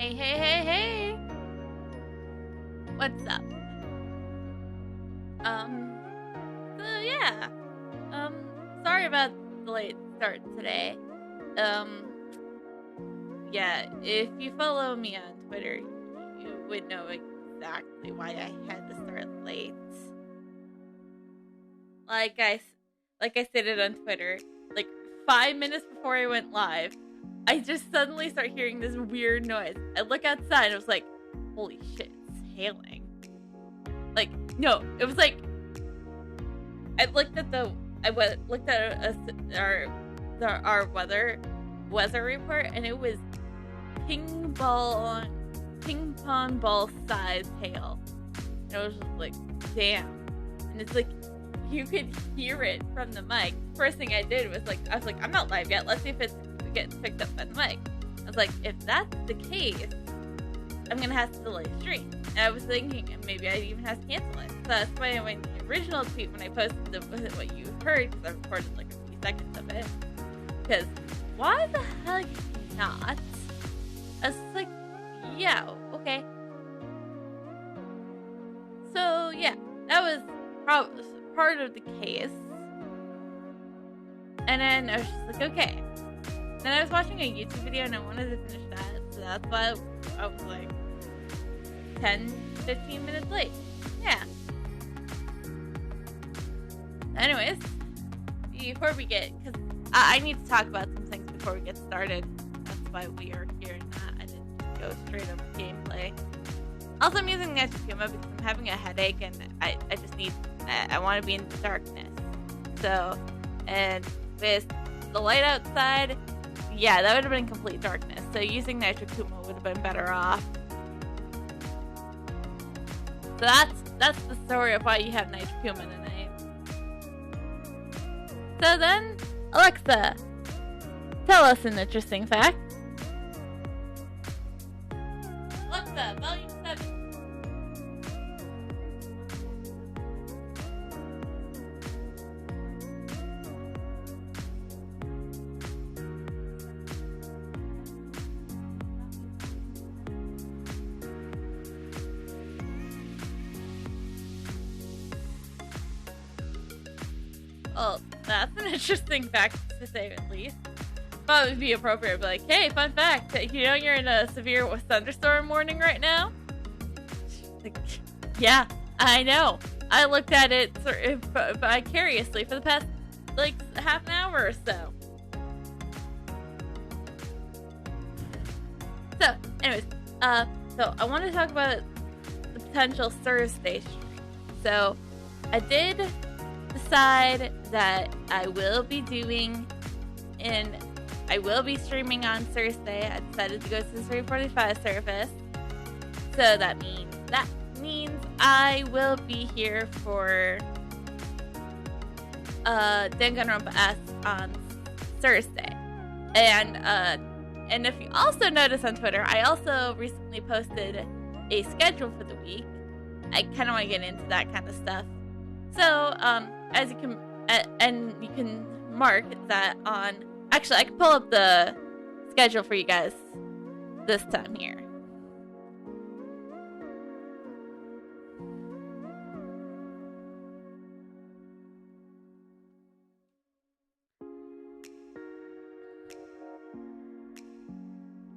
Hey, hey, hey, hey! What's up? So yeah. Sorry about the late start today. Yeah, if you follow me on Twitter, you would know exactly why I had to start late. Like I stated on Twitter, like 5 minutes before I went live, I just suddenly start hearing this weird noise. I look outside and I was like, holy shit, it's hailing. Like, no, it was like, I looked at our weather report, and it was ping pong ball sized hail. And I was just like, damn. And it's like, you could hear it from the mic. First thing I did was I was like, I'm not live yet. Let's see if it gets picked up by the mic. I was like, if that's the case, I'm going to have to delay the stream. And I was thinking maybe I even have to cancel it. So that's why I went to the original tweet when I posted what you heard, because I recorded like a few seconds of it. Because why the heck not? I was like, yeah, okay. So yeah, that was part of the case. And then I was just like, okay. Then I was watching a YouTube video and I wanted to finish that, so that's why I was like 10-15 minutes late. Yeah. Anyways, before we get, because I need to talk about some things before we get started. That's why we are here and not. I didn't go straight up gameplay. Also, I'm using Netsushima because I'm having a headache and I just need, I want to be in the darkness. So, and with the light outside, yeah, that would have been complete darkness. So using Nitrokuma would have been better off. So that's the story of why you have Nitrokuma tonight. So then, Alexa, tell us an interesting fact. Alexa, volume 7. Well, that's an interesting fact to say at least. But it would be appropriate to be like, hey, fun fact, you know you're in a severe thunderstorm warning right now? Like, yeah, I know. I looked at it vicariously for the past, like, half an hour or so. So, anyways, so I want to talk about the potential Thursday stream. So, I did decide that I will be streaming on Thursday. I decided to go to the 345 service. So that means I will be here for Danganronpa S on Thursday. And if you also notice on Twitter, I also recently posted a schedule for the week. I kind of want to get into that kind of stuff. So, as you can, and you can mark that on, actually, I can pull up the schedule for you guys this time here.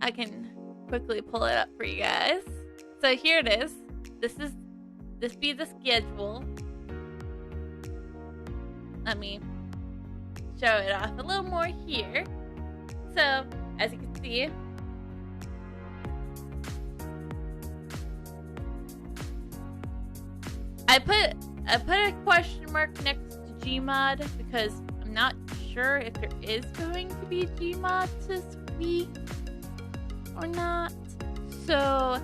I can quickly pull it up for you guys. So here it is. This be the schedule. Let me show it off a little more here. So, as you can see, I put a question mark next to Gmod because I'm not sure if there is going to be Gmod this week or not. So,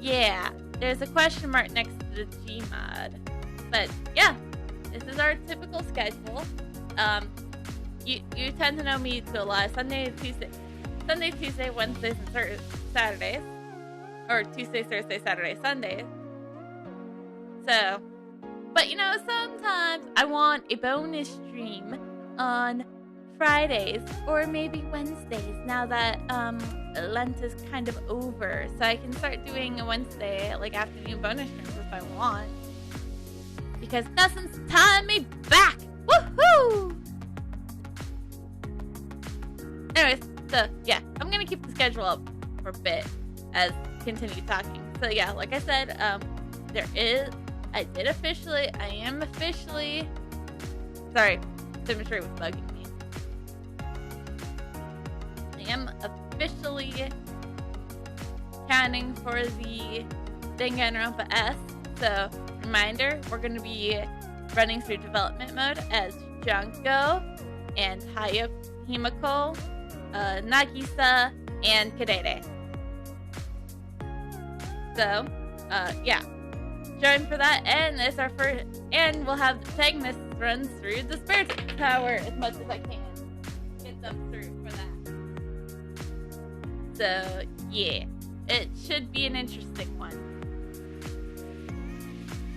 yeah, there's a question mark next to the Gmod. But yeah, this is our typical schedule. You tend to know me to a lot. Sunday, Tuesday, Wednesdays, and Saturdays. Or Tuesday, Thursday, Saturday, Sunday. So, but you know, sometimes I want a bonus stream on Fridays or maybe Wednesdays now that Lent is kind of over. So I can start doing a Wednesday, like afternoon bonus streams if I want. Because nothing's tying me back! Woohoo! Anyways, so yeah, I'm gonna keep the schedule up for a bit as continue talking. So yeah, like I said, I am officially, sorry, symmetry was bugging me. I am officially counting for the Danganronpa S. So, reminder, we're going to be running through development mode as Junko and Himiko, Nagisa, and Kadere. So, yeah. Join for that, and it's our first, and we'll have the protagonist run through the Spirit Tower as much as I can. Get them through for that. So, yeah. It should be an interesting one.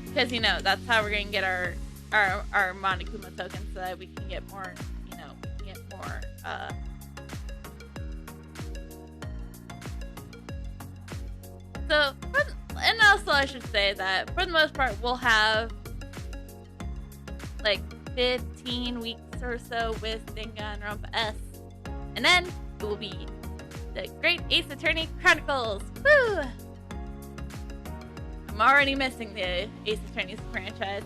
Because, you know, that's how we're going to get our Monokuma tokens so that we can get more, you know, So, and also I should say that for the most part, we'll have like 15 weeks or so with Danganronpa S. And then it will be the Great Ace Attorney Chronicles. Woo! I'm already missing the Ace Attorney franchise.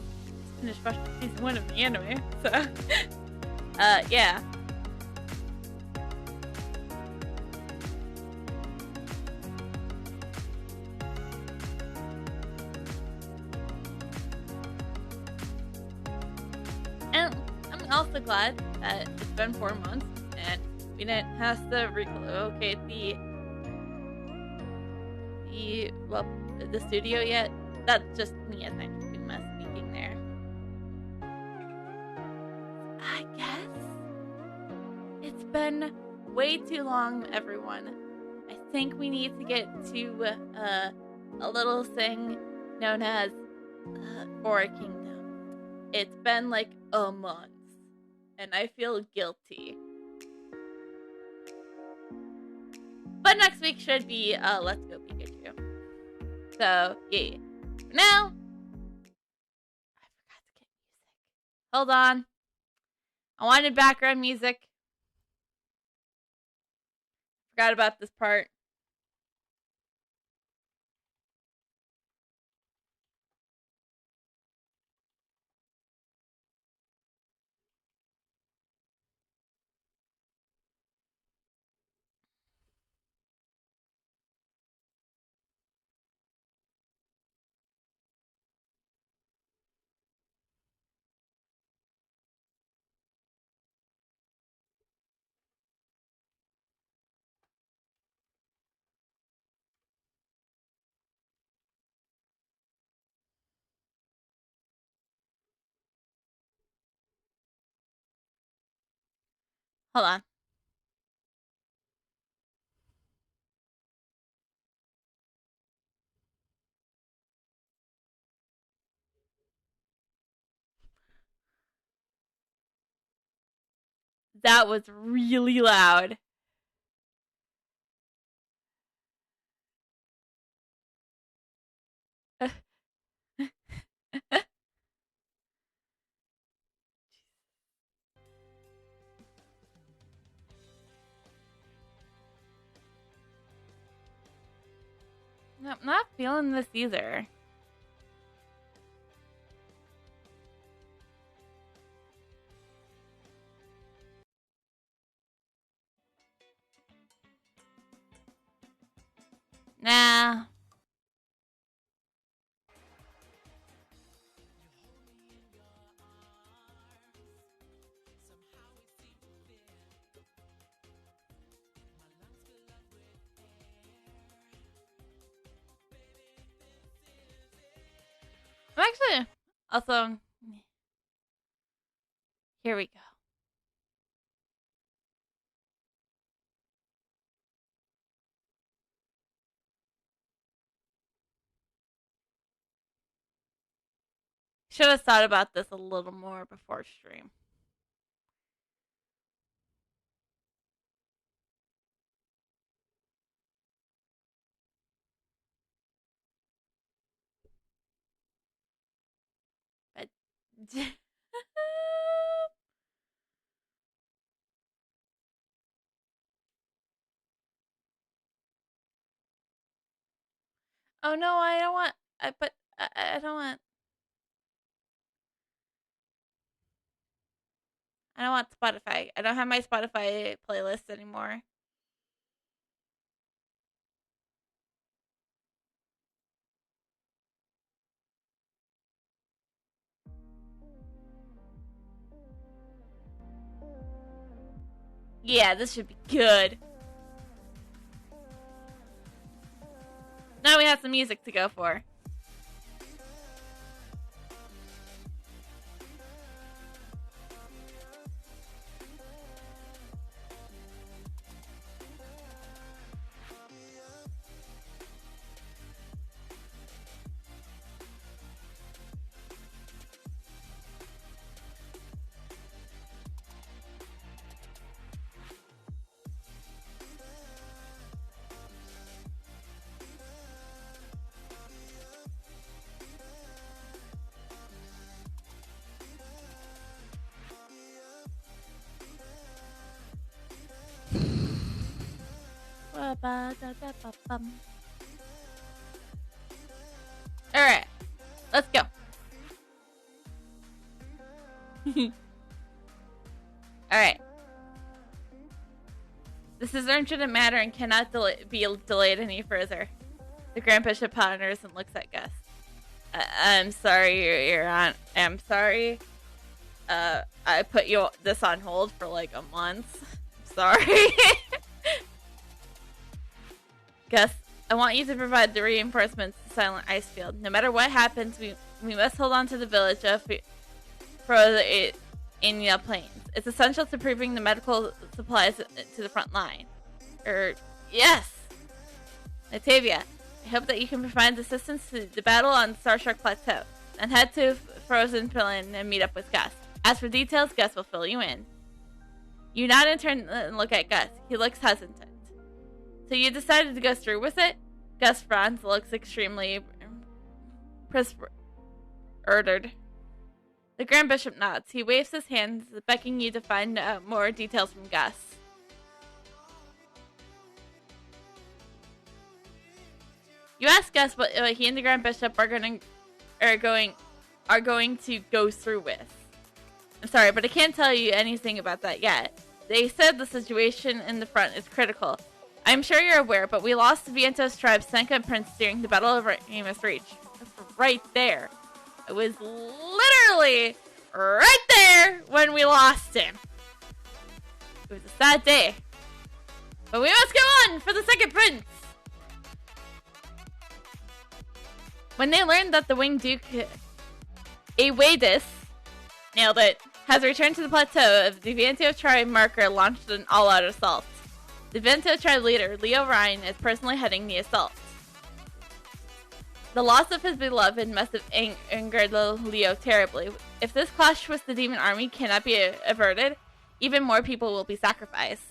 Just finished watching season 1 of the anime, so yeah. And I'm also glad that it's been 4 months and we didn't have to relocate the studio yet. That's just me as Kuma speaking there. I guess it's been way too long, everyone. I think we need to get to a little thing known as Aura Kingdom. It's been like a month, and I feel guilty. But next week should be Let's Go Pikachu. So, yeah. Now, I forgot to get music. Hold on. I wanted background music. Forgot about this part. Hold on. That was really loud. I'm not feeling this either. Nah. I'm actually also, here we go. Should have thought about this a little more before stream. Oh no, I don't want. I don't want. I don't want Spotify. I don't have my Spotify playlist anymore. Yeah, this should be good. Now we have some music to go for. Alright, let's go. Alright. This is urgent matter and cannot be delayed any further. The Grand Bishop ponders and looks at Gus. I'm sorry, Your Honor. I'm sorry. I put this on hold for like a month. Sorry. Gus, I want you to provide the reinforcements to Silent Icefield. No matter what happens, we must hold on to the village of Faceook in the plains. It's essential to bring the medical supplies to the front line. Yes! Latavia, I hope that you can provide assistance to the battle on Starshark Plateau. Then head to Frozen Pillin and meet up with Gus. As for details, Gus will fill you in. You nod and turn and look at Gus. He looks hesitant. So you decided to go through with it? Gus frowns, looks extremely perturbed. The Grand Bishop nods. He waves his hands, beckoning you to find out more details from Gus. You ask Gus what he and the Grand Bishop are going to go through with. I'm sorry, but I can't tell you anything about that yet. They said the situation in the front is critical. I'm sure you're aware, but we lost the Vientos tribe's second prince during the Battle of Amos Reach. That's right there. It was literally right there when we lost him. It was a sad day. But we must go on for the second prince. When they learned that the Winged Duke, Awadis, nailed it, has returned to the plateau of the Deviantio tribe marker launched an all-out assault. The Deviantio tribe leader, Leo Ryan, is personally heading the assault. The loss of his beloved must have angered Leo terribly. If this clash with the demon army cannot be averted, even more people will be sacrificed.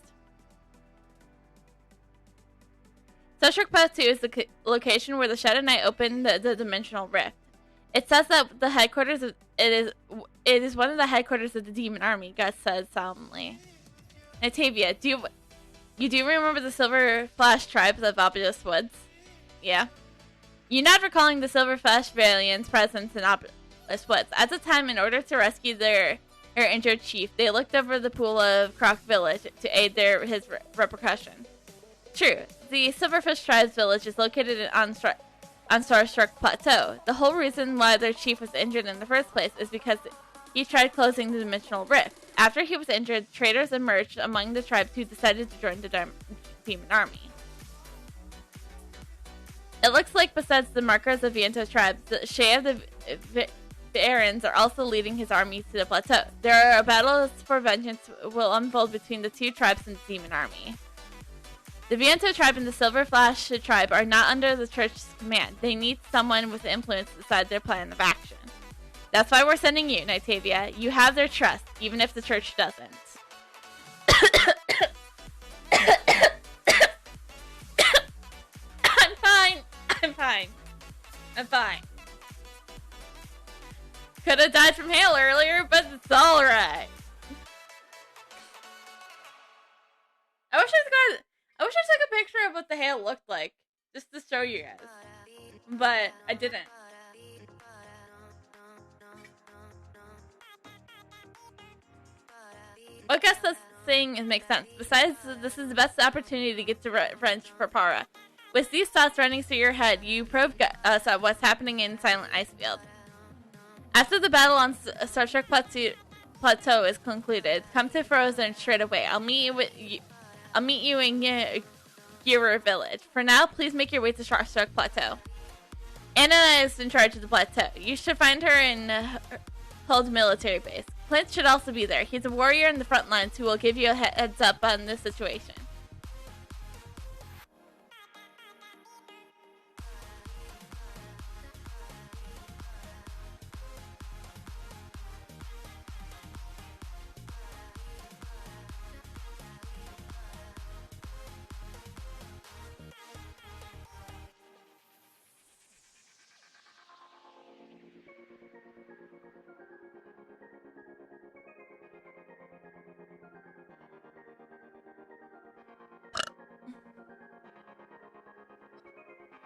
Starshark Plateau is the location where the Shadow Knight opened the dimensional rift. It says that the headquarters of, it is one of the headquarters of the demon army, Gus says solemnly. Natavia, do you remember the Silver Flash tribes of Obvious Woods? Yeah. You nod, recalling the Silver Flash Valiant's presence in Obvious Woods. At the time, in order to rescue their injured chief, they looked over the pool of Croc Village to aid his repercussion. True, the Silverfish tribe's village is located on Starshark Plateau. The whole reason why their chief was injured in the first place is because he tried closing the dimensional rift. After he was injured, traitors emerged among the tribes who decided to join the demon army. It looks like besides the markers of Vientos tribes, the Shea of the Barons are also leading his armies to the plateau. There are battles for vengeance will unfold between the two tribes and the demon army. The Viento tribe and the Silver Flash tribe are not under the church's command. They need someone with influence to decide their plan of action. That's why we're sending you, Nightavia. You have their trust, even if the church doesn't. I'm fine. Could have died from hail earlier, but it's alright. I wish I took a picture of what the hail looked like, just to show you guys. But I didn't. I guess this thing makes sense. Besides, this is the best opportunity to get to revenge for Para. With these thoughts running through your head, you probe us at what's happening in Silent Icefield. After the battle on Star Trek Plateau is concluded, come to Frozen straight away. I'll meet you in Gira Village. For now, please make your way to Star Trek Plateau. Anna is in charge of the plateau. You should find her in Hull's military base. Clint should also be there. He's a warrior in the front lines who will give you a heads up on this situation.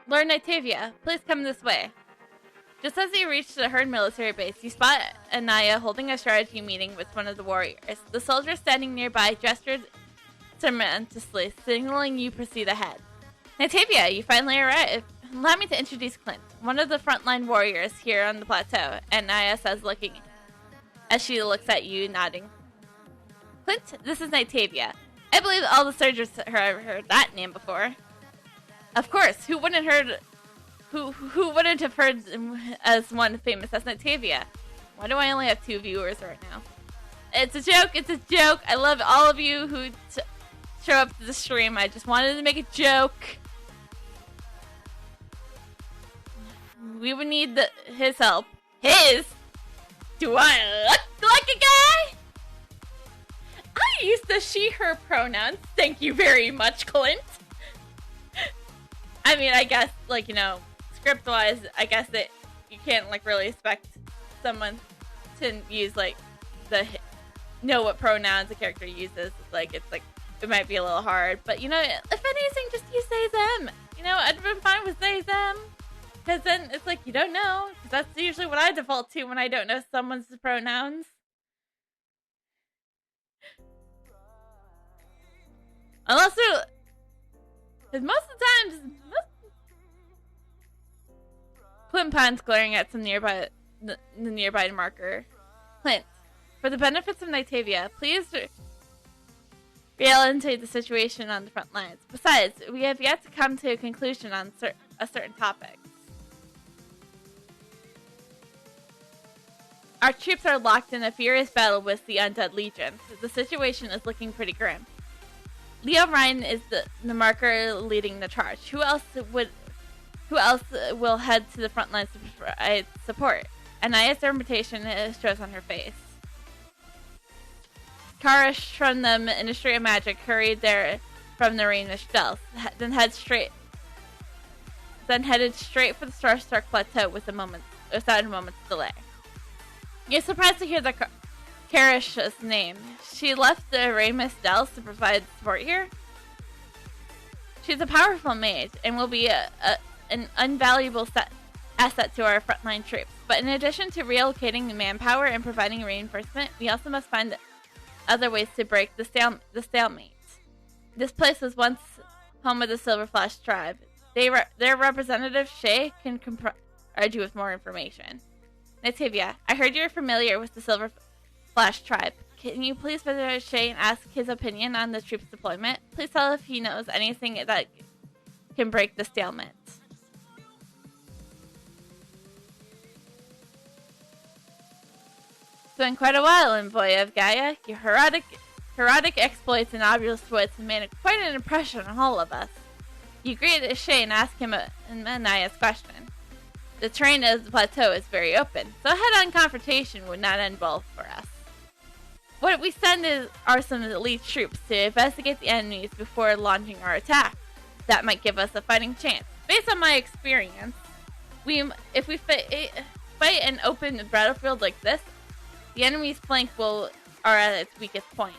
Lord Nitavia, please come this way. Just as you reach the Herd military base, you spot Anaya holding a strategy meeting with one of the warriors. The soldier standing nearby gestured tremendously, signaling you proceed ahead. Nitavia, you finally arrive. Allow me to introduce Clint, one of the frontline warriors here on the plateau, Anaya says, looking as she looks at you, nodding. Clint, this is Nitavia. I believe all the soldiers have heard that name before. Of course, who wouldn't have heard as one famous as Nitavia? Why do I only have 2 viewers right now? It's a joke. It's a joke. I love all of you who show up to the stream. I just wanted to make a joke. We would need his help. His? Do I look like a guy? I use the she/her pronouns. Thank you very much, Clint. I mean, I guess, like, you know, script-wise, I guess that you can't, like, really expect someone to use, like, know what pronouns a character uses. Like, it's, like, it might be a little hard. But, you know, if anything, just use they, them. You know, I'd been fine with they, them. Because then it's like, you don't know. Because that's usually what I default to when I don't know someone's pronouns. Unless they're... Because most of the times... Clint pans, glaring at some nearby... the nearby marker. Clint, for the benefits of Nitavia, please realitate the situation on the front lines. Besides, we have yet to come to a conclusion on a certain topic. Our troops are locked in a furious battle with the Undead Legion. The situation is looking pretty grim. Leo Ryan is the marker leading the charge. Who else will head to the front lines to provide support? Anaya's irritation shows on her face. Karish from the Ministry of Magic hurried there from the Reign of Stealth, then headed straight for the Star Trek Plateau without a moment's delay. You're surprised to hear the Karish's name. She left the Reign of Stealth to provide support here. She's a powerful mage and will be an invaluable asset to our frontline troops. But in addition to relocating the manpower and providing reinforcement, we also must find other ways to break the stalemate. This place was once home of the Silver Flash tribe. Their representative, Shay, can provide you with more information. Nitavia, I heard you're familiar with the Silver Flash tribe. Can you please visit Shay and ask his opinion on the troops' deployment? Please tell if he knows anything that can break the stalemate. It's been quite a while, Envoy of Gaia. Your heroic exploits and obvious wits have made quite an impression on all of us. You greet Shay and ask him Anaya's question. The terrain of the plateau is very open, so a head-on confrontation would not end well for us. What we send are some elite troops to investigate the enemies before launching our attack. That might give us a fighting chance. Based on my experience, if we fight fight an open battlefield like this, the enemy's flank are at its weakest point.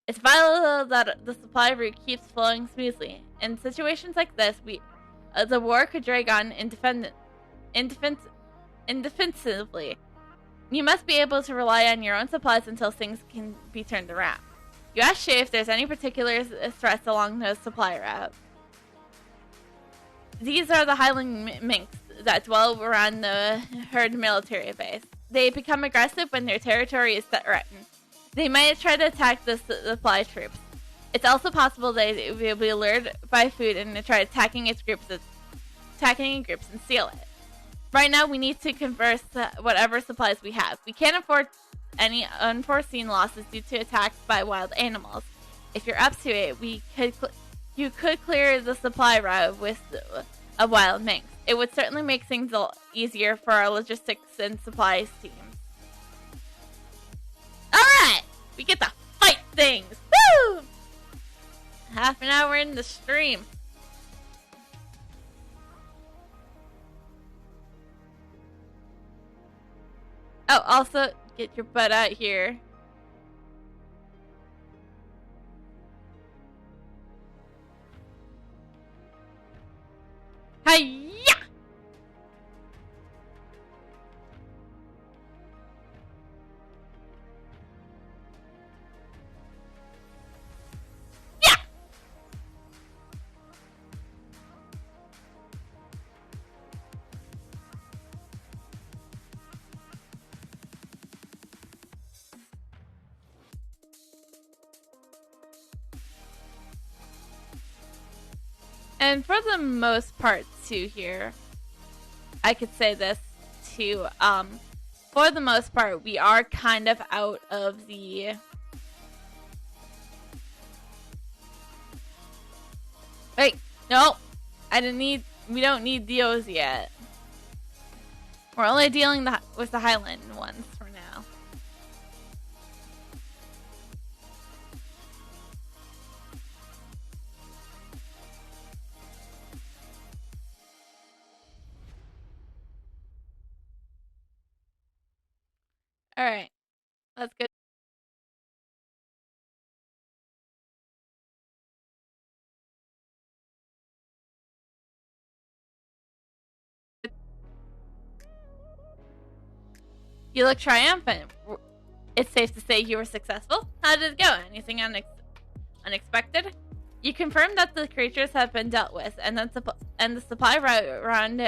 It's vital that the supply route keeps flowing smoothly. In situations like this, the war could drag on indefensively. You must be able to rely on your own supplies until things can be turned around. You ask Shay if there's any particular threats along the supply route. These are the Highland minks that dwell around the herd military base. They become aggressive when their territory is threatened. They might try to attack the supply troops. It's also possible they will be lured by food and try attacking in groups and steal it. Right now, we need to converse whatever supplies we have. We can't afford any unforeseen losses due to attacks by wild animals. If you're up to it, you could clear the supply route with a wild minx. It would certainly make things easier for our logistics and supplies teams. Alright! We get to fight things! Woo! Half an hour in the stream. Oh, also, get your butt out here. Hi-ya! Yeah! And for the most part too here, I could say this too, for the most part, we are kind of out of the wait, no, we don't need those yet. We're only dealing with the Highland ones for now. All right, let's go. You look triumphant. It's safe to say you were successful. How did it go? Anything unexpected? You confirmed that the creatures have been dealt with, and the supply route around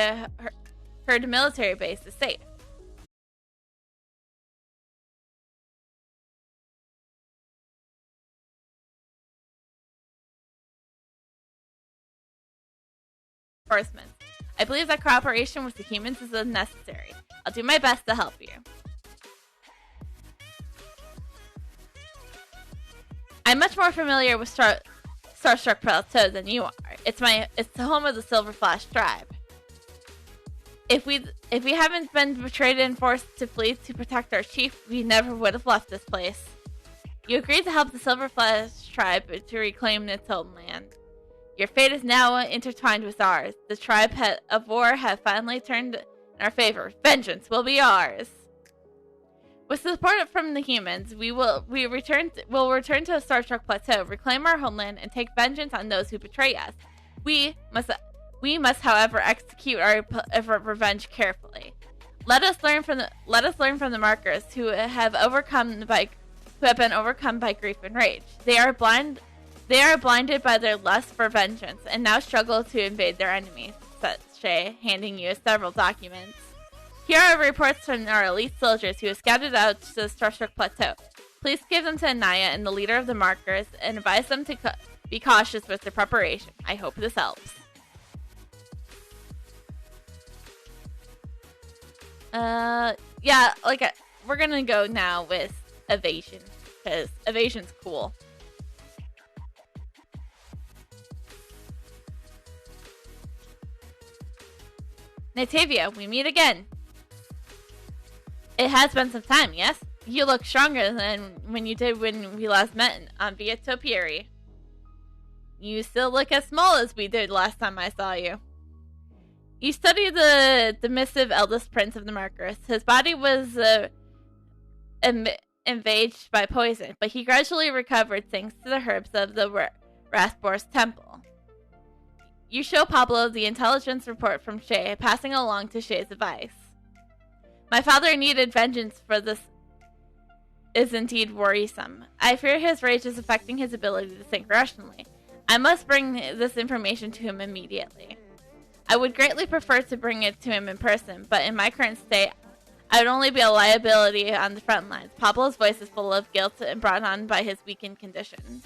herd military base is safe. Reinforcements. I believe that cooperation with the humans is unnecessary. I'll do my best to help you. I'm much more familiar with Starstruck Plateau than you are. It's the home of the Silver Flash tribe. If we haven't been betrayed and forced to flee to protect our chief, we never would have left this place. You agreed to help the Silver Flash tribe to reclaim its homeland. Your fate is now intertwined with ours. The tribe of war have finally turned in our favor. Vengeance will be ours. With support from the humans, we'll return to Starstruck Plateau, reclaim our homeland, and take vengeance on those who betray us. We must, however, execute our revenge carefully. Let us learn from the markers who have been overcome by grief and rage. They are blinded by their lust for vengeance, and now struggle to invade their enemies, said Shay, handing you several documents. Here are reports from our elite soldiers who have scouted out to the Starstruck Plateau. Please give them to Anaya and the leader of the markers, and advise them to be cautious with their preparation. I hope this helps. Yeah, we're gonna go now with evasion, because evasion's cool. Natavia, we meet again. It has been some time, yes? You look stronger than when you did when we last met on Via Topiary. You still look as small as we did last time I saw you. You study the missive eldest prince of the markers. His body was invaded by poison, but he gradually recovered thanks to the herbs of the Rasbor's temple. You show Pablo the intelligence report from Shay, passing along to Shay's advice. My father needed vengeance for this is indeed worrisome. I fear his rage is affecting his ability to think rationally. I must bring this information to him immediately. I would greatly prefer to bring it to him in person, but in my current state, I would only be a liability on the front lines. Pablo's voice is full of guilt and brought on by his weakened condition.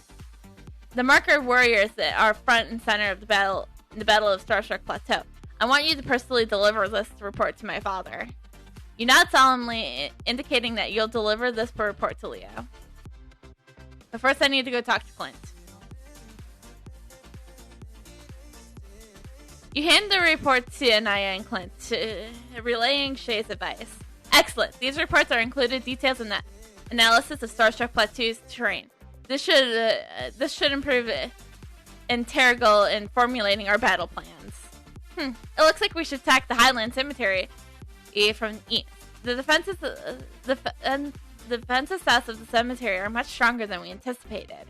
The marker warriors are front and center of the battle of Starstruck Plateau. I want you to personally deliver this report to my father. You nod solemnly, indicating that you'll deliver this report to Leo. But first I need to go talk to Clint. You hand the report to Anaya and Clint, relaying Shay's advice. Excellent. These reports are included details in the analysis of Starstruck Plateau's terrain. This should improve integral in formulating our battle plans. It looks like we should attack the Highland Cemetery from east. The defenses south of the cemetery are much stronger than we anticipated.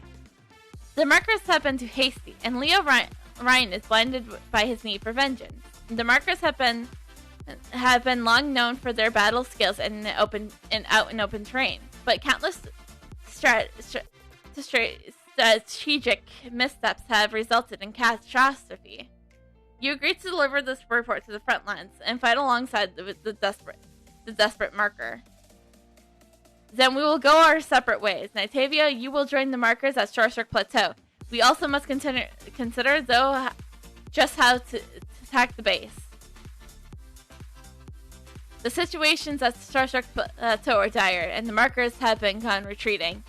The markers have been too hasty, and Leo Ryan is blinded by his need for vengeance. The markers have been long known for their battle skills out in open terrain, but countless strategic missteps have resulted in catastrophe. You agree to deliver this report to the front lines and fight alongside the desperate marker. Then we will go our separate ways. Nitavia, you will join the markers at Starstruck Plateau. We also must consider though, just how to attack the base. The situations at Starstruck Plateau are dire, and the markers have been retreating.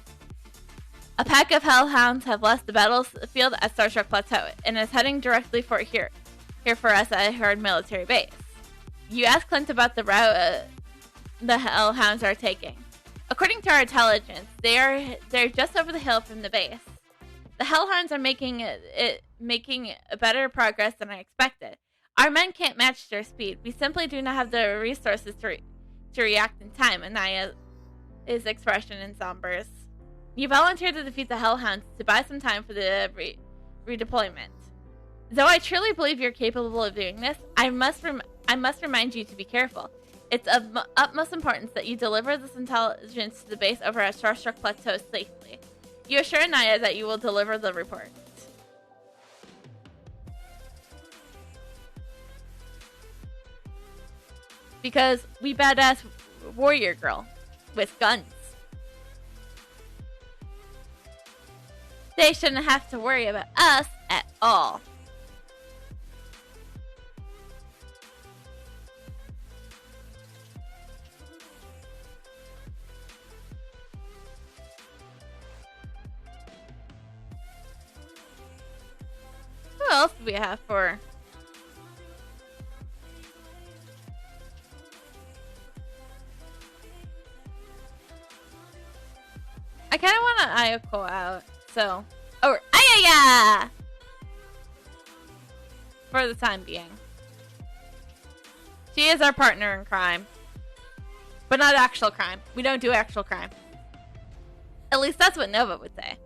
A pack of hellhounds have left the battlefield at Starstruck Plateau and is heading directly for here for us at our military base. You ask Clint about the route the hellhounds are taking. According to our intelligence, they're just over the hill from the base. The hellhounds are making a better progress than I expected. Our men can't match their speed. We simply do not have the resources to react in time. Anaya's expression in sombers. You volunteered to defeat the hellhounds to buy some time for the redeployment. Though I truly believe you're capable of doing this, I must remind you to be careful. It's of utmost importance that you deliver this intelligence to the base over at Starstruck Plateau safely. You assure Anaya that you will deliver the report. Because we badass warrior girl with guns. They shouldn't have to worry about us at all. Who else do we have for? I kind of want an Ayako out, so... Oh, Ayaya! For the time being. She is our partner in crime. But not actual crime. We don't do actual crime. At least that's what Nova would say.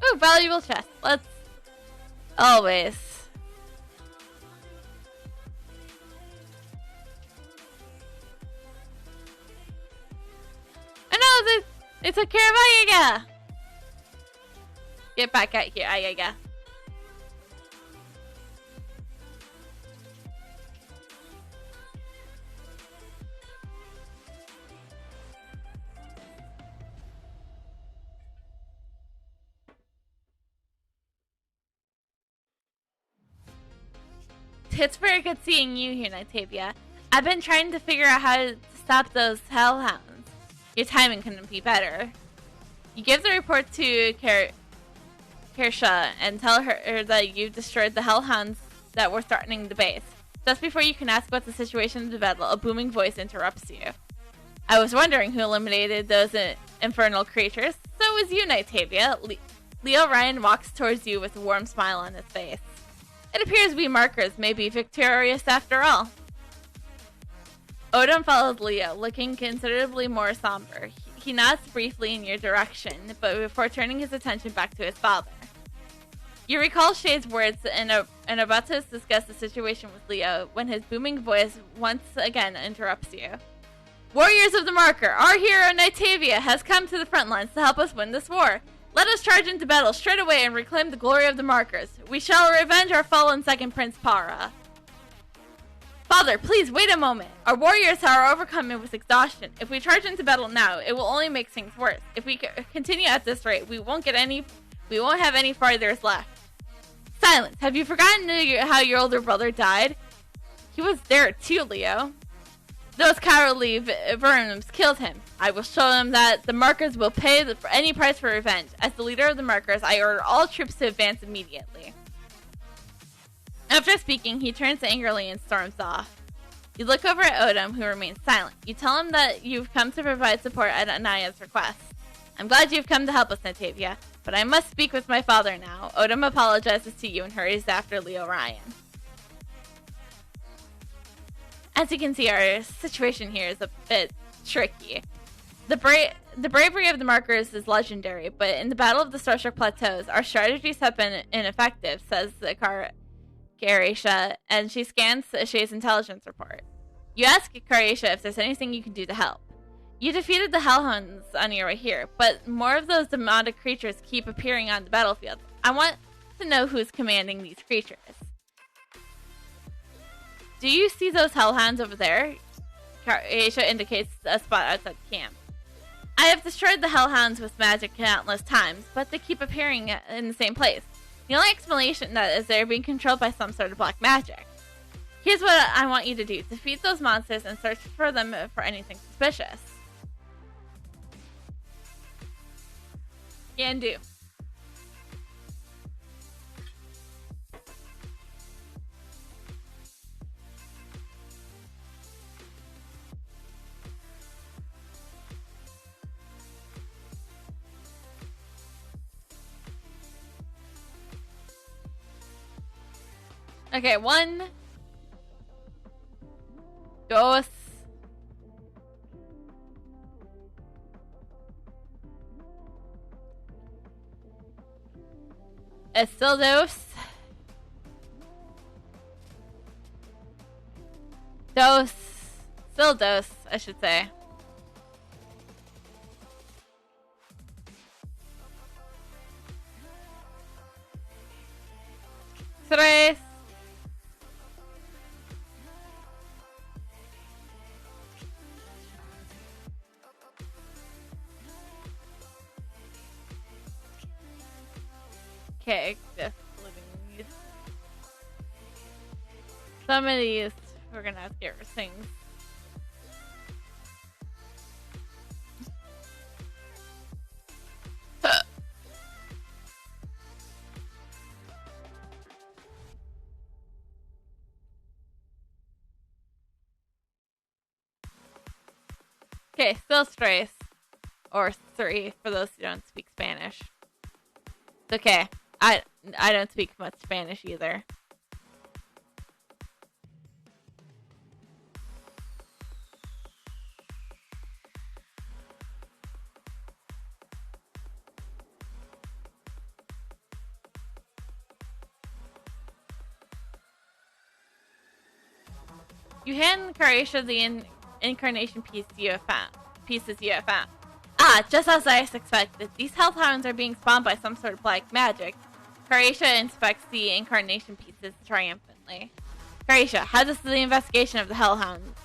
Ooh, valuable chest. Let's... Always. I know, they took care of Ayaga. Get back out here, Ayaga. It's very good seeing you here, Nitavia. I've been trying to figure out how to stop those hellhounds. Your timing couldn't be better. You give the report to Kersha and tell her that you've destroyed the hellhounds that were threatening the base. Just before you can ask about the situation of the battle, a booming voice interrupts you. I was wondering who eliminated those infernal creatures. So it was you, Nightavia. Leo Ryan walks towards you with a warm smile on his face. It appears we markers may be victorious after all. Odom follows Leo, looking considerably more somber. He nods briefly in your direction, but before turning his attention back to his father. You recall Shade's words and are about to discuss the situation with Leo when his booming voice once again interrupts you. Warriors of the Marker, our hero Nightavia has come to the front lines to help us win this war. Let us charge into battle straight away and reclaim the glory of the Markers. We shall revenge our fallen second Prince Para. Father, please wait a moment. Our warriors are overcome with exhaustion. If we charge into battle now, it will only make things worse. If we continue at this rate, we won't have any fighters left. Silence. Have you forgotten how your older brother died? He was there too, Leo. Those cowardly verms killed him. I will show them that the Markers will pay any price for revenge. As the leader of the Markers, I order all troops to advance immediately. After speaking, he turns angrily and storms off. You look over at Odom, who remains silent. You tell him that you've come to provide support at Anaya's request. I'm glad you've come to help us, Nightavia, but I must speak with my father now. Odom apologizes to you and hurries after Leo Ryan. As you can see, our situation here is a bit tricky. The bravery of the Markers is legendary, but in the Battle of the Starstruck Plateaus, our strategies have been ineffective, says the Karisha, and she scans Shay's intelligence report. You ask Karisha if there's anything you can do to help. You defeated the Hellhounds on your way here, but more of those demonic creatures keep appearing on the battlefield. I want to know who's commanding these creatures. Do you see those Hellhounds over there? Karisha indicates a spot outside the camp. I have destroyed the Hellhounds with magic countless times, but they keep appearing in the same place. The only explanation that is they're being controlled by some sort of black magic. Here's what I want you to do. Defeat those monsters and search for them for anything suspicious. Can do. Okay, one. Dos. Still dos. Dos. Still dos, I should say. Tres. Okay, just living these. Some of these we're gonna have to get rid of things. Okay, still strays. Or three for those who don't speak Spanish. It's okay. I don't speak much Spanish either. You hand Karisha the incarnation pieces you have found. Ah, just as I suspected, these hellhounds are being spawned by some sort of black magic. Karisha inspects the incarnation pieces triumphantly. Karisha, how does the investigation of the hellhounds?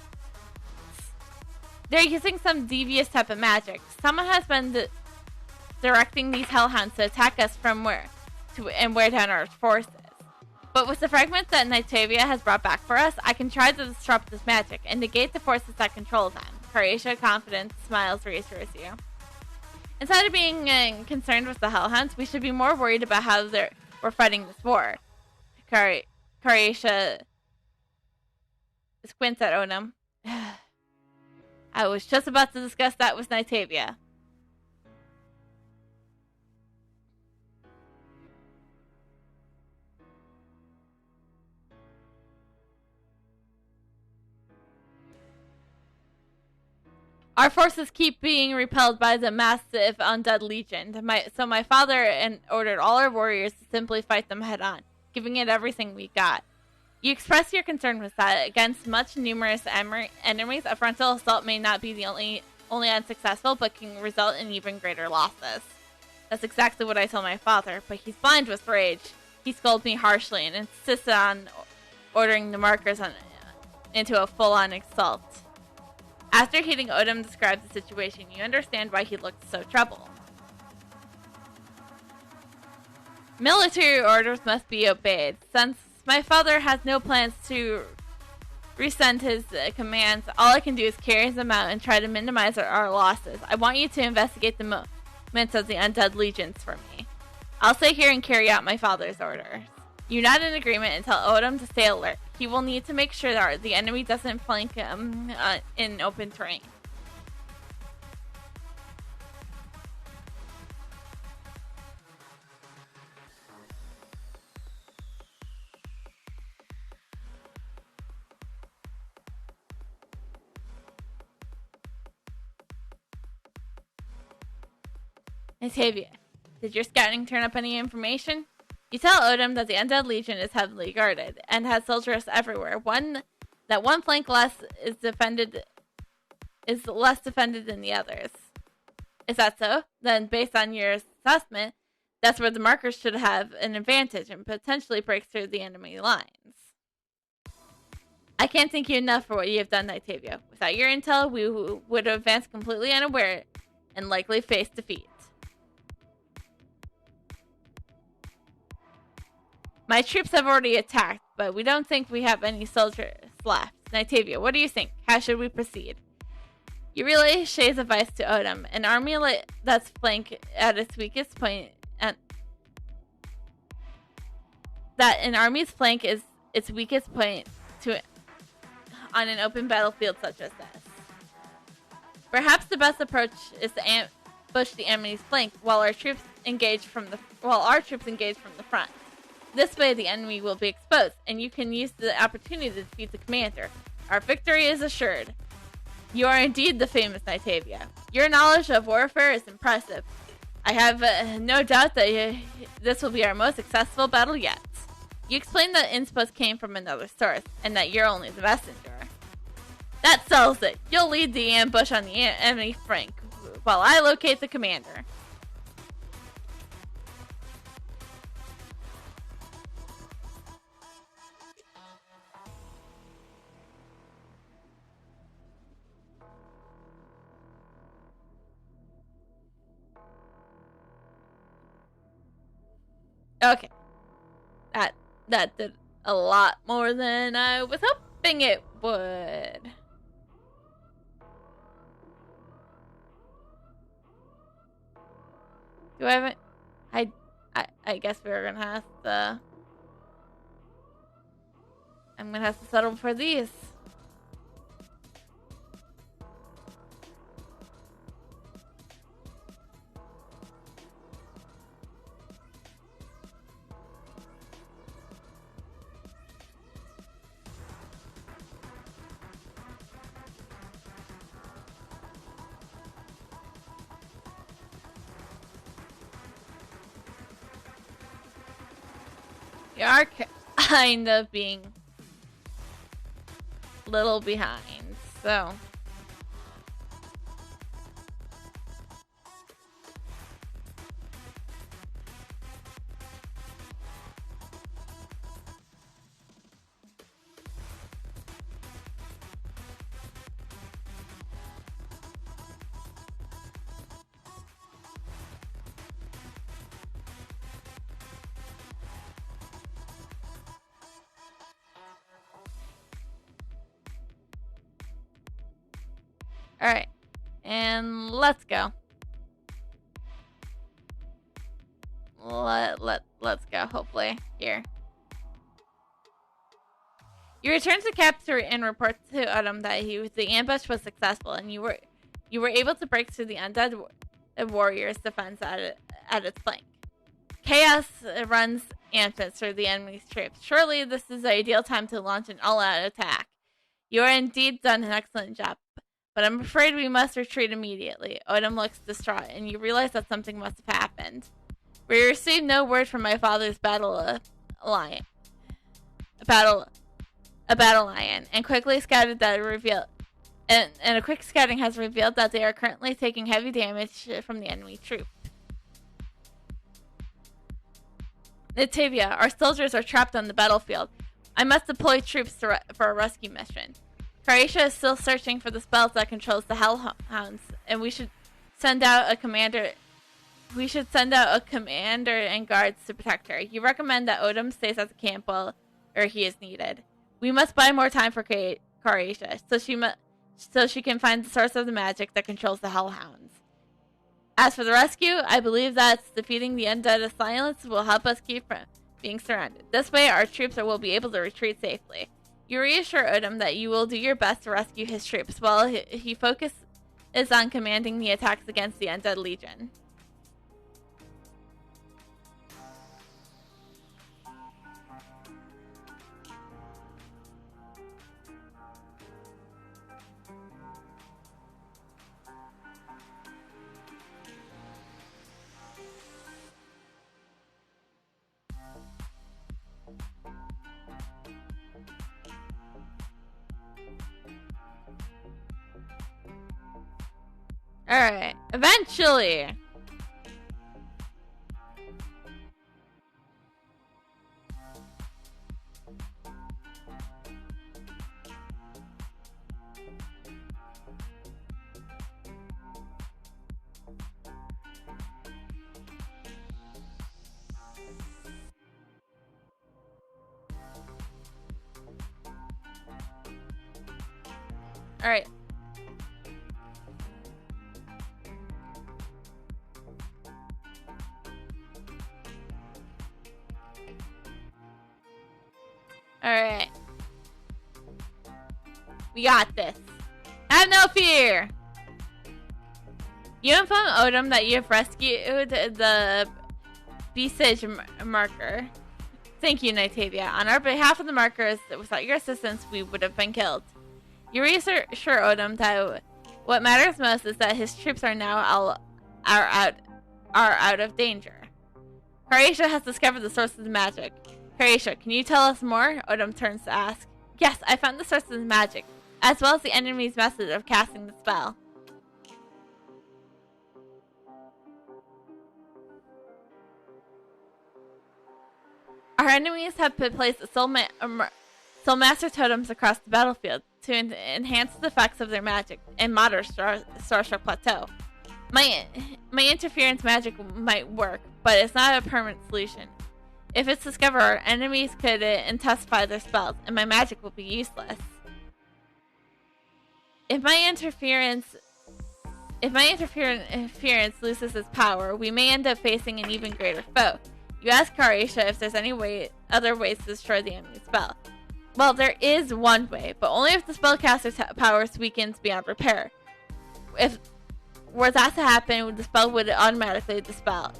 They're using some devious type of magic. Someone has been directing these hellhounds to attack us from where and wear down our forces. But with the fragments that Nightavia has brought back for us, I can try to disrupt this magic and negate the forces that control them. Croatia confidence smiles reassures you. Instead of being concerned with the hellhounds, we should be more worried about how we're fighting this war. Croatia squints at Odom. I was just about to discuss that with Nitavia. Our forces keep being repelled by the massive undead legion. So my father ordered all our warriors to simply fight them head on, giving it everything we got. You express your concern with that. Against much numerous enemies, a frontal assault may not be the only unsuccessful, but can result in even greater losses. That's exactly what I told my father, but he's blind with rage. He scolded me harshly and insisted on ordering the markers into a full-on assault. After hearing Odom describe the situation, you understand why he looked so troubled. Military orders must be obeyed. Since my father has no plans to resend his commands, all I can do is carry them out and try to minimize our losses. I want you to investigate the movements of the undead legions for me. I'll stay here and carry out my father's orders. You're not in agreement and tell Odom to stay alert. He will need to make sure that the enemy doesn't flank him in open terrain. Nitavia, did your scouting turn up any information? You tell Odom that the Undead Legion is heavily guarded and has soldiers everywhere. One flank is less defended than the others. Is that so? Then, based on your assessment, that's where the markers should have an advantage and potentially break through the enemy lines. I can't thank you enough for what you have done, Nitavia. Without your intel, we would have advanced completely unaware and likely face defeat. My troops have already attacked, but we don't think we have any soldiers left. Nitavia, what do you think? How should we proceed? You relay Shay's advice to Odom. An army that's flanked at its weakest point, that an army's flank is its weakest point on an open battlefield such as this. Perhaps the best approach is to ambush the enemy's flank while our troops engage from the front. This way, the enemy will be exposed, and you can use the opportunity to defeat the commander. Our victory is assured. You are indeed the famous Nitavia. Your knowledge of warfare is impressive. I have no doubt that this will be our most successful battle yet. You explain that inspo came from another source, and that you're only the messenger. That settles it. You'll lead the ambush on the enemy flank, while I locate the commander. Okay. That did a lot more than I was hoping it would. Do I have it? I guess we're gonna have to... I'm gonna have to settle for these. You are kind of being a little behind, so... Alright. And let's go. Let's go, hopefully. Here. You return to capture and report to Autumn that the ambush was successful, and you were able to break through the undead warrior's defense at its flank. Chaos runs rampant through the enemy's troops. Surely this is the ideal time to launch an all-out attack. You are indeed done an excellent job, but I'm afraid we must retreat immediately. Autumn looks distraught, and you realize that something must have happened. We received no word from my father's battle lion, and quickly scouted that revealed, and a quick scouting has revealed that they are currently taking heavy damage from the enemy troops. Natavia, our soldiers are trapped on the battlefield. I must deploy troops for a rescue mission. Croatia is still searching for the spells that controls the Hellhounds, and we should send out a commander and guards to protect her. You recommend that Odom stays at the camp while he is needed. We must buy more time for Croatia, so she can find the source of the magic that controls the Hellhounds. As for the rescue, I believe that defeating the undead of silence will help us keep from being surrounded. This way, our troops will be able to retreat safely. You reassure Odom that you will do your best to rescue his troops while he focuses on commanding the attacks against the undead legion. Alright, eventually. Alright. Alright. We got this. Have no fear! You inform Odom that you have rescued the Besage marker. Thank you, Nitavia. On our behalf of the markers, without your assistance, we would have been killed. You reassure Odom that what matters most is that his troops are now out of danger. Croatia has discovered the source of the magic. Croatia, can you tell us more? Odom turns to ask. Yes, I found the source of the magic, as well as the enemy's method of casting the spell. Our enemies have placed Soul Master totems across the battlefield to enhance the effects of their magic in modern Starstruck Plateau. My interference magic might work, but it's not a permanent solution. If it's discovered, our enemies could intensify their spells, and my magic will be useless. If my interference loses its power, we may end up facing an even greater foe. You ask Croatia if there's other ways to destroy the enemy spell. Well, there is one way, but only if the spellcaster's powers weakens beyond repair. If were that to happen, the spell would automatically dispel.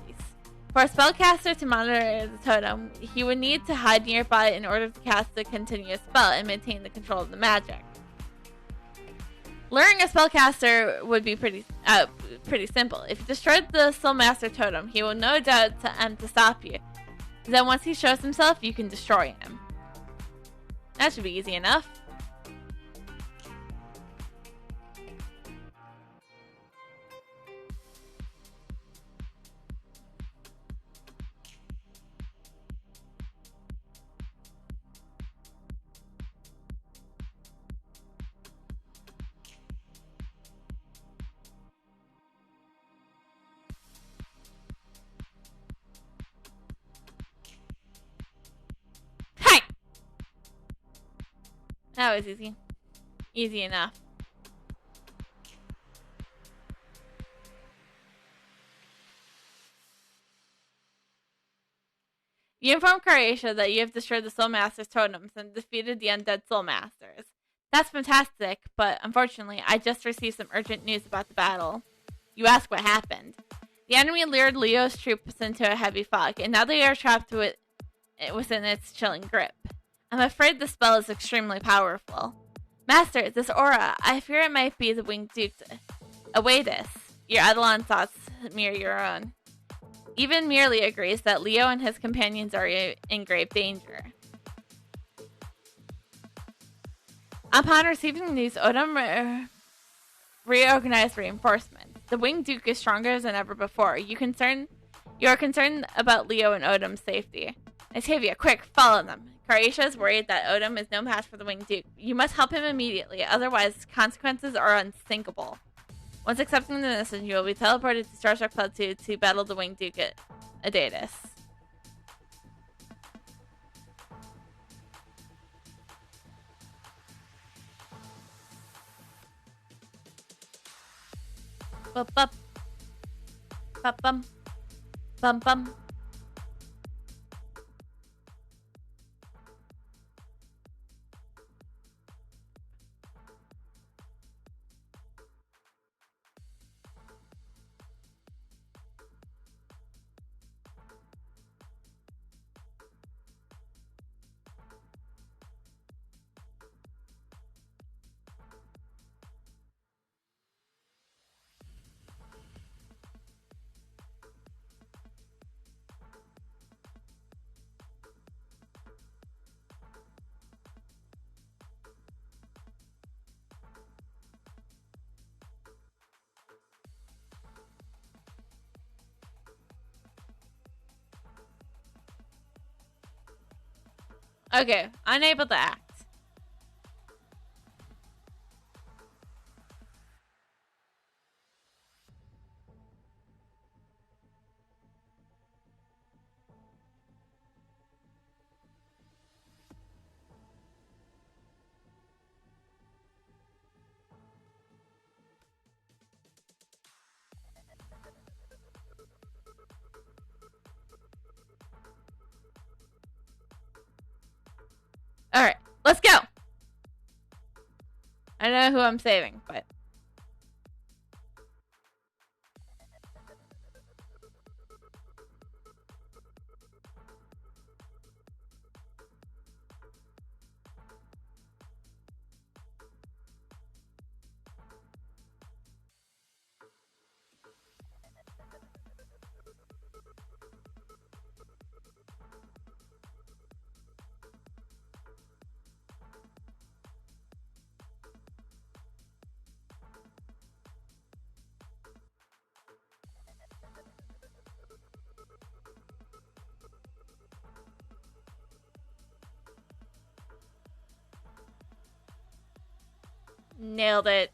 For a spellcaster to monitor the totem, he would need to hide nearby in order to cast the continuous spell and maintain the control of the magic. Luring a spellcaster would be pretty simple. If you destroyed the Soulmaster totem, he will no doubt attempt to stop you. Then once he shows himself, you can destroy him. That should be easy enough. That was easy. Easy enough. You inform Croatia that you have destroyed the Soul Master's totems and defeated the undead Soul Masters. That's fantastic, but unfortunately, I just received some urgent news about the battle. You ask what happened. The enemy lured Leo's troops into a heavy fog, and now they are trapped within its chilling grip. I'm afraid the spell is extremely powerful. Master, this aura, I fear it might be the Winged Duke's Awatus. Your Eidolon thoughts mirror your own. Even merely agrees that Leo and his companions are in grave danger. Upon receiving news, Odom reorganized reinforcements. The Winged Duke is stronger than ever before. You are concerned about Leo and Odom's safety. Octavia, quick, follow them. Croatia is worried that Odom is no match for the Winged Duke. You must help him immediately, otherwise consequences are unthinkable. Once accepting the message, you will be teleported to Starstruck Plateau to battle the Winged Duke at Adatus. Bum bum. Bum bum. Bum bum. Okay, unable to act. Alright, let's go! I don't know who I'm saving, but... Nailed it.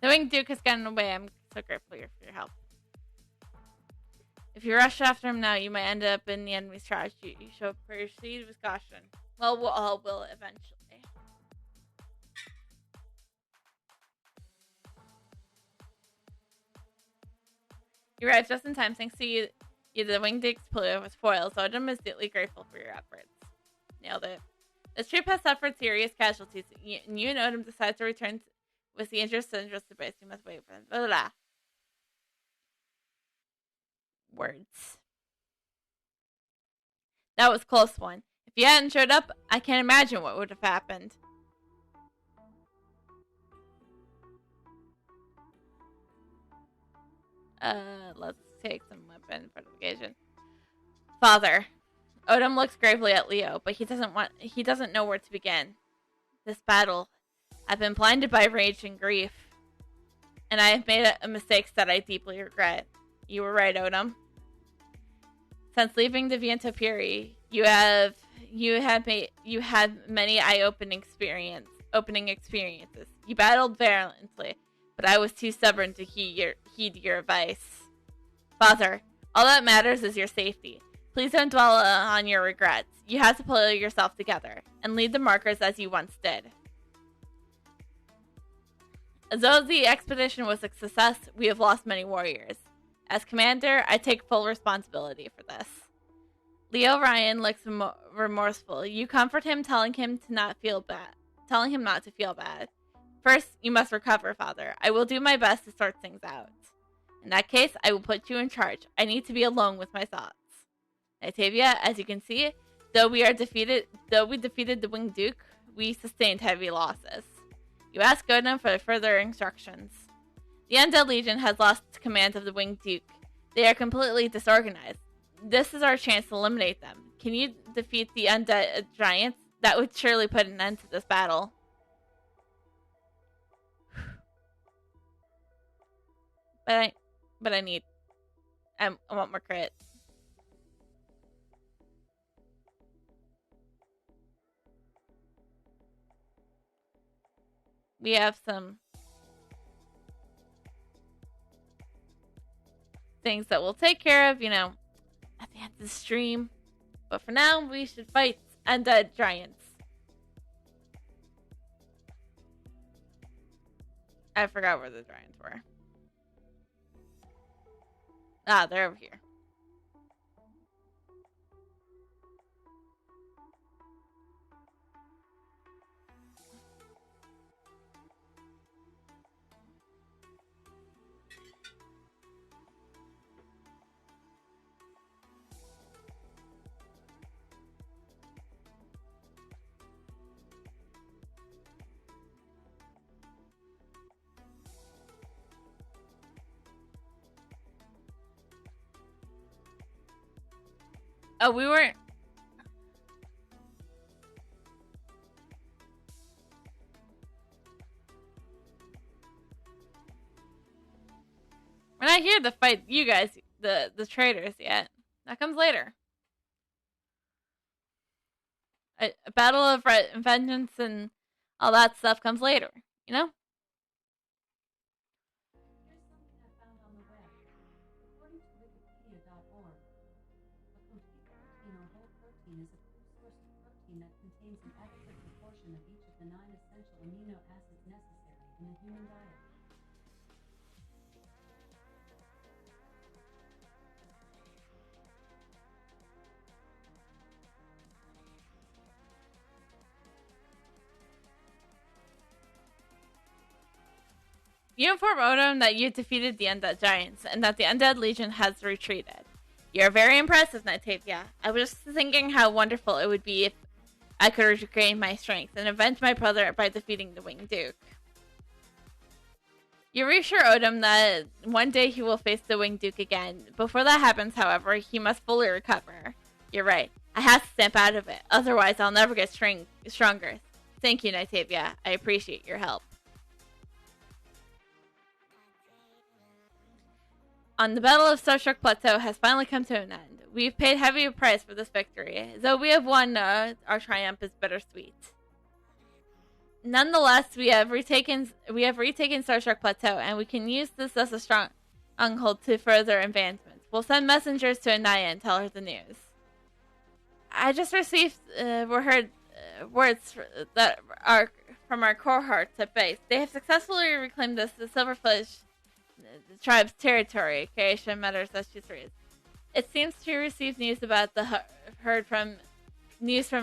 The Winged Duke has gotten away. I'm so grateful for your help. If you rush after him now, you might end up in the enemy's charge. You should proceed with caution. Well, we all will eventually. You arrived just in time. Thanks to you, the Winged Duke's polio was foiled. Odom is deeply grateful for your efforts. Nailed it. This troop has suffered serious casualties. You and Odom decide to return with the interest to base. You must wait for them. Blah, blah, blah. Words. That was a close one. If you hadn't showed up, I can't imagine what would have happened. Let's take some weapon fortification. Father. Odom looks gravely at Leo, but he doesn't know where to begin. This battle, I've been blinded by rage and grief, and I have made a mistake that I deeply regret. You were right, Odom. Since leaving deviantART, you had many eye-opening experiences. You battled valiantly, but I was too stubborn to heed your advice. Father, all that matters is your safety. Please don't dwell on your regrets. You have to pull yourself together and lead the markers as you once did. As though the expedition was a success, we have lost many warriors. As commander, I take full responsibility for this. Leo Ryan looks remorseful. You comfort him, telling him not to feel bad. First, you must recover, Father. I will do my best to sort things out. In that case, I will put you in charge. I need to be alone with my thoughts. Natavia, as you can see, though we defeated the Winged Duke, we sustained heavy losses. You ask Odin for further instructions. The Undead Legion has lost command of the Winged Duke. They are completely disorganized. This is our chance to eliminate them. Can you defeat the undead giants? That would surely put an end to this battle. But I want more crit. We have some things that we'll take care of, at the end of the stream. But for now, we should fight undead giants. I forgot where the giants were. Ah, they're over here. Oh, we weren't. We're not here to fight you guys, the traitors, yet. That comes later. A battle of vengeance and all that stuff comes later, you know? Here's something I found on the web. According to Wikipedia.org, a complete protein or whole protein is a pure source of protein that contains an adequate proportion of each of the 9 essential amino acids necessary in a human diet. You inform Odin that you defeated the undead giants and that the undead legion has retreated. You're very impressive, Natavia. I was just thinking how wonderful it would be if I could regain my strength and avenge my brother by defeating the Winged Duke. You reassure Odin that one day he will face the Winged Duke again. Before that happens, however, he must fully recover. You're right. I have to snap out of it. Otherwise, I'll never get stronger. Thank you, Natavia. I appreciate your help. On the Battle of Faceook Plateau has finally come to an end. We've paid heavy price for this victory. Though we have won, our triumph is bittersweet. Nonetheless, we have retaken Faceook Plateau, and we can use this as a stronghold to further advancements. We'll send messengers to Anaya and tell her the news. I just received words that are from our cohorts at base. They have successfully reclaimed the Silverfish tribe's territory. Creation matters as she reads. It seems to receive news about the Herd from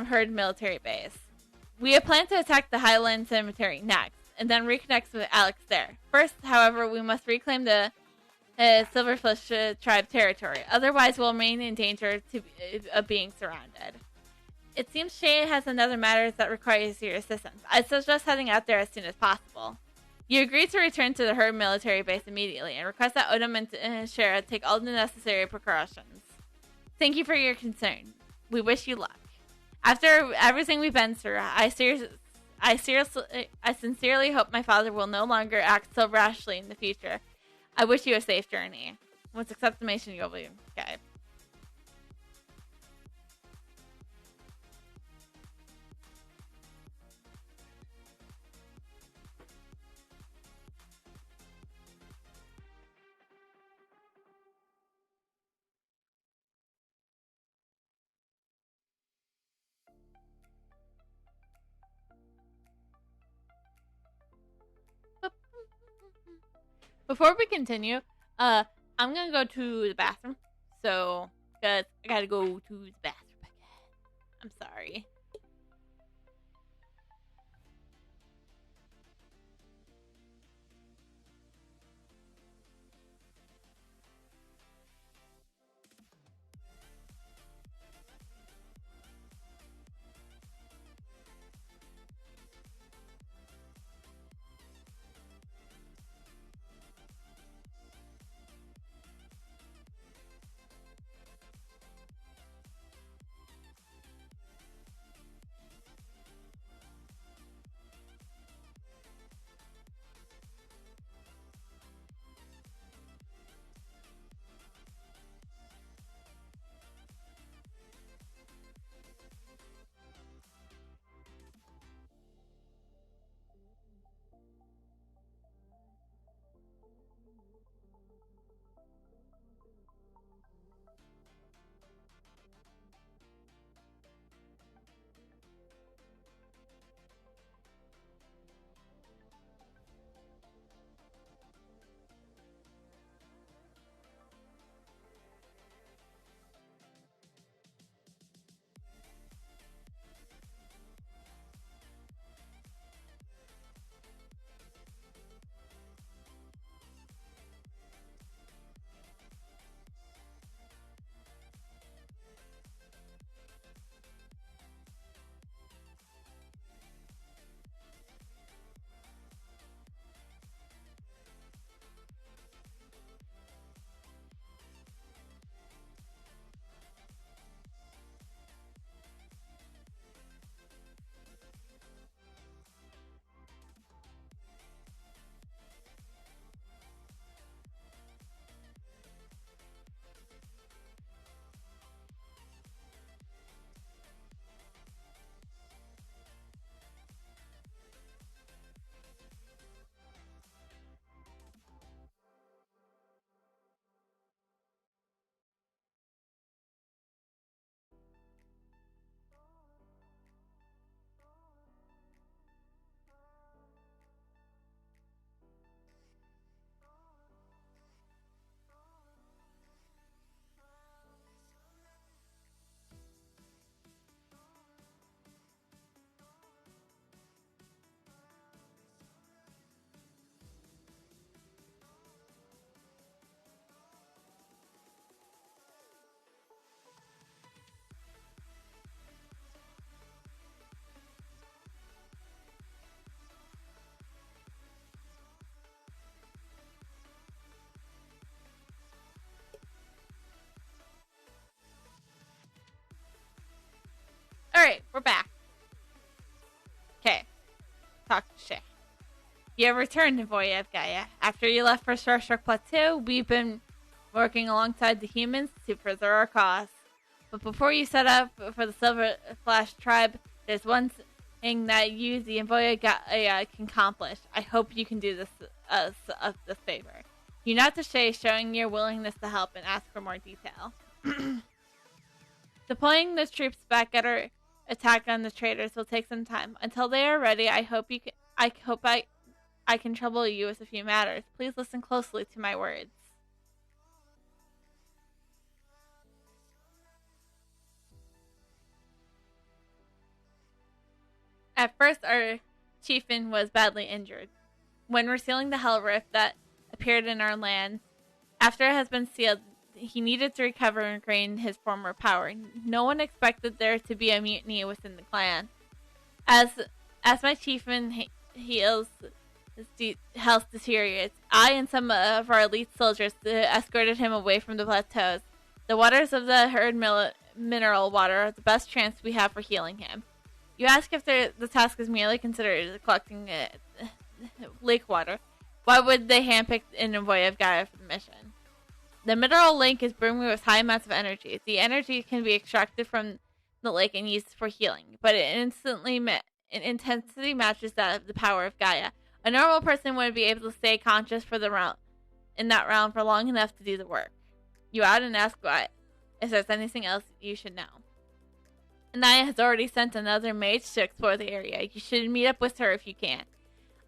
Herd military base. We have planned to attack the Highland Cemetery next, and then reconnect with Alex there. First, however, we must reclaim the Silverfish tribe territory. Otherwise, we'll remain in danger of being surrounded. It seems Shay has another matter that requires your assistance. I suggest heading out there as soon as possible. You agree to return to the Herd military base immediately and request that Odin and Shara take all the necessary precautions. Thank you for your concern. We wish you luck. After everything we've been through, I sincerely hope my father will no longer act so rashly in the future. I wish you a safe journey. Once accept the mission, you'll be okay. Before we continue, I'm gonna go to the bathroom. So, because I gotta go to the bathroom again. I'm sorry. Alright, we're back. Okay. Talk to Shay. You have returned to Voya of Gaia. After you left for Starstruck Plateau, we've been working alongside the humans to further our cause. But before you set up for the Silver Flash tribe, there's one thing that you, the Voya Gaia, can accomplish. I hope you can do this this favor. You not to Shay, showing your willingness to help and ask for more detail. Deploying the troops back at our attack on the traitors will take some time. Until they are ready, I hope I can trouble you with a few matters. Please listen closely to my words. At first, our chieftain was badly injured. When we're sealing the Hell Rift that appeared in our land, after it has been sealed, he needed to recover and regain his former power. No one expected there to be a mutiny within the clan. As my chieftain heals, his health deteriorates, I and some of our elite soldiers escorted him away from the plateaus. The waters of the herd mineral water are the best chance we have for healing him. You ask if the task is merely considered collecting lake water. Why would they handpick an envoy of Gaia for the mission? The mineral lake is brimming with high amounts of energy. The energy can be extracted from the lake and used for healing, but it intensity matches that of the power of Gaia. A normal person wouldn't be able to stay conscious in that realm for long enough to do the work. You add and ask if there's anything else you should know. Anaya has already sent another mage to explore the area. You should meet up with her if you can.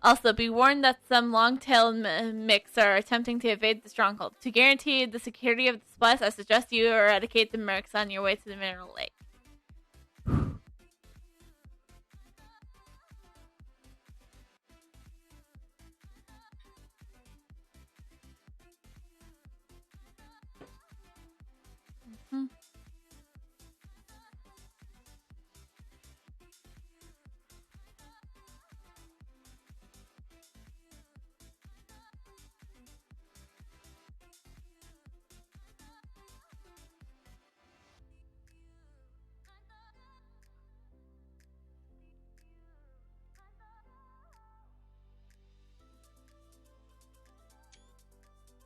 Also, be warned that some long-tailed mix are attempting to evade the stronghold. To guarantee the security of the supplies, I suggest you eradicate the mercs on your way to the mineral lake. Mm-hmm.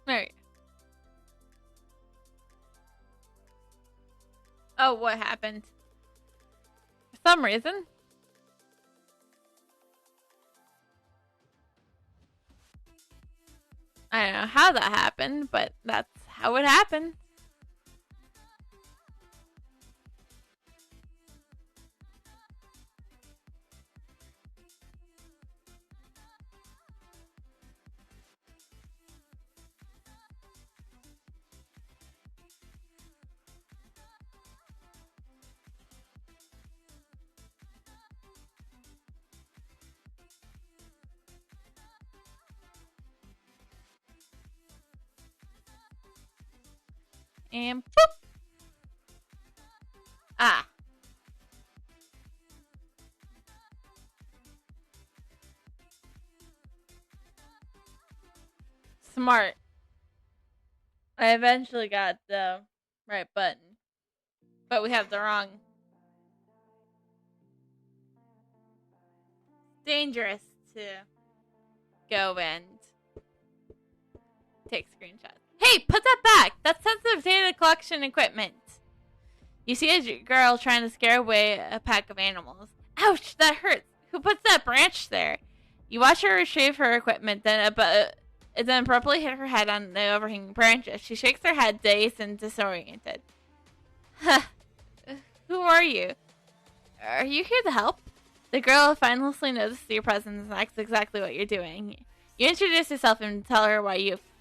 Alright. Oh, what happened? For some reason. I don't know how that happened, but that's how it happened. And boop! Ah. Smart. I eventually got the right button. But we have the wrong. Dangerous to go and take screenshots. Hey, put that back! That's sensitive data collection equipment. You see a girl trying to scare away a pack of animals. Ouch, that hurts. Who puts that branch there? You watch her retrieve her equipment, then abruptly hit her head on the overhanging branches. She shakes her head, dazed and disoriented. Huh. Who are you? Are you here to help? The girl finally notices your presence and asks exactly what you're doing. You introduce yourself and tell her why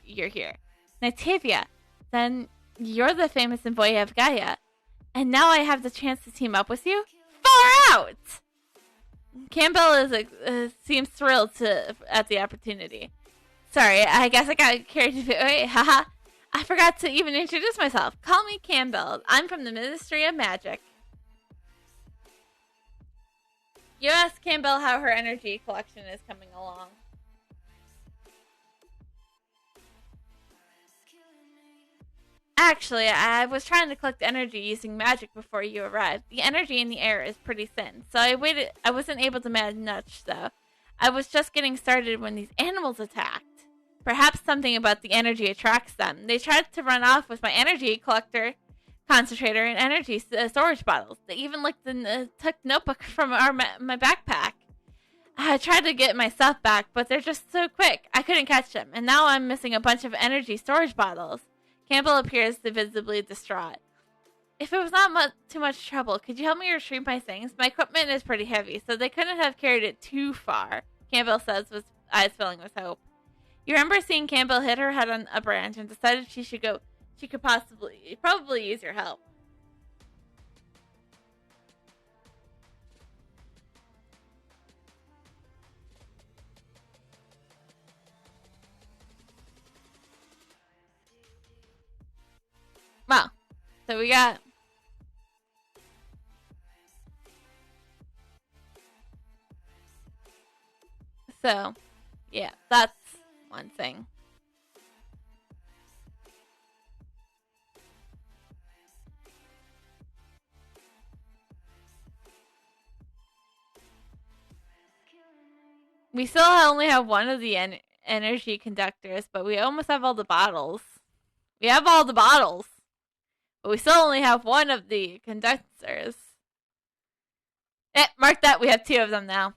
you're here. Nativia, then you're the famous envoy of Gaia. And now I have the chance to team up with you? Far out! Campbell seems thrilled at the opportunity. Sorry, I guess I got carried away. Haha. I forgot to even introduce myself. Call me Campbell. I'm from the Ministry of Magic. You asked Campbell how her energy collection is coming along. Actually, I was trying to collect energy using magic before you arrived. The energy in the air is pretty thin, so I waited. I wasn't able to manage much, though. I was just getting started when these animals attacked. Perhaps something about the energy attracts them. They tried to run off with my energy collector, concentrator, and energy storage bottles. They even took notebook from my backpack. I tried to get my stuff back, but they're just so quick. I couldn't catch them, and now I'm missing a bunch of energy storage bottles. Campbell appears visibly distraught. If it was not too much trouble, could you help me retrieve my things? My equipment is pretty heavy, so they couldn't have carried it too far, Campbell says with eyes filling with hope. You remember seeing Campbell hit her head on a branch and decided she could probably use your help. Well, so we got so yeah, that's one thing. We still only have one of the energy conductors, but we almost have all the bottles. We have all the bottles, but we still only have one of the conductors. Mark that. We have two of them now.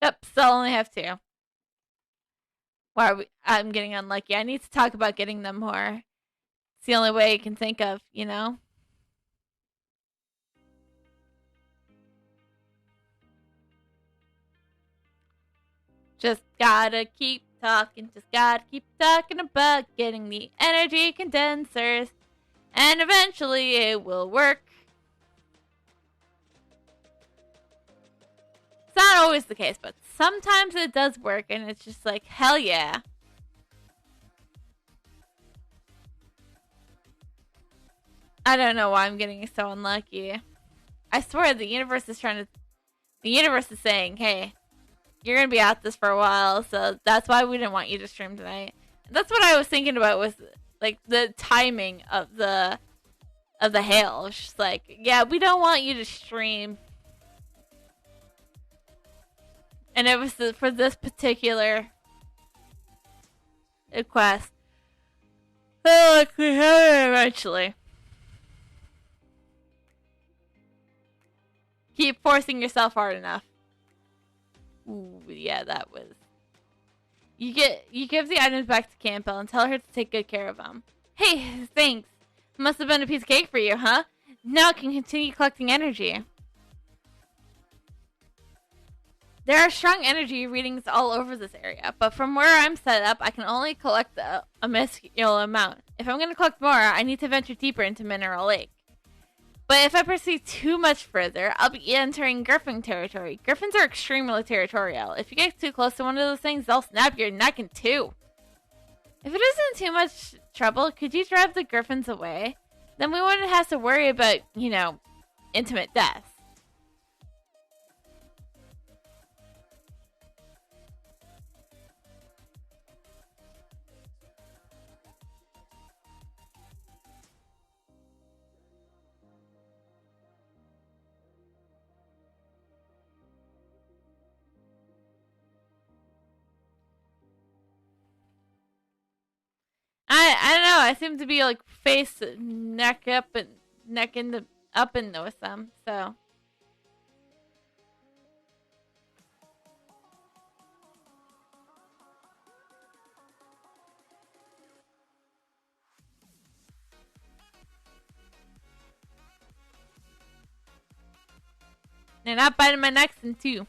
Yep, still only have two. I'm getting unlucky. I need to talk about getting them more. It's the only way I can think of, you know? Just gotta keep talking, just gotta keep talking about getting the energy condensers, and eventually it will work. It's not always the case, but sometimes it does work, and it's just like, hell yeah. I don't know why I'm getting so unlucky. I swear the universe is saying, hey, you're gonna be at this for a while, so that's why we didn't want you to stream tonight. That's what I was thinking about, was like the timing of the hail. It's just like, yeah, we don't want you to stream. And it was for this particular quest. Oh, look, we have it eventually. Keep forcing yourself hard enough. Ooh, yeah, that was. You give the items back to Campbell and tell her to take good care of them. Hey, thanks. Must have been a piece of cake for you, huh? Now I can continue collecting energy. There are strong energy readings all over this area, but from where I'm set up, I can only collect a minuscule amount. If I'm going to collect more, I need to venture deeper into Mineral Lake. But if I proceed too much further, I'll be entering Griffin territory. Griffins are extremely territorial. If you get too close to one of those things, they'll snap your neck in two. If it isn't too much trouble, could you drive the Griffins away? Then we wouldn't have to worry about, intimate death. I don't know. I seem to be like face, neck up, and neck into up and with them. So they're not biting my necks in two.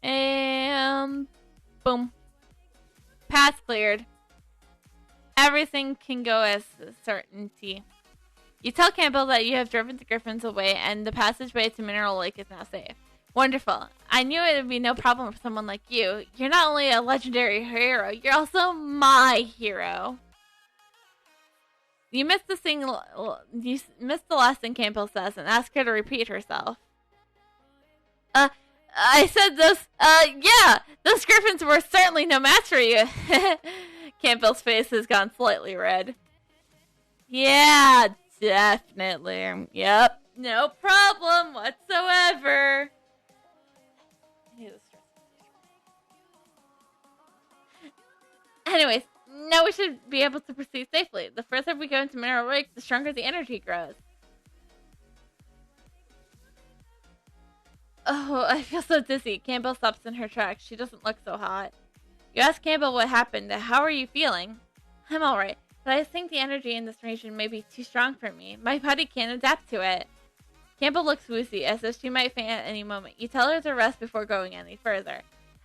And boom. Path cleared. Everything can go as certainty. You tell Campbell that you have driven the Griffins away and the passageway to Mineral Lake is now safe. Wonderful. I knew it would be no problem for someone like you. You're not only a legendary hero, you're also my hero. You missed the last thing Campbell says and ask her to repeat herself. I said yeah, those Griffins were certainly no match for you. Campbell's face has gone slightly red. Yeah, definitely. Yep, no problem whatsoever. Anyways, now we should be able to proceed safely. The further we go into Mineral Lake, the stronger the energy grows. Oh, I feel so dizzy. Campbell stops in her tracks. She doesn't look so hot. You ask Campbell what happened. How are you feeling? I'm alright, but I think the energy in this region may be too strong for me. My body can't adapt to it. Campbell looks woozy, as if she might faint at any moment. You tell her to rest before going any further.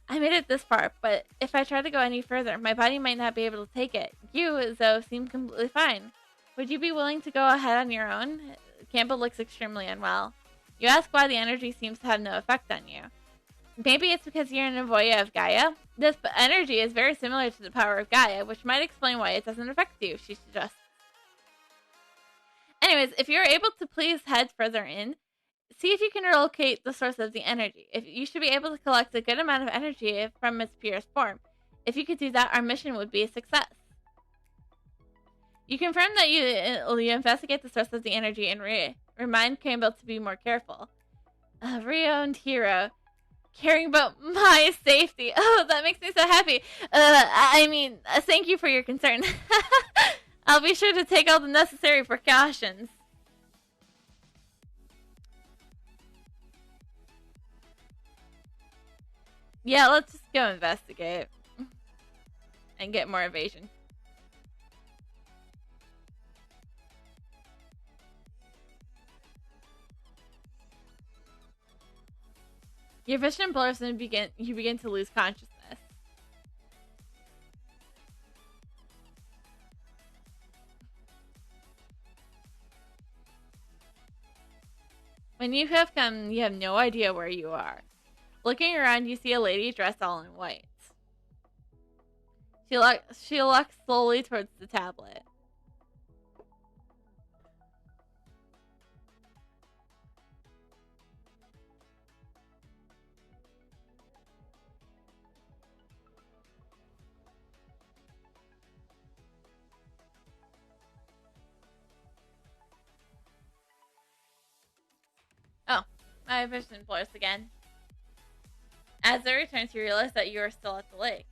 I made it this far, but if I try to go any further, my body might not be able to take it. You, though, seem completely fine. Would you be willing to go ahead on your own? Campbell looks extremely unwell. You ask why the energy seems to have no effect on you. Maybe it's because you're an Avoya of Gaia? This energy is very similar to the power of Gaia, which might explain why it doesn't affect you, she suggests. Anyways, if you're able to please head further in, see if you can locate the source of the energy. If you should be able to collect a good amount of energy from its purest form. If you could do that, our mission would be a success. You confirm that you investigate the source of the energy and remind Campbell to be more careful. Rio and Hero, caring about my safety. Oh, that makes me so happy. Thank you for your concern. I'll be sure to take all the necessary precautions. Yeah, let's just go investigate. And get more evasion. Your vision blurs and you begin to lose consciousness. When you have come, you have no idea where you are. Looking around, you see a lady dressed all in white. She walks slowly towards the tablet. Oh, my vision blurs again. As it returns, you realize that you are still at the lake.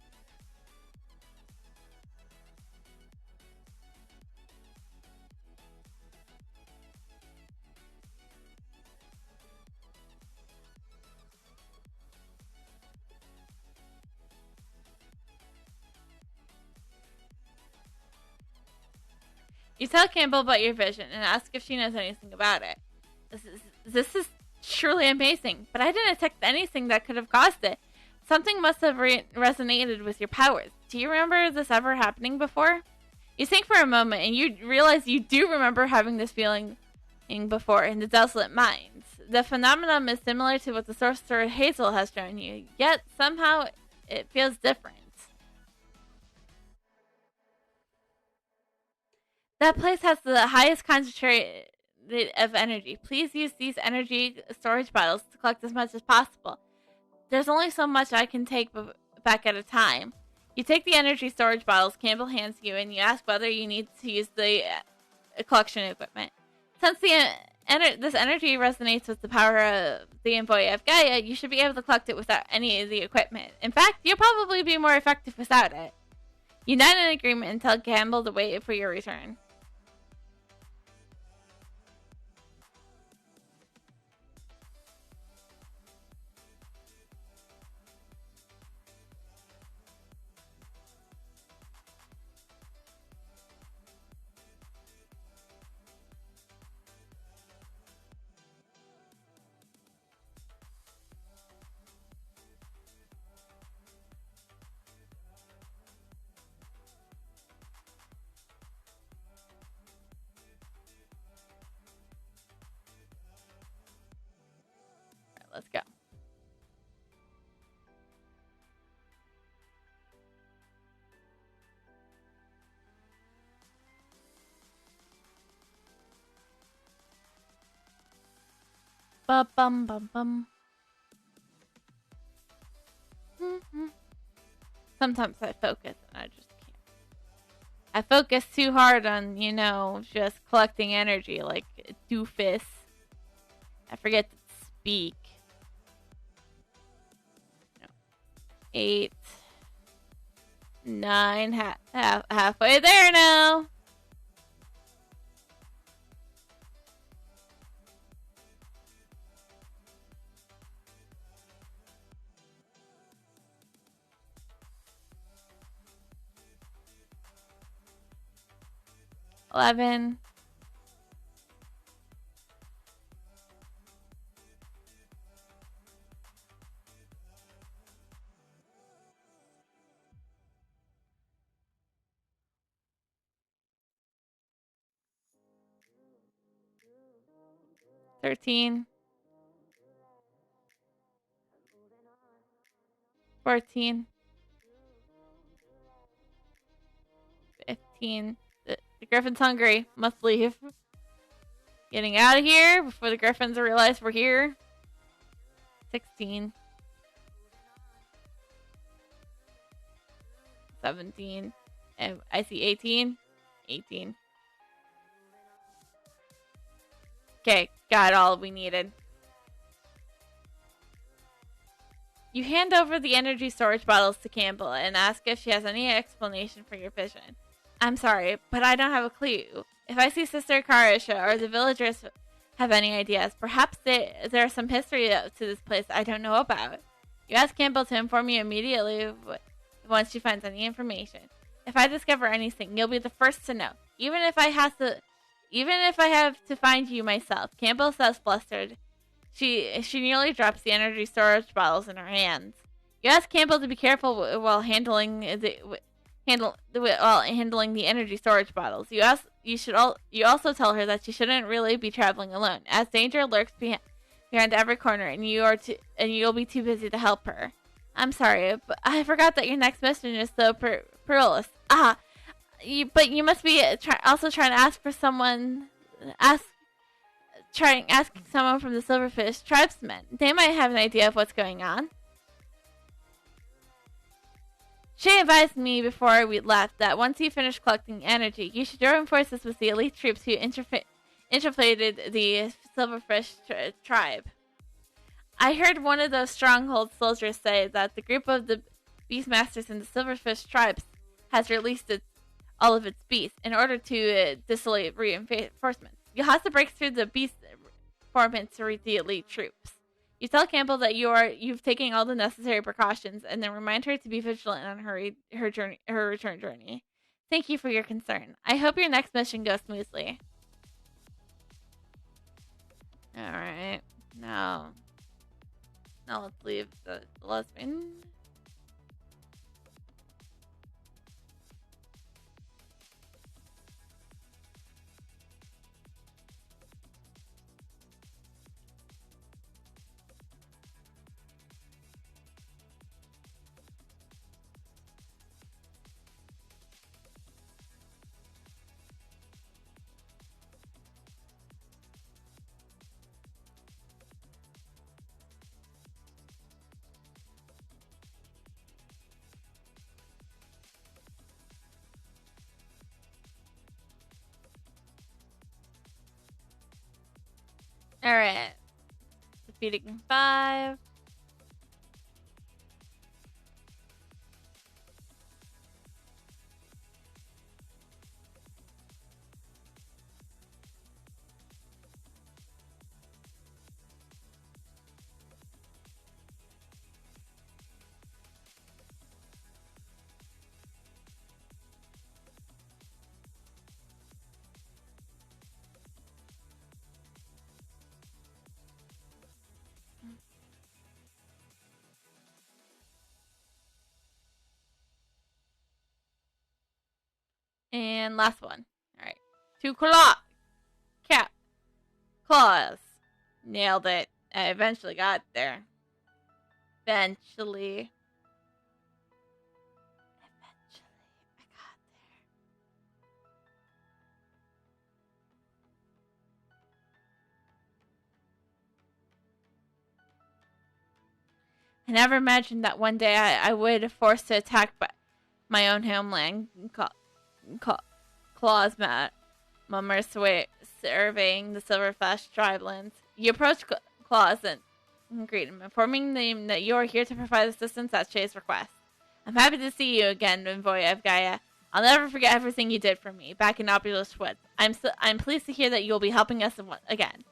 You tell Campbell about your vision and ask if she knows anything about it. This is truly amazing, but I didn't detect anything that could have caused it. Something must have resonated with your powers. Do you remember this ever happening before? You think for a moment and you realize you do remember having this feeling before in the Desolate Mines. The phenomenon is similar to what the sorcerer Hazel has shown you, yet somehow it feels different. That place has the highest concentration of energy. Please use these energy storage bottles to collect as much as possible. There's only so much I can take back at a time. You take the energy storage bottles Campbell hands you, and you ask whether you need to use the collection equipment. Since this energy resonates with the power of the envoy of Gaia, you should be able to collect it without any of the equipment. In fact, you'll probably be more effective without it. You nod in agreement and tell Campbell to wait for your return. Let's go. Ba bum bum bum. Sometimes I focus and I just can't. I focus too hard on, just collecting energy like a doofus. I forget to speak. 8, 9, halfway there now. $11. 13. 14. 15. The Griffin's hungry. Must leave. Getting out of here before the Griffins realize we're here. 16. 17. And I see 18. 18. Okay, got all we needed. You hand over the energy storage bottles to Campbell and ask if she has any explanation for your vision. I'm sorry, but I don't have a clue. If I see Sister Karisha or the villagers have any ideas, perhaps there's some history to this place I don't know about. You ask Campbell to inform you immediately once she finds any information. If I discover anything, you'll be the first to know. Even if I have to find you myself. Campbell says flustered. She nearly drops the energy storage bottles in her hands. You ask Campbell to be careful while handling the energy storage bottles. You also tell her that she shouldn't really be traveling alone, as danger lurks behind every corner, and you'll be too busy to help her. I'm sorry, but I forgot that your next mission is so perilous. But you must be also trying to ask someone from the Silverfish tribesmen. They might have an idea of what's going on. Shay advised me before we left that once you finish collecting energy, you should join forces with the elite troops who infiltrated the Silverfish tribe. I heard one of those stronghold soldiers say that the group of the Beastmasters in the Silverfish tribes has released all of its beasts in order to dissuade reinforcements. You'll have to break through the beast formants to reach the elite troops. You tell Campbell that you've taken all the necessary precautions, and then remind her to be vigilant on her return journey. Thank you for your concern. I hope your next mission goes smoothly. Alright. Now let's leave the lesbian. Alright. Defeating 5. And last one. Alright. 2 claws. Nailed it. I eventually got there. Eventually I got there. I never imagined that one day I would be forced to attack my own homeland. Claws Mummer surveying the Silverfish tribelands. You approach Claws and greet him, informing them that you are here to provide assistance at Shay's request. I'm happy to see you again, Envoy of Gaia. I'll never forget everything you did for me back in Obulus Woods. I'm pleased to hear that you'll be helping us again.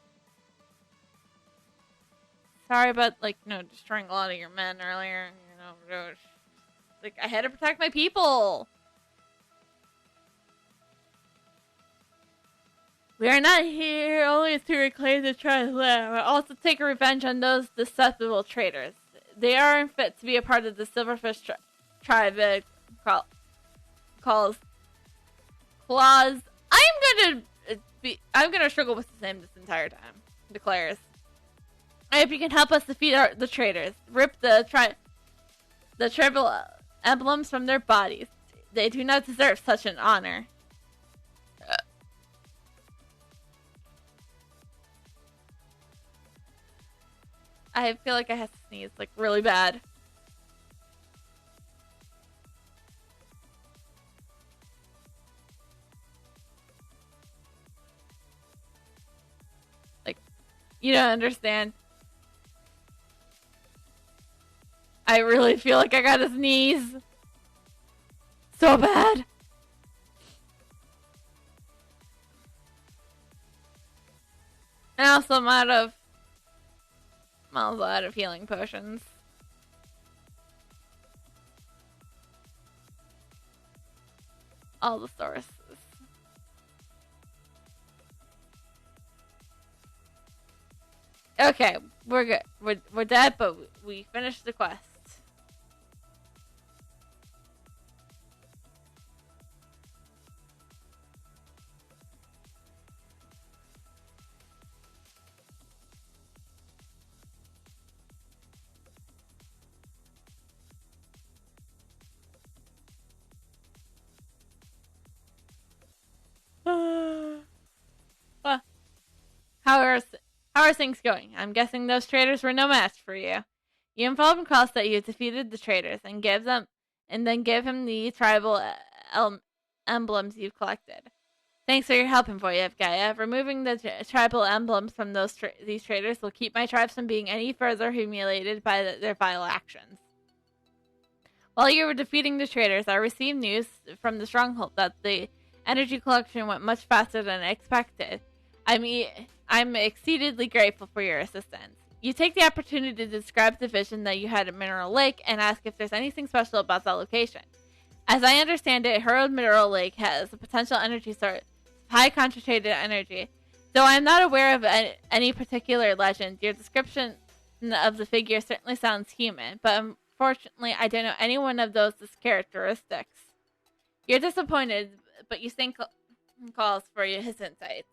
Sorry about, destroying a lot of your men earlier. I had to protect my people. We are not here only to reclaim the tribe's land, but also take revenge on those deceptive traitors. They are unfit to be a part of the Silverfish tribe. Calls Claws. I'm gonna struggle with the name this entire time. Declares. I hope you can help us defeat the traitors. Rip the tribal emblems from their bodies. They do not deserve such an honor. I feel like I have to sneeze, really bad. You don't understand. I really feel like I gotta sneeze. So bad. And also I'm out of healing potions. All the sources. Okay, we're good. We're dead, but we finished the quest. Well, how are things going? I'm guessing those traders were no match for you. You inform Cross that you defeated the traders and then give him the tribal emblems you've collected. Thanks for your help, Voyevgaya. Removing the tribal emblems from these traders will keep my tribes from being any further humiliated by their vile actions. While you were defeating the traders, I received news from the stronghold that the energy collection went much faster than expected. I'm exceedingly grateful for your assistance. You take the opportunity to describe the vision that you had at Mineral Lake and ask if there's anything special about that location. As I understand it, Herald Mineral Lake has a potential energy source, high concentrated energy. Though I am not aware of any particular legend, your description of the figure certainly sounds human, but unfortunately I don't know any one of those characteristics. You're disappointed, but you think calls for his insights.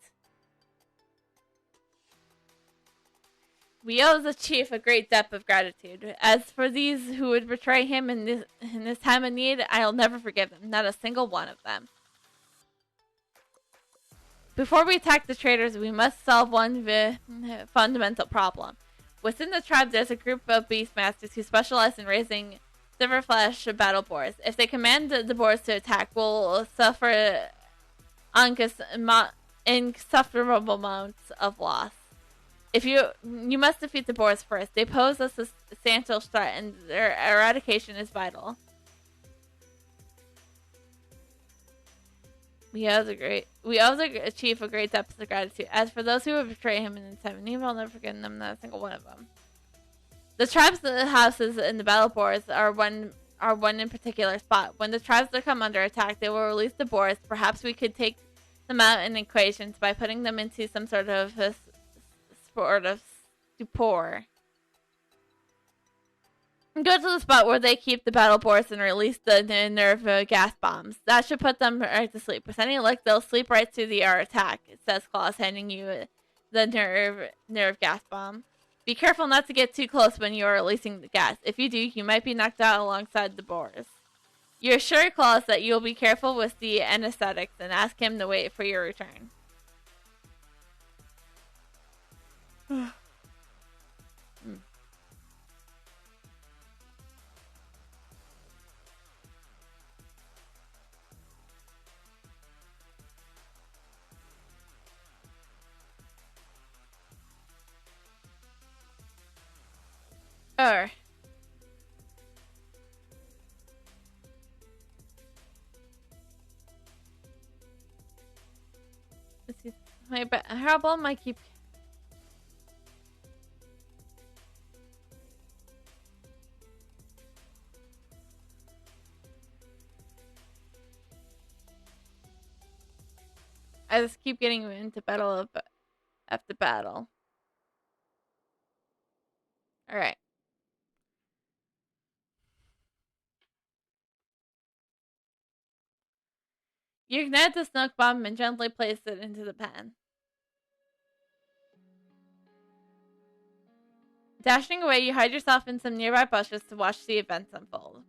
We owe the chief a great debt of gratitude. As for these who would betray him in this time of need, I'll never forgive them, not a single one of them. Before we attack the traders, we must solve one fundamental problem. Within the tribe, there's a group of beastmasters who specialize in raising silverflash battle boars. If they command the boars to attack, we'll suffer insufferable amounts of loss. If you must defeat the boars first. They pose a substantial threat, and their eradication is vital. We owe the chief a great debt of gratitude. As for those who would betray him in the time of need, I'll never forget them, not a single one of them. The tribes' houses in the battle boars are one in particular spot. When the tribes that come under attack, they will release the boars. Perhaps we could take them out in equations by putting them into some sort of stupor. Go to the spot where they keep the battle boars and release the nerve gas bombs. That should put them right to sleep. With any luck, they'll sleep right through our attack, says Claus, handing you the nerve gas bomb. Be careful not to get too close when you are releasing the gas. If you do, you might be knocked out alongside the boars. You assure Claus that you'll be careful with the anesthetics and ask him to wait for your return. My problem, I keep... I just keep getting into battle after battle. Alright. You ignite the snuck bomb and gently place it into the pan. Dashing away, you hide yourself in some nearby bushes to watch the events unfold.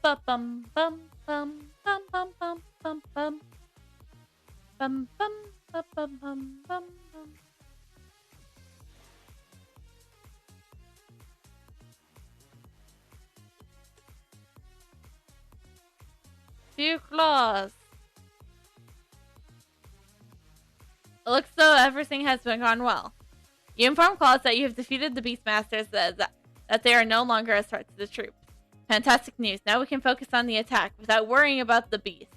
Bum bum bum bum bum bum bum bum bum bum bum bum bum bum bum. Few claws. It looks as though everything has been gone well. You inform Claws that you have defeated the Beastmasters, that they are no longer a threat to the troops. Fantastic news. Now we can focus on the attack without worrying about the beast.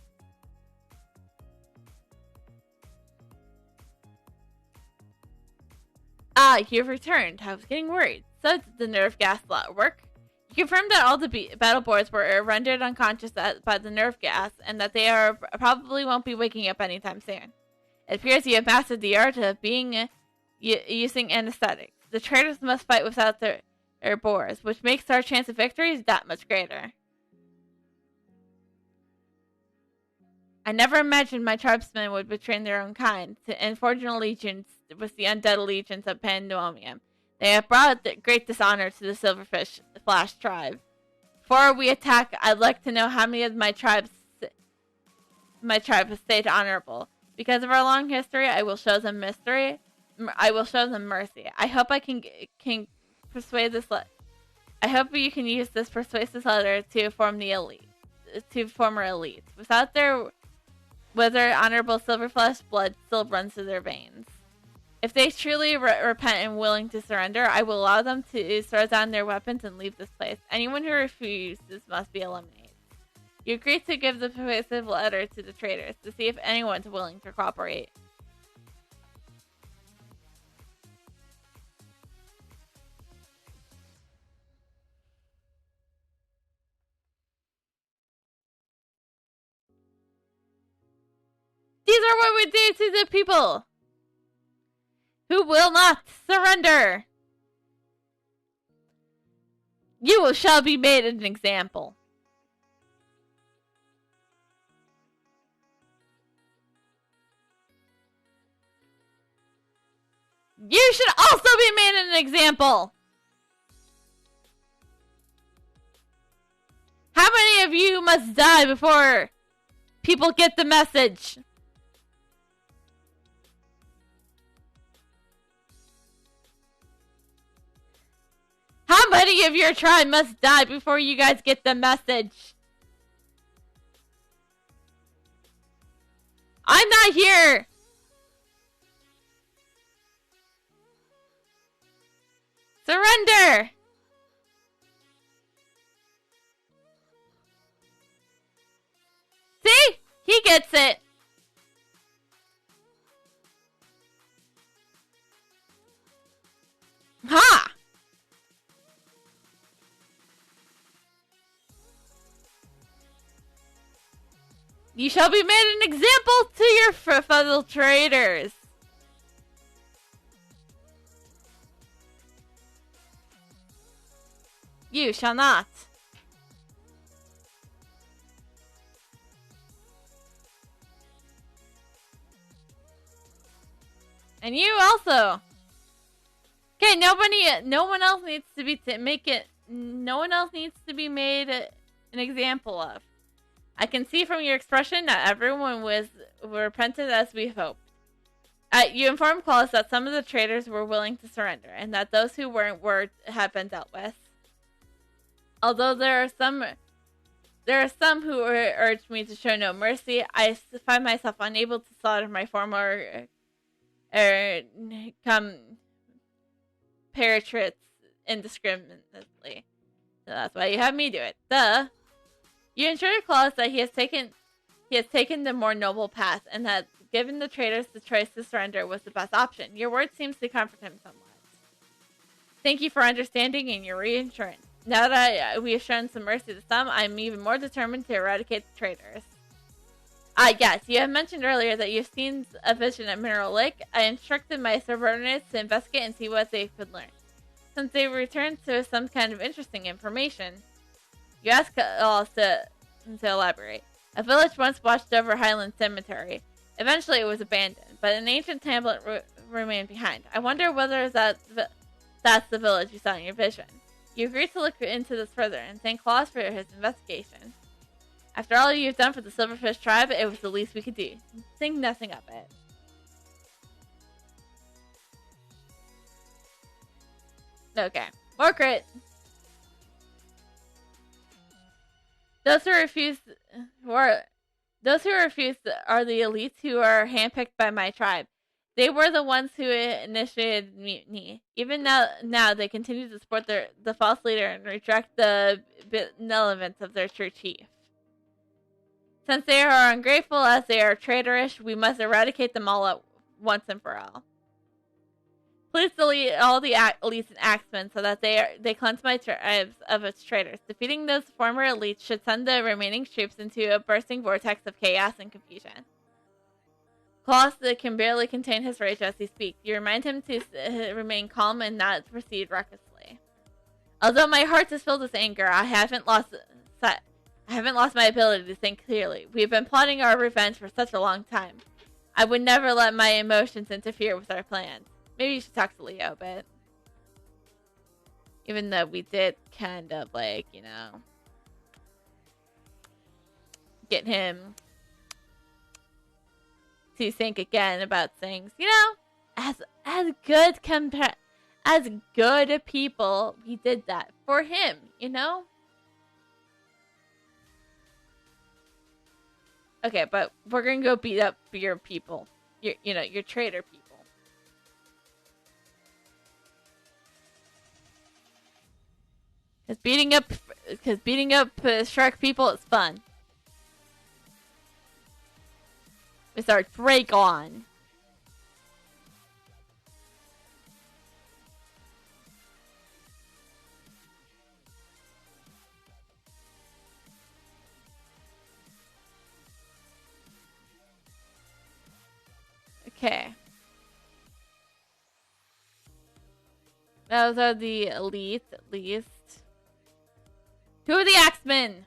Ah, you've returned. I was getting worried. So did the nerve gas work? You confirmed that all the battle boards were rendered unconscious by the nerve gas, and that they probably won't be waking up anytime soon. It appears you have mastered the art of using anesthetics. The traitors must fight without their boars, which makes our chance of victory that much greater. I never imagined my tribesmen would betray their own kind and forge an allegiance with the undead legions of Pandemonium. They have brought great dishonor to the Silverfish Flash tribe. Before we attack, I'd like to know how many of my tribe have stayed honorable. Because of our long history, I will show them mercy. I hope I can persuade this. I hope you can use this persuasive letter to form the elite, to former elites. Without their honorable Silverflesh, blood still runs through their veins. If they truly repent and willing to surrender, I will allow them to throw down their weapons and leave this place. Anyone who refuses must be eliminated. You agreed to give the persuasive letter to the traitors to see if anyone's willing to cooperate. These are what we do to the people who will not surrender. You shall be made an example. You should also be made an example. How many of you must die before people get the message? How many of your tribe must die before you guys get the message? I'm not here. Surrender! See? He gets it. Ha! You shall be made an example to your fellow traitors. You shall not. And you also. Okay, no one else needs to be no one else needs to be made an example of. I can see from your expression that everyone were repentant as we hoped. You informed Claus that some of the traitors were willing to surrender, and that those who weren't have been dealt with. Although there are some who urged me to show no mercy, I find myself unable to slaughter my former compatriots indiscriminately. So that's why you have me do it. Duh. You assured Claus that he has taken the more noble path, and that giving the traitors the choice to surrender was the best option. Your word seems to comfort him somewhat. Thank you for understanding and your reassurance. Now that we have shown some mercy to some, I'm even more determined to eradicate the traitors. Yes, you have mentioned earlier that you've seen a vision at Mineral Lake. I instructed my subordinates to investigate and see what they could learn. Since they returned to some kind of interesting information, you asked us to elaborate. A village once watched over Highland Cemetery. Eventually it was abandoned, but an ancient tablet remained behind. I wonder whether that's the village you saw in your vision. You agreed to look into this further and thank Claus for his investigation. After all you've done for the Silverfish tribe, it was the least we could do. Think nothing of it. Okay. More crit. Those who refuse are the elites who are handpicked by my tribe. They were the ones who initiated mutiny. Even now they continue to support the false leader and reject the benevolence of their true chief. Since they are ungrateful as they are traitorous, we must eradicate them all at once and for all. Please delete all the elites and axemen so that they cleanse my tribes of its traitors. Defeating those former elites should send the remaining troops into a bursting vortex of chaos and confusion. Claus can barely contain his rage as he speaks. You remind him to remain calm and not proceed recklessly. Although my heart is filled with anger, I haven't lost my ability to think clearly. We have been plotting our revenge for such a long time. I would never let my emotions interfere with our plans. Maybe you should talk to Leo a bit. Even though we did kind of get him to think again about things. As good people, we did that for him, Okay, but we're gonna go beat up your people. Your traitor people. Because beating up shark people is fun. With our Drake on. Okay. Those are the elite, at least. Who are the Axemen?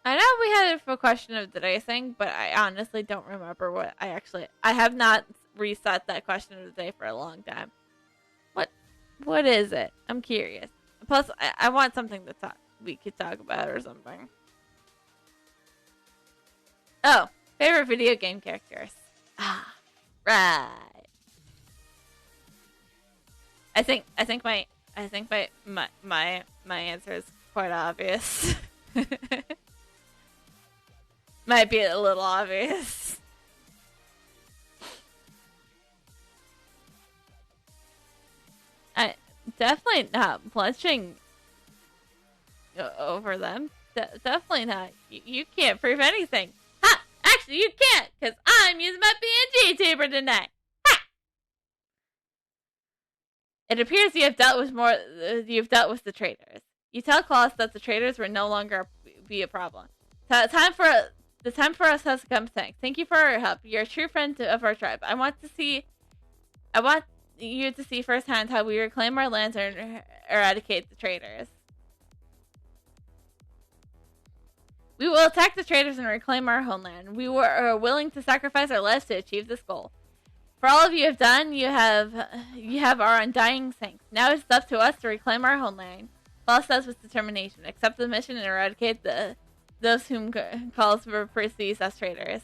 I know we had a question of the day thing, but I honestly don't remember what I have not reset that question of the day for a long time. What is it? I'm curious. Plus, I want something to we could talk about or something. Oh, favorite video game characters. Ah, right. I think my answer is quite obvious. Might be a little obvious. I definitely not blushing over them. Definitely not. You can't prove anything. Ha! Actually, you can't, because I'm using my PNG tuber tonight. Ha! It appears you have dealt with the traitors. You tell Claus that the traitors will no longer be a problem. The time for us has come. Thank you for your help. You're a true friend of our tribe. I want you to see firsthand how we reclaim our lands and eradicate the traitors. We will attack the traitors and reclaim our homeland. We are willing to sacrifice our lives to achieve this goal. For all of you have done, you have our undying thanks. Now it's up to us to reclaim our homeland. Paul says with determination, accept the mission and eradicate those whom calls for perceives as traitors.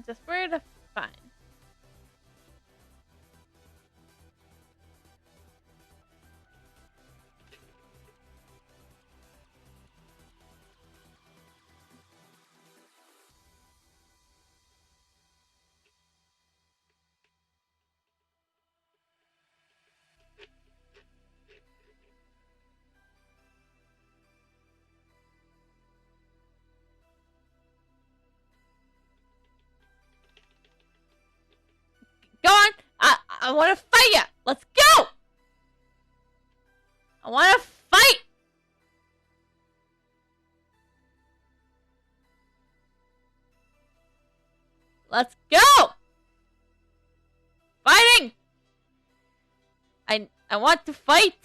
Just where to find. I want to fight ya! Let's go! I want to fight! Let's go! Fighting! I want to fight!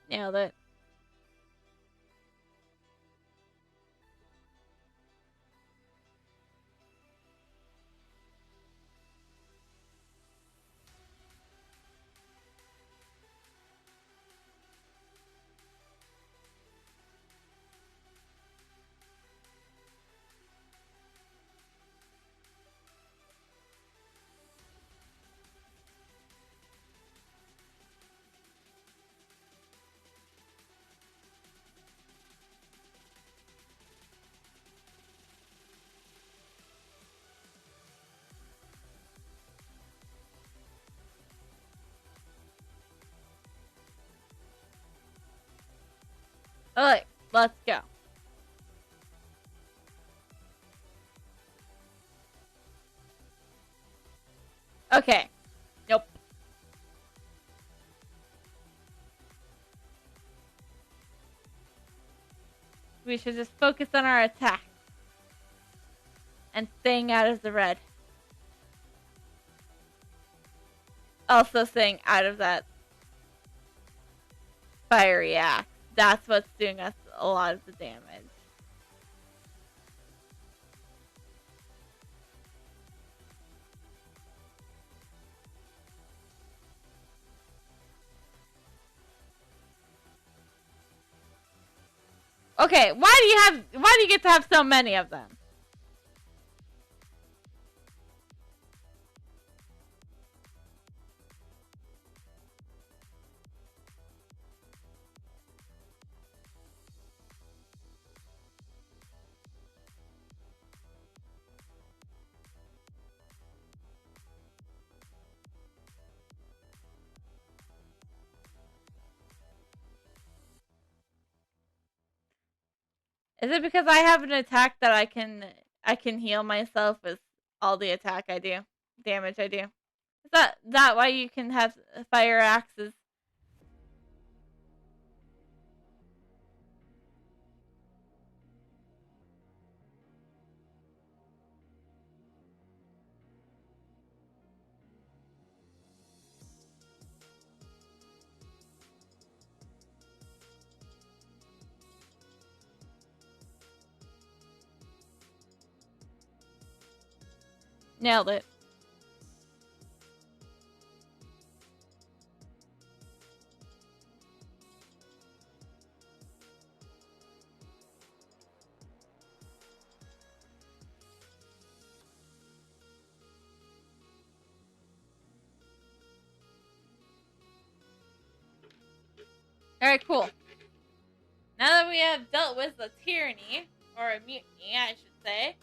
Nailed it. Alright, let's go. Okay. Nope. We should just focus on our attack. And staying out of the red. Also staying out of that fiery axe. That's what's doing us a lot of the damage. Okay, why do you get to have so many of them? Is it because I have an attack that I can heal myself with all the attack I do, damage I do? Is that why you can have fire axes? Nailed it. Alright, cool. Now that we have dealt with the tyranny, or a mutiny, I should say,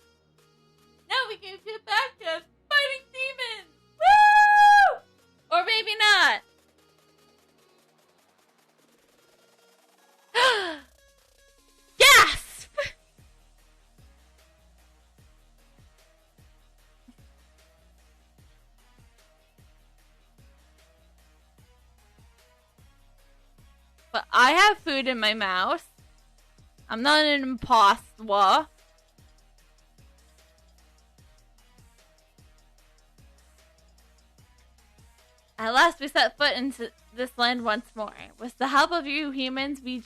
now we can get back to fighting demons! Woo! Or maybe not. Gasp! But I have food in my mouth. I'm not an imposter. At last we set foot into this land once more. With the help of you humans, we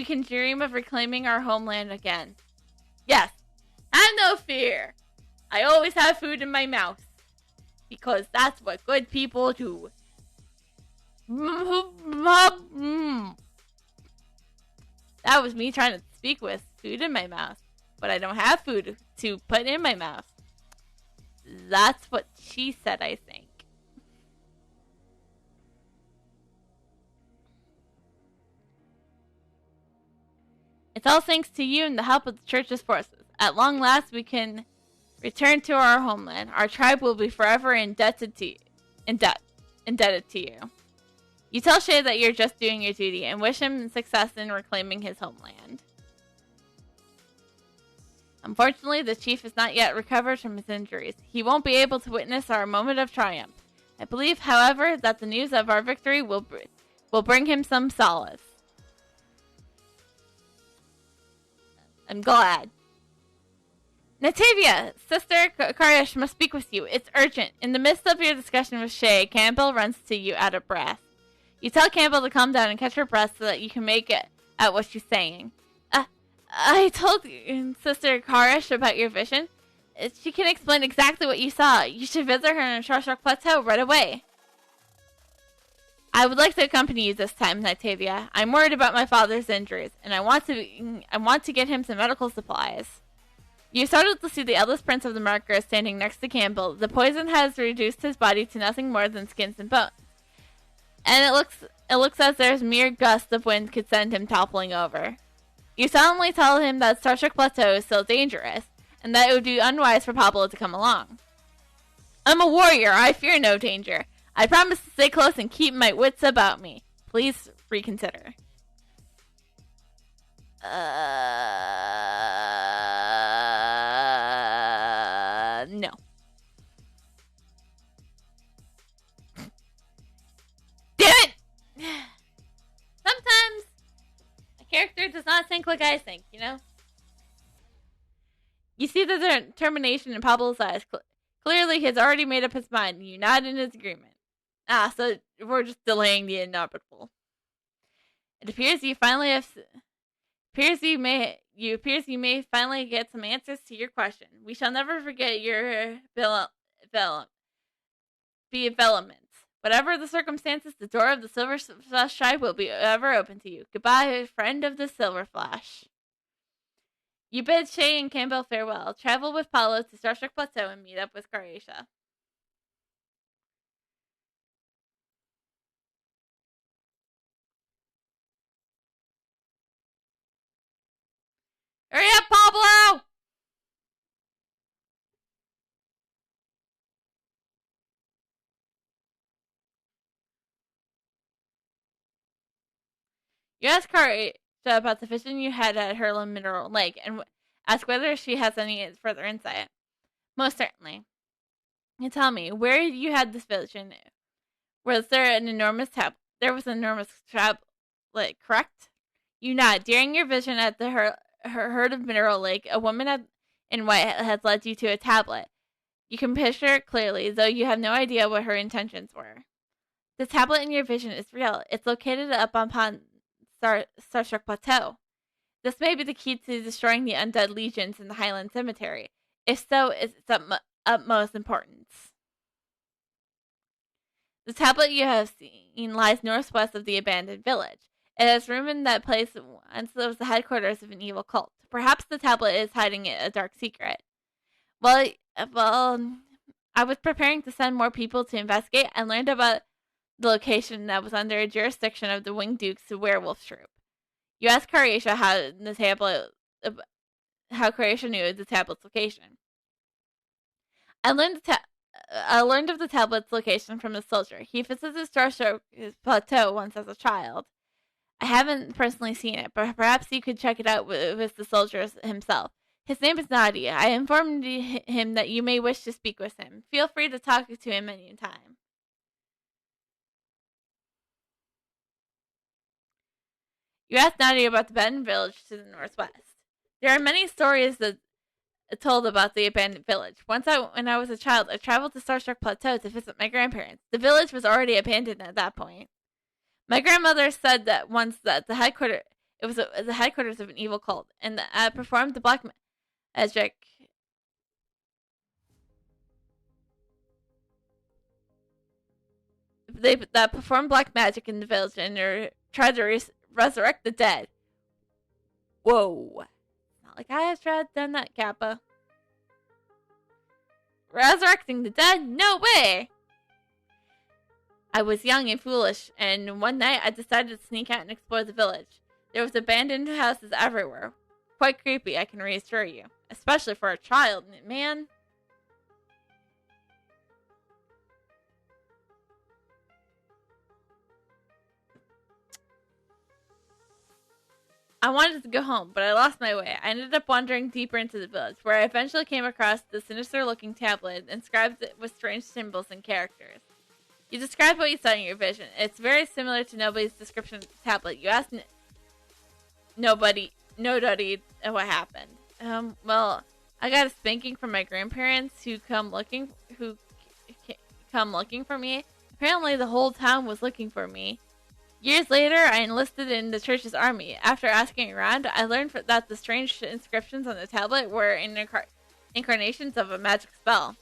can dream of reclaiming our homeland again. Yes, have no fear. I always have food in my mouth. Because that's what good people do. That was me trying to speak with food in my mouth. But I don't have food to put in my mouth. That's what she said, I think. It's all thanks to you and the help of the church's forces. At long last, we can return to our homeland. Our tribe will be forever indebted to you. You tell Shay that you're just doing your duty and wish him success in reclaiming his homeland. Unfortunately, the chief has not yet recovered from his injuries. He won't be able to witness our moment of triumph. I believe, however, that the news of our victory will bring him some solace. I'm glad. Natavia, Sister Karish must speak with you. It's urgent. In the midst of your discussion with Shay, Campbell runs to you out of breath. You tell Campbell to calm down and catch her breath so that you can make it out what she's saying. I told you, Sister Karish, about your vision. She can explain exactly what you saw. You should visit her in Shorshok Plateau right away. I would like to accompany you this time, Natavia. I'm worried about my father's injuries, and I want to get him some medical supplies. You started to see the eldest prince of the marker standing next to Campbell. The poison has reduced his body to nothing more than skins and bones, and it looks as there's mere gust of wind could send him toppling over. You solemnly tell him that Starship Plateau is still dangerous, and that it would be unwise for Pablo to come along. I'm a warrior. I fear no danger. I promise to stay close and keep my wits about me. Please reconsider. No. Damn it! Sometimes a character does not think like I think, you know? You see the determination in Pablo's eyes. Clearly, he has already made up his mind. You nod in his agreement. So we're just delaying the inevitable. It appears you may finally get some answers to your question. We shall never forget your developments. Whatever the circumstances, the door of the Silver Flash tribe will be ever open to you. Goodbye, friend of the Silver Flash. You bid Shay and Campbell farewell. Travel with Paulo to Starship Plateau and meet up with Croatia. Hurry up, Pablo! You ask Croatia about the vision you had at Hurlin Mineral Lake and ask whether she has any further insight. Most certainly. You tell me, where you had this vision, was there an enormous tablet? There was an enormous tablet, correct? You nod. During your vision at the herd of Mineral Lake, a woman in white had led you to a tablet. You can picture it clearly, though you have no idea what her intentions were. The tablet in your vision is real. It's located up upon Starship Plateau. This may be the key to destroying the undead legions in the Highland Cemetery. If so, it's utmost importance. The tablet you have seen lies northwest of the abandoned village. It has room in that place once was the headquarters of an evil cult. Perhaps the tablet is hiding a dark secret. Well, I was preparing to send more people to investigate and learned about the location that was under a jurisdiction of the Winged Duke's werewolf troop. You asked Croatia how Croatia knew the tablet's location. I learned of the tablet's location from a soldier. He visited Starship Plateau once as a child. I haven't personally seen it, but perhaps you could check it out with the soldier himself. His name is Nadia. I informed him that you may wish to speak with him. Feel free to talk to him any time. You asked Nadia about the abandoned village to the northwest. There are many stories that told about the abandoned village. When I was a child, I traveled to Starstruck Plateau to visit my grandparents. The village was already abandoned at that point. My grandmother said that once that the headquarters of an evil cult, and that performed the black magic. That performed black magic in the village and tried to resurrect the dead. Whoa. Not like I have tried done that, Kappa. Resurrecting the dead? No way! I was young and foolish, and one night I decided to sneak out and explore the village. There was abandoned houses everywhere. Quite creepy, I can reassure you. Especially for a child, man. I wanted to go home, but I lost my way. I ended up wandering deeper into the village, where I eventually came across the sinister-looking tablet inscribed with strange symbols and characters. You described what you saw in your vision. It's very similar to nobody's description of the tablet. You asked nobody what happened. Well, I got a spanking from my grandparents who come looking for me. Apparently, the whole town was looking for me. Years later, I enlisted in the church's army. After asking around, I learned that the strange inscriptions on the tablet were incarnations of a magic spell.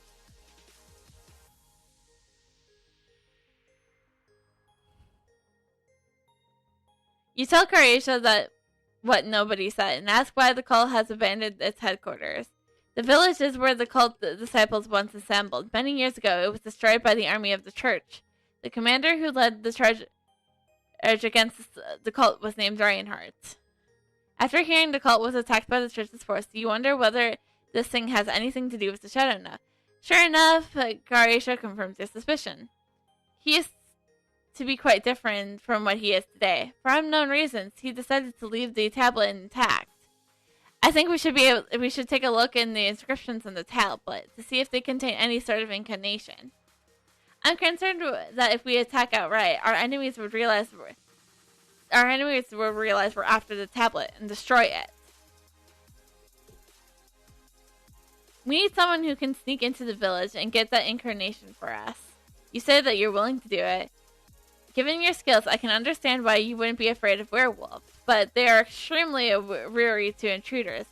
You tell Croatia that what nobody said, and ask why the cult has abandoned its headquarters. The village is where the cult disciples once assembled. Many years ago, it was destroyed by the army of the church. The commander who led the charge against the cult was named Reinhardt. After hearing the cult was attacked by the church's force, you wonder whether this thing has anything to do with the Shadow Now. Sure enough, Croatia confirms your suspicion. He is to be quite different from what he is today. For unknown reasons, he decided to leave the tablet intact. I think we should take a look in the inscriptions on the tablet to see if they contain any sort of incarnation. I'm concerned that if we attack outright, our enemies would realize we're after the tablet and destroy it. We need someone who can sneak into the village and get that incarnation for us. You say that you're willing to do it. Given your skills, I can understand why you wouldn't be afraid of werewolves, but they are extremely weary to intruders.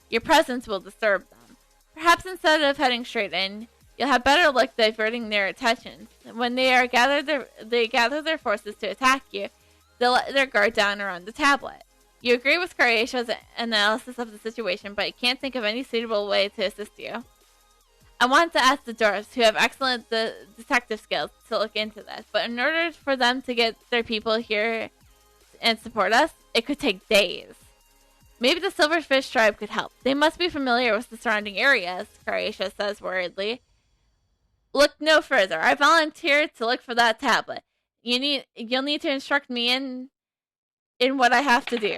Your presence will disturb them. Perhaps instead of heading straight in, you'll have better luck diverting their attention. When they gather their forces to attack you, they'll let their guard down around the tablet. You agree with Croatia's analysis of the situation, but you can't think of any suitable way to assist you. I want to ask the dwarves, who have excellent detective skills, to look into this, but in order for them to get their people here and support us, it could take days. Maybe the Silverfish tribe could help. They must be familiar with the surrounding areas, Croatia says worriedly. Look no further. I volunteered to look for that tablet. You'll need to instruct me in what I have to do.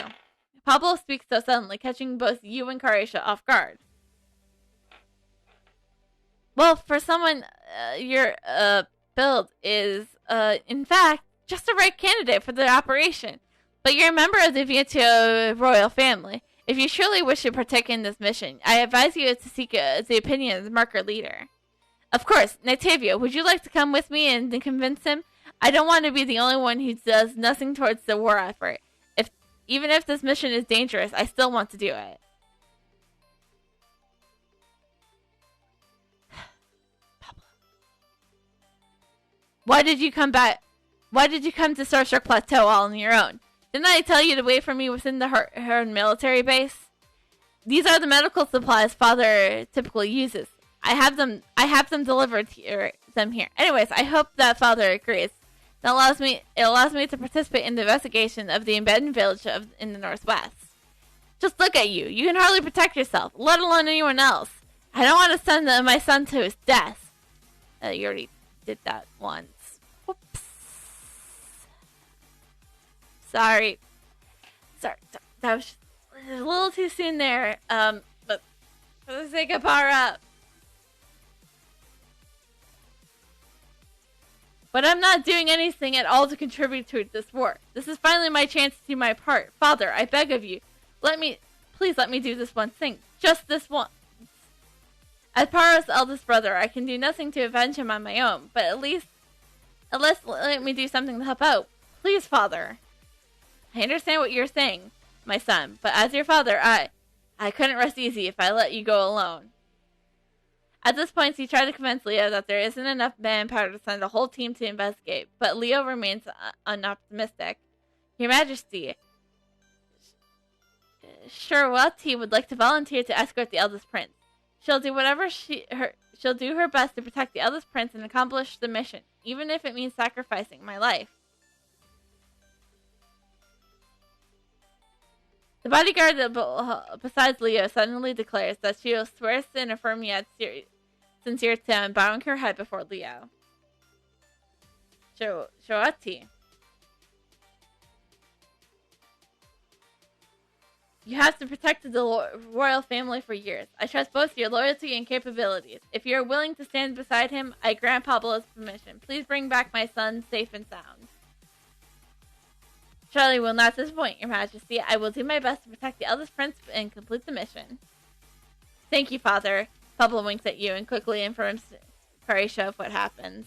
Pablo speaks so suddenly, catching both you and Croatia off guard. Well, for someone your build is, in fact, just the right candidate for the operation. But you're a member of the Vieto royal family. If you truly wish to partake in this mission, I advise you to seek the opinion of the marker leader. Of course, Natavio, would you like to come with me and convince him? I don't want to be the only one who does nothing towards the war effort. Even if this mission is dangerous, I still want to do it. Why did you come to Starstruck Plateau all on your own? Didn't I tell you to wait for me within the Hearn military base? These are the medical supplies Father typically uses. I have them delivered here. Anyways, I hope that Father agrees. It allows me to participate in the investigation of the abandoned village in the northwest. Just look at you. You can hardly protect yourself, let alone anyone else. I don't want to send my son to his death. You already did that once. Whoops. Sorry. That was a little too soon there. But for the sake of Para. But I'm not doing anything at all to contribute to this war. This is finally my chance to do my part. Father, I beg of you, please let me do this one thing. Just this once. As Para's eldest brother, I can do nothing to avenge him on my own, but at least let me do something to help out. Please, Father. I understand what you're saying, my son, but as your father, I couldn't rest easy if I let you go alone. At this point, he tried to convince Leo that there isn't enough manpower to send a whole team to investigate, but Leo remains unoptimistic. Your Majesty, Sherwati would like to volunteer to escort the eldest prince. She'll do she'll do her best to protect the eldest prince and accomplish the mission, even if it means sacrificing my life. The bodyguard besides Leo suddenly declares that she will swear in a firm yet sincere tone, bowing her head before Leo. Shoati. You have to protect the royal family for years. I trust both your loyalty and capabilities. If you are willing to stand beside him, I grant Pablo's permission. Please bring back my son safe and sound. Charlie will not disappoint, Your Majesty. I will do my best to protect the eldest prince and complete the mission. Thank you, Father. Pablo winks at you and quickly informs Carisha of what happens.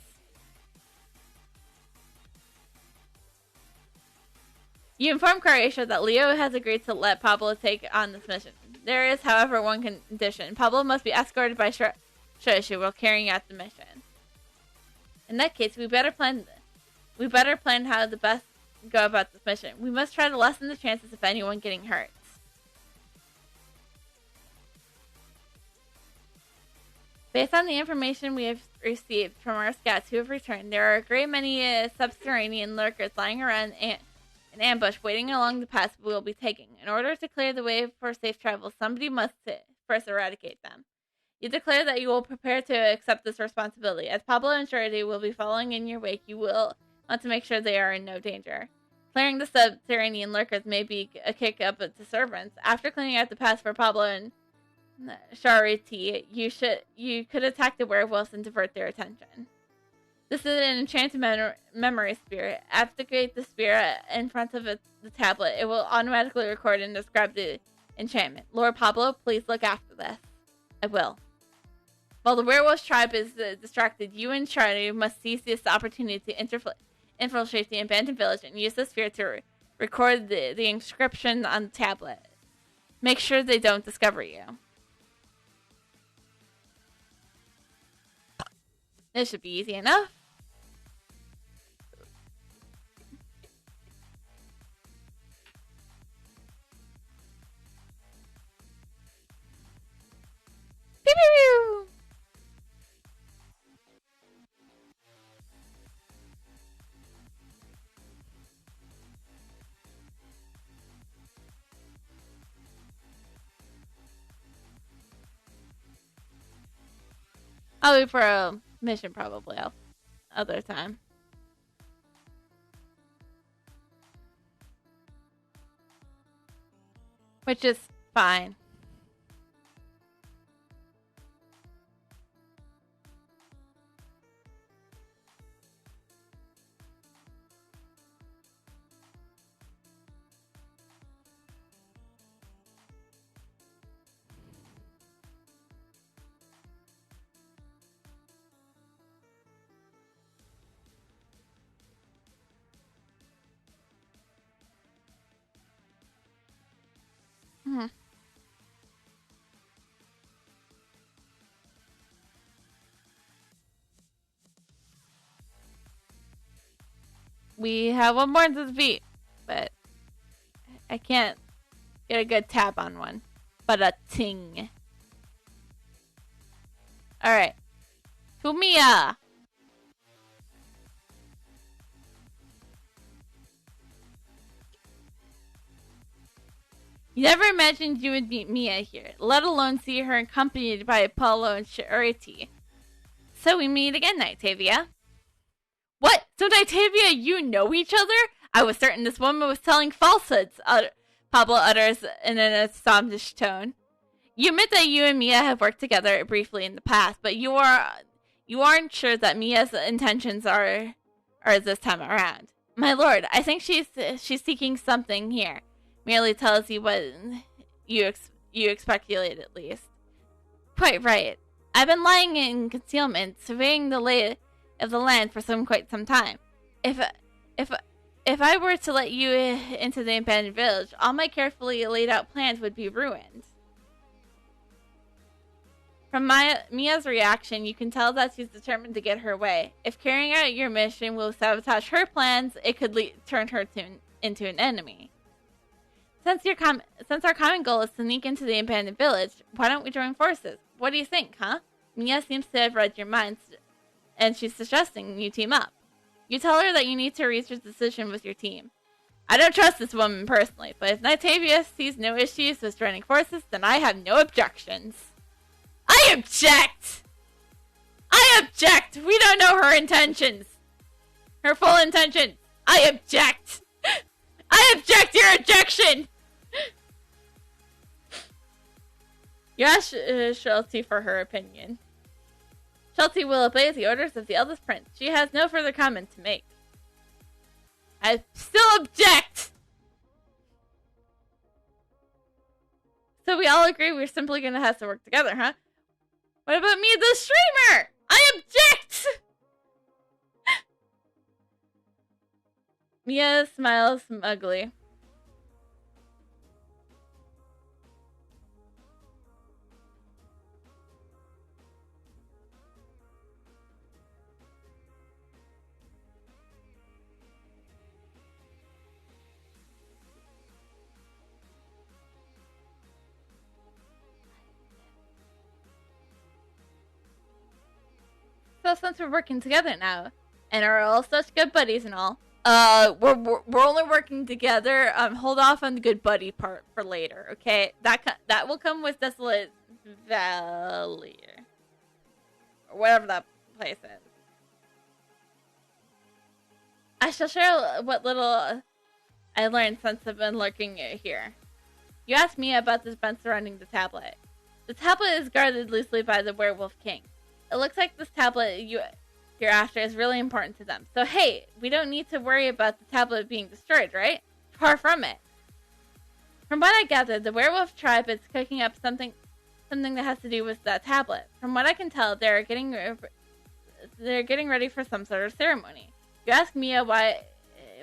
You inform Carisha that Leo has agreed to let Pablo take on this mission. There is, however, one condition. Pablo must be escorted by Shoshu while carrying out the mission. In that case, we better plan how to best go about this mission. We must try to lessen the chances of anyone getting hurt. Based on the information we have received from our scouts who have returned, there are a great many subterranean lurkers lying around in ambush waiting along the path we will be taking. In order to clear the way for safe travel, somebody must first eradicate them. You declare that you will prepare to accept this responsibility. As Pablo and Shorty will be following in your wake, you will want to make sure they are in no danger. Clearing the subterranean lurkers may be a kick up to servants. After clearing out the path for Pablo and Charity, you could attack the werewolves and divert their attention. This is an enchanted memory spear. Activate the spear in front of the tablet. It will automatically record and describe the enchantment. Lord Pablo, please look after this. I will. While the werewolf tribe is distracted, you and Charlie must seize this opportunity to infiltrate the abandoned village and use the sphere to record the inscription on the tablet. Make sure they don't discover you. This should be easy enough. Pew, pew, pew. I'll be for a mission probably other time. Which is fine. We have one more to defeat, but I can't get a good tap on one. But a ting. Alright. To Mia! You never imagined you would meet Mia here, let alone see her accompanied by Apollo and Charity. So we meet again, Nightavia. What? So Nightavia, you know each other? I was certain this woman was telling falsehoods, Pablo utters in an astonished tone. You admit that you and Mia have worked together briefly in the past, but you aren't sure that Mia's intentions are this time around. My lord, I think she's seeking something here. Merely tells you what you speculate at least. Quite right. I've been lying in concealment, surveying the lay of the land for quite some time. If I were to let you into the abandoned village, all my carefully laid out plans would be ruined. From Mia's reaction, you can tell that she's determined to get her way. If carrying out your mission will sabotage her plans, it could turn her into an enemy. Since our common goal is to sneak into the abandoned village, why don't we join forces? What do you think, huh? Mia seems to have read your minds, and she's suggesting you team up. You tell her that you need to reach a decision with your team. I don't trust this woman personally, but if Nightavia sees no issues with joining forces, then I have no objections. I object! I object! We don't know her intentions. Her full intentions. I object! I object your objection! You ask Shelty for her opinion. Shelty will obey the orders of the eldest prince. She has no further comment to make. I still object! So we all agree we're simply gonna have to work together, huh? What about me, the streamer? I object! Mia smiles smugly. So since we're working together now, and are all such good buddies and all, we're only working together. Hold off on the good buddy part for later, okay? That will come with Desolate Valley, or whatever that place is. I shall share what little I learned since I've been lurking here. You asked me about this event surrounding the tablet. The tablet is guarded loosely by the Werewolf King. It looks like this tablet you're after is really important to them. So hey, we don't need to worry about the tablet being destroyed, right? Far from it. From what I gathered, the werewolf tribe is cooking up something that has to do with that tablet. From what I can tell, they're getting ready for some sort of ceremony. You ask Mia why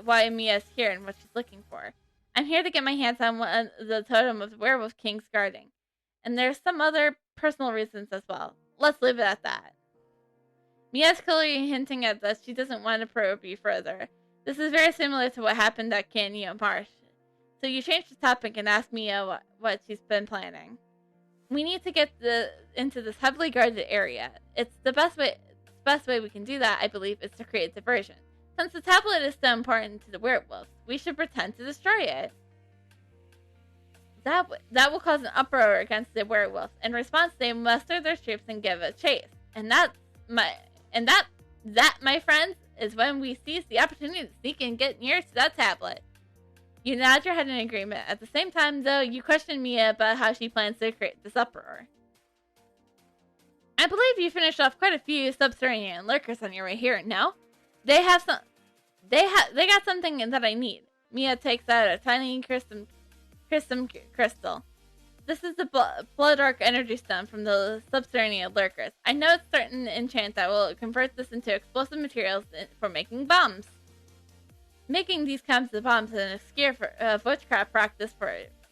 Mia's here and what she's looking for. I'm here to get my hands on the totem of the Werewolf King's guarding. And there's some other personal reasons as well. Let's leave it at that. Mia's clearly hinting at this. She doesn't want to probe you further. This is very similar to what happened at Canyon Marsh. So you change the topic and ask Mia what she's been planning. We need to get into this heavily guarded area. It's the best way we can do that, I believe, is to create diversion. Since the tablet is so important to the werewolves, we should pretend to destroy it. That will cause an uproar against the werewolves. In response, they muster their troops and give a chase. And that, my friends, is when we seize the opportunity to sneak and get near to that tablet. You nod your head in agreement. At the same time, though, you question Mia about how she plans to create this uproar. I believe you finished off quite a few subterranean lurkers on your way here. No, they got something that I need. Mia takes out a tiny crystal. This is the blood arc energy stone from the subterranean lurkers. I know it's certain enchant that will convert this into explosive materials for making bombs. Making these kinds of bombs is an obscure witchcraft practice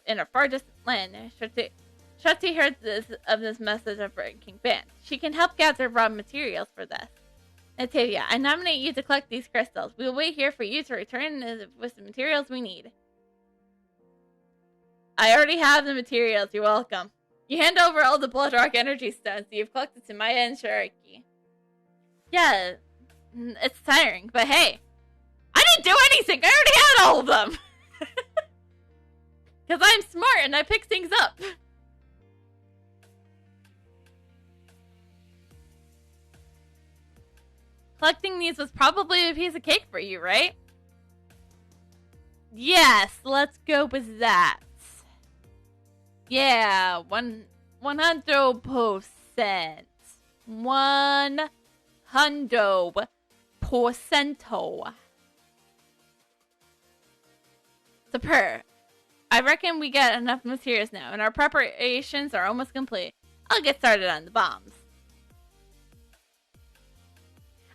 in a far distant land. Shati heard of this message of King Band. She can help gather raw materials for this. Natavia, I nominate you to collect these crystals. We will wait here for you to return with the materials we need. I already have the materials. You're welcome. You hand over all the blood rock energy stones you've collected to Maya and Shariki. Yeah, it's tiring, but hey, I didn't do anything. I already had all of them. Because I'm smart and I pick things up. Collecting these was probably a piece of cake for you, right? Yes, let's go with that. Yeah, 100%. 100%. Superb. I reckon we got enough materials now, and our preparations are almost complete. I'll get started on the bombs.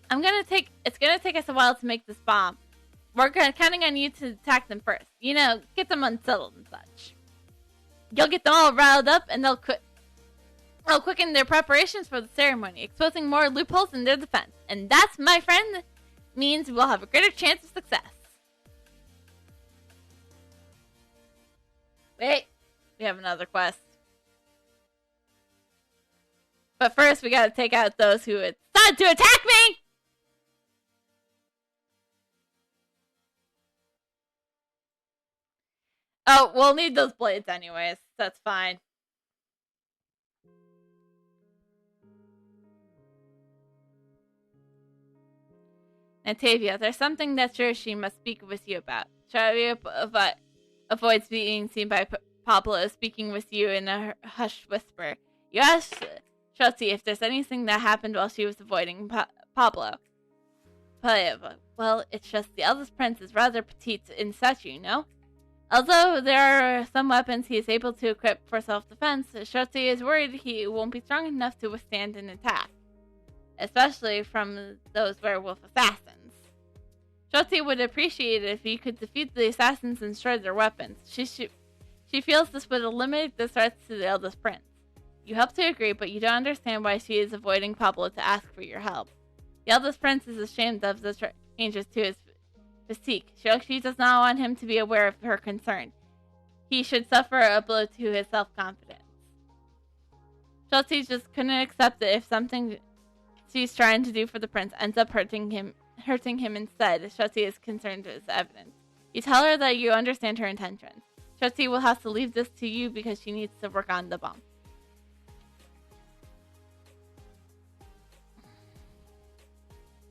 It's gonna take us a while to make this bomb. We're counting on you to attack them first. You know, get them unsettled and such. You'll get them all riled up, and they'll quicken their preparations for the ceremony, exposing more loopholes in their defense. And that, my friend, means we'll have a greater chance of success. Wait, we have another quest. But first, we gotta take out those who decide to attack me! Oh, we'll need those blades anyways. That's fine. Natavia, there's something that Shurishi must speak with you about. Shuri avoids being seen by Pablo is speaking with you in a hushed whisper. You ask Shotzi if there's anything that happened while she was avoiding Pablo. Well, it's just the eldest prince is rather petite in stature, you know? Although there are some weapons he is able to equip for self-defense, Shotzi is worried he won't be strong enough to withstand an attack, especially from those werewolf assassins. Shotzi would appreciate it if you could defeat the assassins and shred their weapons. She feels this would eliminate the threats to the eldest prince. You help to agree, but you don't understand why she is avoiding Pablo to ask for your help. The eldest prince is ashamed of the changes to his physique. She does not want him to be aware of her concern. He should suffer a blow to his self-confidence. Shotzi just couldn't accept it if something she's trying to do for the prince ends up hurting him instead. Shotzi is concerned is evident. You tell her that you understand her intentions. Shotzi will have to leave this to you because she needs to work on the bomb.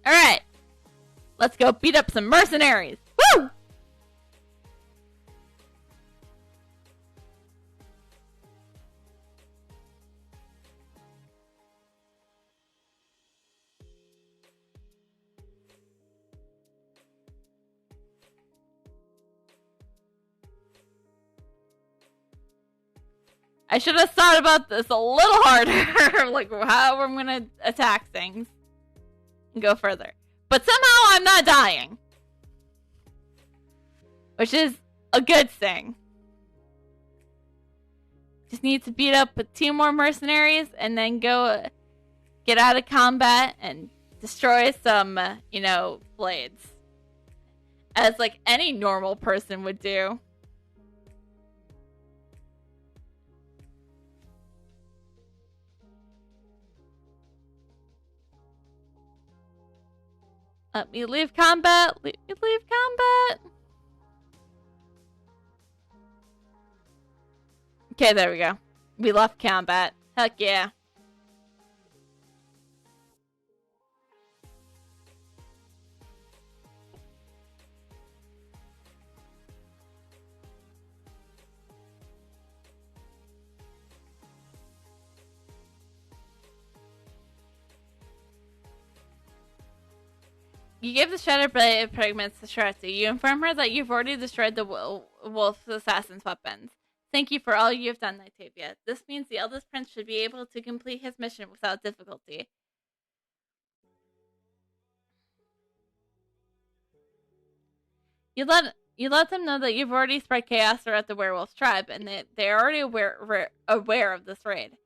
Alright. Let's go beat up some mercenaries. Woo! I should have thought about this a little harder. Like how I'm going to attack things. And go further. But somehow I'm not dying. Which is a good thing. Just need to beat up 2 more mercenaries and then go get out of combat and destroy some, blades. As like any normal person would do. Let me leave combat. Leave combat. Okay, there we go. We left combat. Heck yeah. You give the shattered blade fragments to Shotzi. You inform her that you've already destroyed the wolf assassin's weapons. Thank you for all you have done, Nightavia. This means the eldest prince should be able to complete his mission without difficulty. You let them know that you've already spread chaos throughout the werewolf tribe, and that they are already aware of this raid.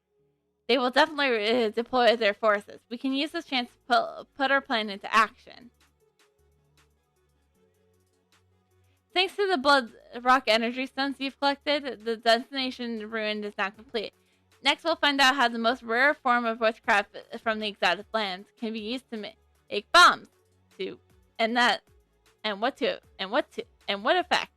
They will definitely deploy their forces. We can use this chance to put our plan into action. Thanks to the blood rock energy stones you've collected, the destination ruined is now complete. Next, we'll find out how the most rare form of witchcraft from the exotic lands can be used to make bombs. What effect?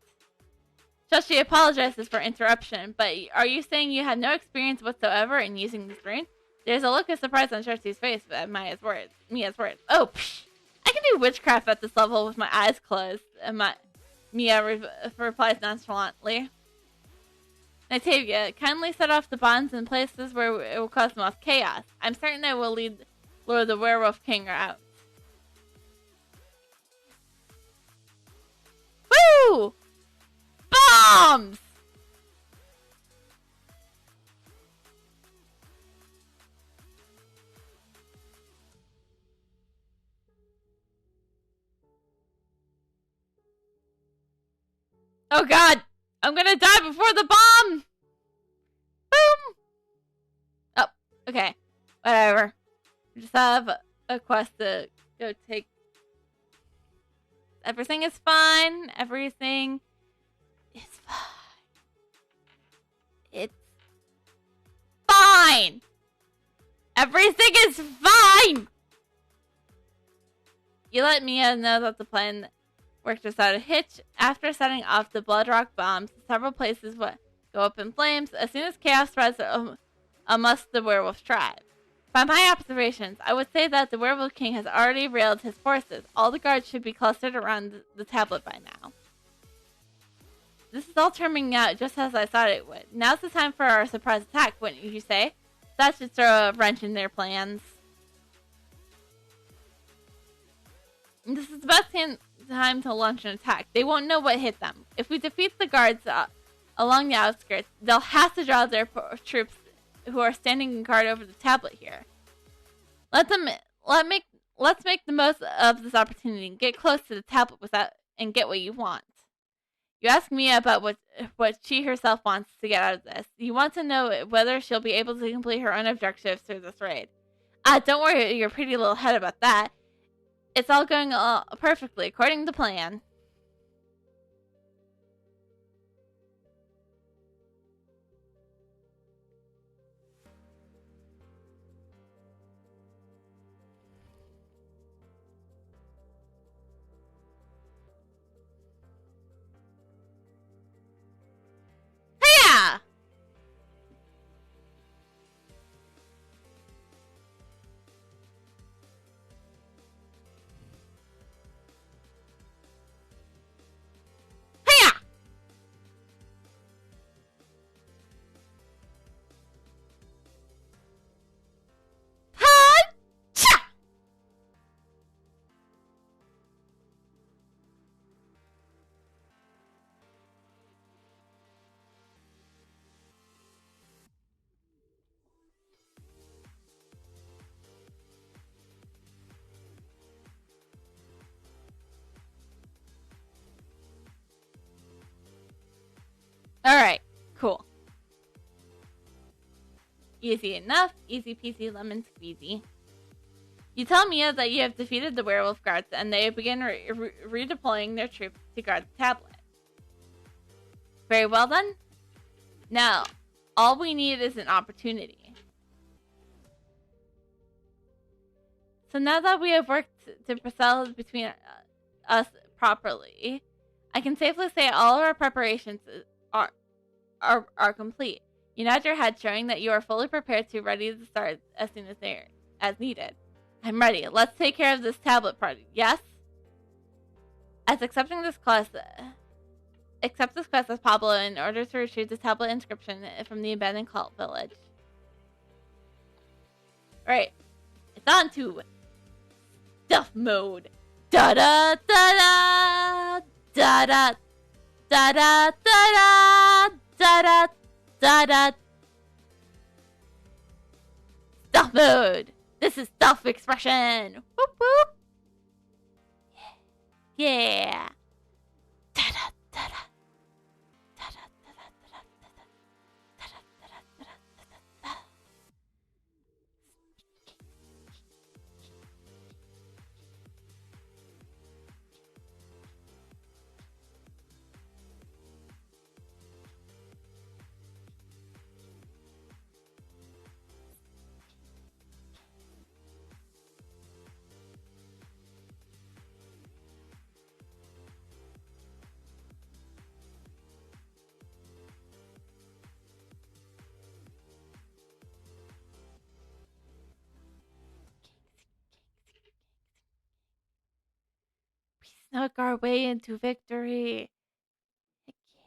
Shoshi apologizes for interruption, but are you saying you have no experience whatsoever in using this brain? There's a look of surprise on Shoshi's face at Mia's words. Oh, psh! I can do witchcraft at this level with my eyes closed. Mia replies nonchalantly. Nightavia, kindly set off the bombs in places where it will cause the most chaos. I'm certain it will lure the werewolf king out. Woo! Bombs! Oh god! I'm gonna die before the bomb! Boom! Oh, okay. Whatever. We just have a quest to go take. Everything is fine. Everything is fine. It's fine! Everything is fine! You let Mia know that the plan worked without a hitch. After setting off the bloodrock bombs, several places would go up in flames as soon as chaos spreads amongst the werewolf tribe. By my observations, I would say that the werewolf king has already railed his forces. All the guards should be clustered around the tablet by now. This is all turning out just as I thought it would. Now's the time for our surprise attack, wouldn't you say? That should throw a wrench in their plans. This is the best time to launch an attack. They won't know what hit them. If we defeat the guards along the outskirts, they'll have to draw their troops who are standing guard over the tablet here. Let's make the most of this opportunity and get close to the tablet and get what you want. You ask Mia about what she herself wants to get out of this. You want to know whether she'll be able to complete her own objectives through this raid. Don't worry your pretty little head about that. It's all going perfectly according to plan. Yeah. Alright, cool. Easy enough, easy peasy lemon squeezy. You tell Mia that you have defeated the werewolf guards and they begin redeploying their troops to guard the tablet. Very well then. Now, all we need is an opportunity. So now that we have worked to propel between us properly, I can safely say all of our preparations are complete. You nod your head, showing that you are fully prepared to ready to start as soon as needed. I'm ready. Let's take care of this tablet party. Yes? As accept this quest as Pablo in order to retrieve the tablet inscription from the abandoned cult village. Alright. It's on to stealth mode. Da da da da da da da da da da da. Stealth mode. This is stealth expression. Whoop whoop. Yeah. Da da da da. Snuck our way into victory. Heck yeah.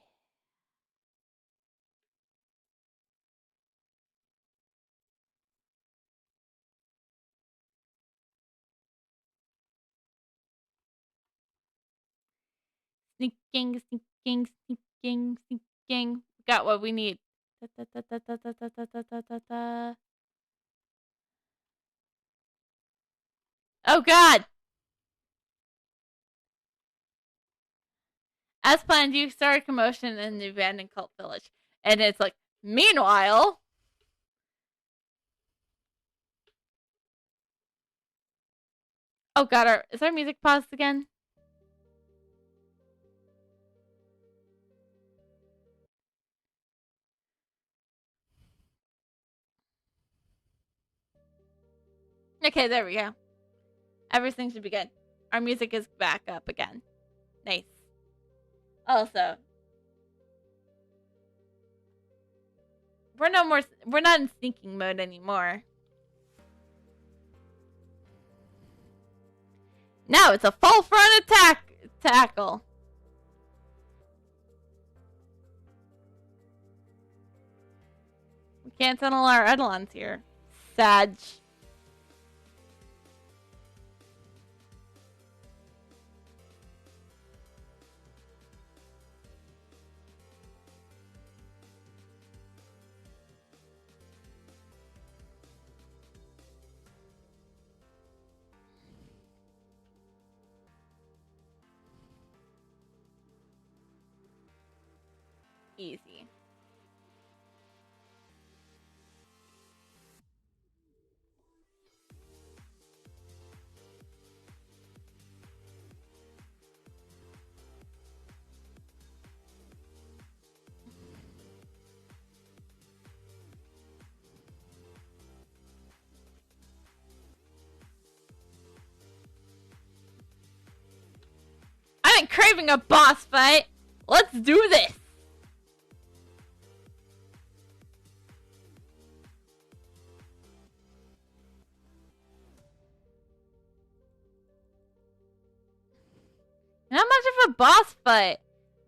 Sneaking, sneaking, sneaking, sneaking. Got what we need. Da, da, da, da, da, da, da, da, da, da, da. Oh god! As planned, you start a commotion in the abandoned cult village. And it's like, meanwhile... Oh god, is our music paused again? Okay, there we go. Everything should be good. Our music is back up again. Nice. Also, we're not in sneaking mode anymore. Now it's a full front tackle. We can't tunnel our eidolons here. Sag. Easy. I've been craving a boss fight. Let's do this. Not much of a boss fight.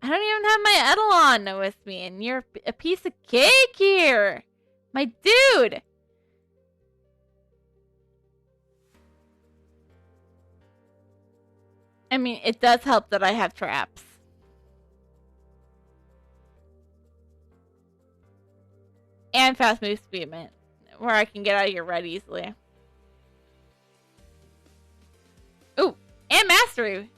I don't even have my eidolon with me, and you're a piece of cake here. My dude. I mean, it does help that I have traps. And fast move speed, where I can get out of your red easily. Ooh, and mastery.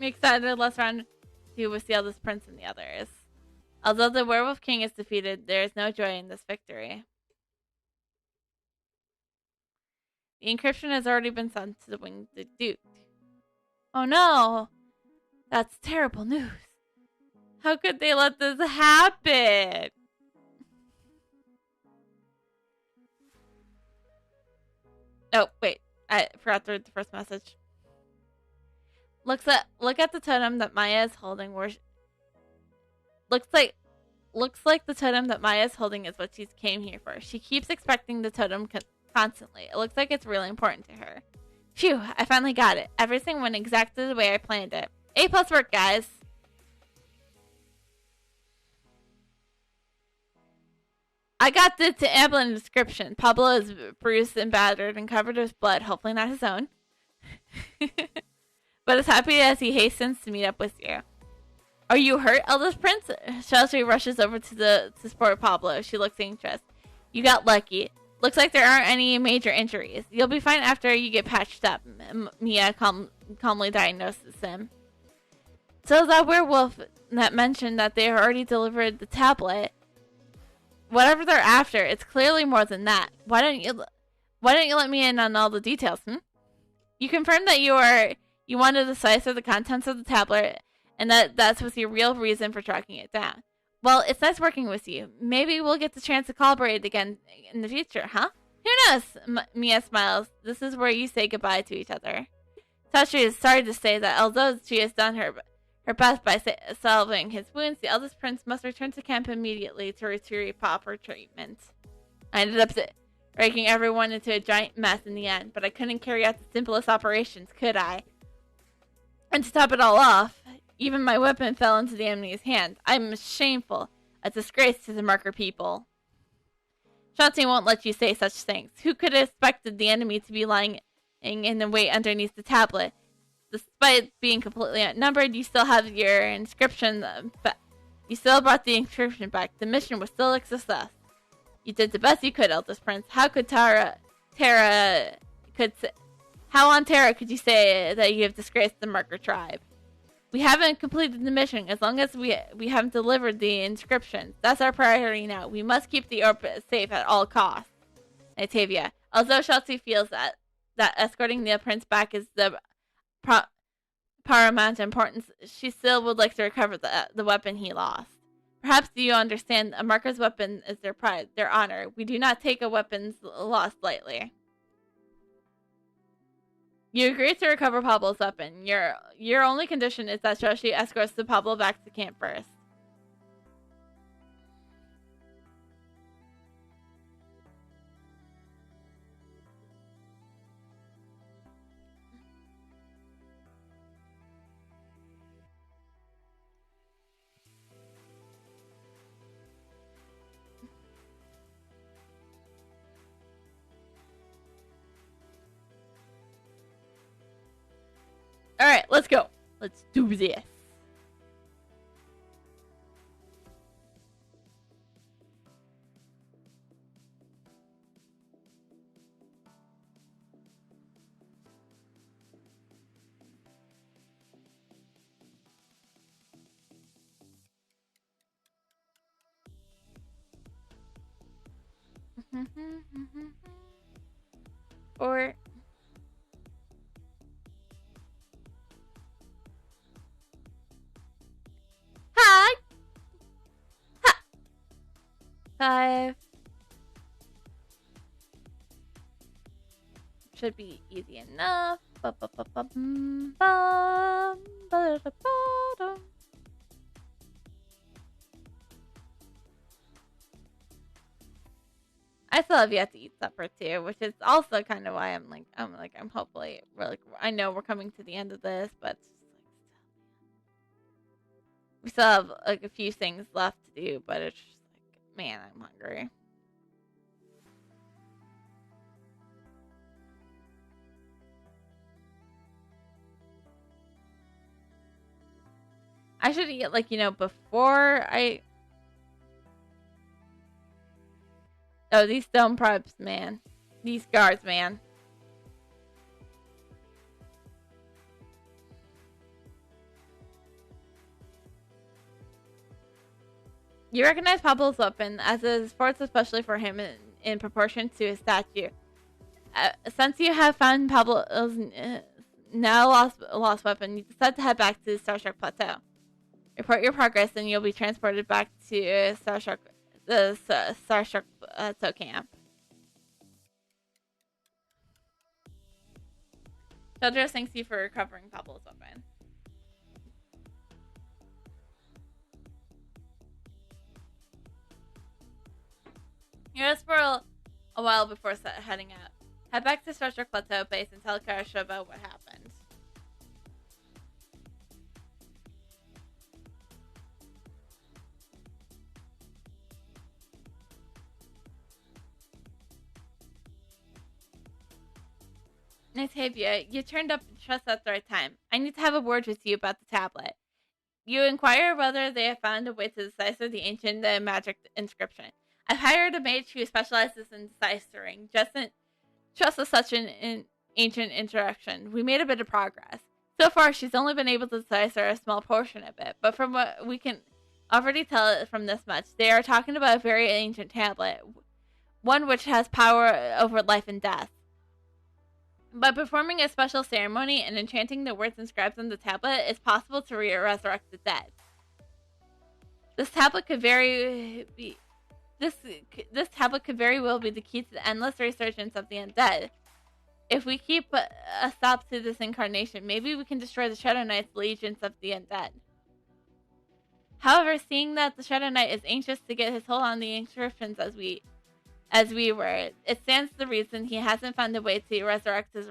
I'm excited. Let's round two with the eldest prince and the others. Although the werewolf king is defeated, there is no joy in this victory. The encryption has already been sent to the winged duke. Oh no! That's terrible news. How could they let this happen? Oh, wait. I forgot to read the first message. Look at the totem that Maya is holding. Looks like the totem that Maya is holding is what she came here for. She keeps expecting the totem constantly. It looks like it's really important to her. Phew, I finally got it. Everything went exactly the way I planned it. A+ work, guys. I got the ambulance description. Pablo is bruised and battered and covered with blood, hopefully not his own. But as happy as he hastens to meet up with you. Are you hurt, eldest prince? Chelsea rushes over to support Pablo. She looks anxious. You got lucky. Looks like there aren't any major injuries. You'll be fine after you get patched up. Mia calmly diagnoses him. So that werewolf that mentioned that they already delivered the tablet. Whatever they're after, it's clearly more than that. Why don't you let me in on all the details? You confirmed that you wanted to decipher the contents of the tablet, and that's with your real reason for tracking it down. Well, it's nice working with you. Maybe we'll get the chance to collaborate again in the future, huh? Who knows? Mia smiles. This is where you say goodbye to each other. Tashi is sorry to say that although she has done her best by salving his wounds, the eldest prince must return to camp immediately to retrieve proper treatment. I ended up breaking everyone into a giant mess in the end, but I couldn't carry out the simplest operations, could I? And to top it all off, even my weapon fell into the enemy's hand. I'm shameful, a disgrace to the marker people. Shanti won't let you say such things. Who could have expected the enemy to be lying in the wait underneath the tablet? Despite being completely outnumbered, you still have your inscription. You still brought the inscription back. The mission was still a success. You did the best you could, eldest prince. How How on terror could you say that you have disgraced the Marker tribe? We haven't completed the mission as long as we haven't delivered the inscriptions. That's our priority now. We must keep the orb safe at all costs. Natavia. Although Shotzi feels that escorting the prince back is the paramount importance, she still would like to recover the weapon he lost. Perhaps do you understand? A Marker's weapon is their pride, their honor. We do not take a weapon's loss lightly. You agree to recover Pablo's weapon. Your only condition is that Shoshi escorts the Pablo back to camp first. Alright, let's go. Let's do this. Or hi. Ha. 5 should be easy enough. I still have yet to eat supper too, which is also kind of why I'm hopefully I know we're coming to the end of this, but we still have like a few things left to do, but it's just like, man, I'm hungry. I should eat before I. Oh, these stone props, man. These guards, man. You recognize Pablo's weapon as a sports especially for him in proportion to his stature. Since you have found Pablo's now lost weapon, you decide to head back to the Starshark Plateau. Report your progress, and you'll be transported back to the Starshark Plateau camp. Sheldros thanks you for recovering Pablo's weapon. You're at Squirrel a while before heading out. Head back to Starshark Plateau base and tell Karasha about what happened. Natavia, you turned up just at the right time. I need to have a word with you about the tablet. You inquire whether they have found a way to decipher the ancient magic inscription. I've hired a mage who specializes in deciphering just as such an ancient interaction. We made a bit of progress. So far, she's only been able to decipher a small portion of it, but from what we can already tell from this much, they are talking about a very ancient tablet, one which has power over life and death. By performing a special ceremony and enchanting the words inscribed on the tablet, it's possible to resurrect the dead. This tablet could very well be the key to the endless resurgence of the undead. If we keep a stop to this incarnation, maybe we can destroy the Shadow Knight's legions of the undead. However, seeing that the Shadow Knight is anxious to get his hold on the inscriptions as we were, it stands to reason he hasn't found a way to resurrect his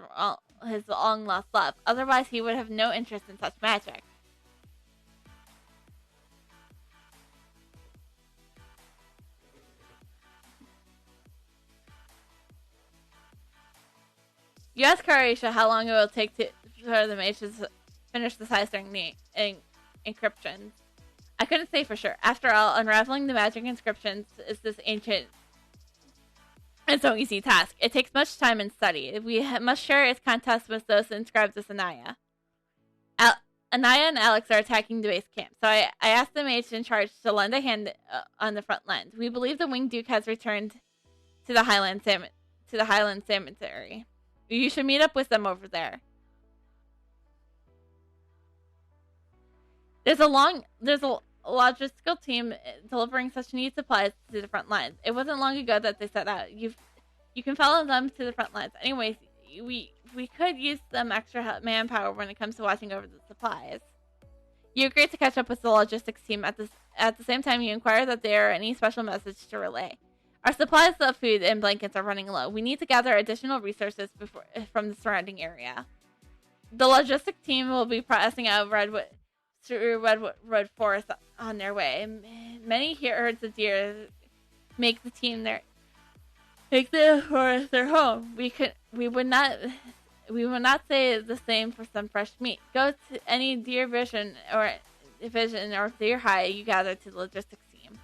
long lost love. Otherwise, he would have no interest in such magic. You ask Karisha how long it will take for the mage to finish deciphering the encryptions. I couldn't say for sure. After all, unraveling the magic inscriptions is this ancient It's no easy task. It takes much time and study. We must share its contest with those inscribed as Anaya. Anaya and Alex are attacking the base camp, so I asked the mage in charge to lend a hand on the front lines. We believe the Winged Duke has returned to the Highland Cemetery. You should meet up with them over there. There's a logistical team delivering such needed supplies to the front lines. It wasn't long ago that they set out. You can follow them to the front lines. Anyways, we could use some extra manpower when it comes to watching over the supplies. You agreed to catch up with the logistics team at the same time you inquire that there are any special message to relay. Our supplies of food and blankets are running low. We need to gather additional resources from the surrounding area. The logistics team will be passing out redwood forest on their way. Many herds of deer make the forest their home. We would not say the same for some fresh meat. Go to any deer vision or deer hide you gather to the logistics team.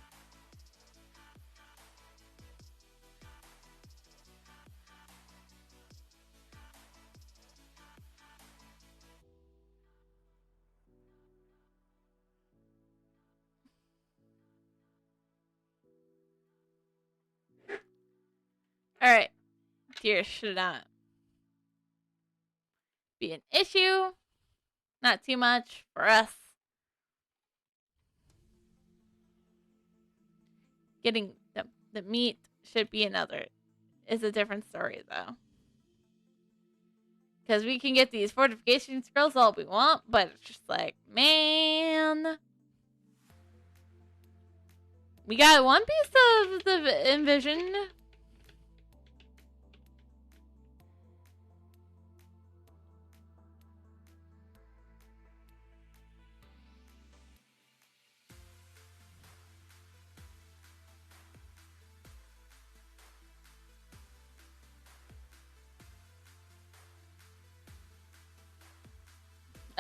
Alright. Deer should not be an issue. Not too much for us. Getting the meat should be is a different story though. Because we can get these fortification scrolls all we want, but it's just like, man. We got one piece of the envision.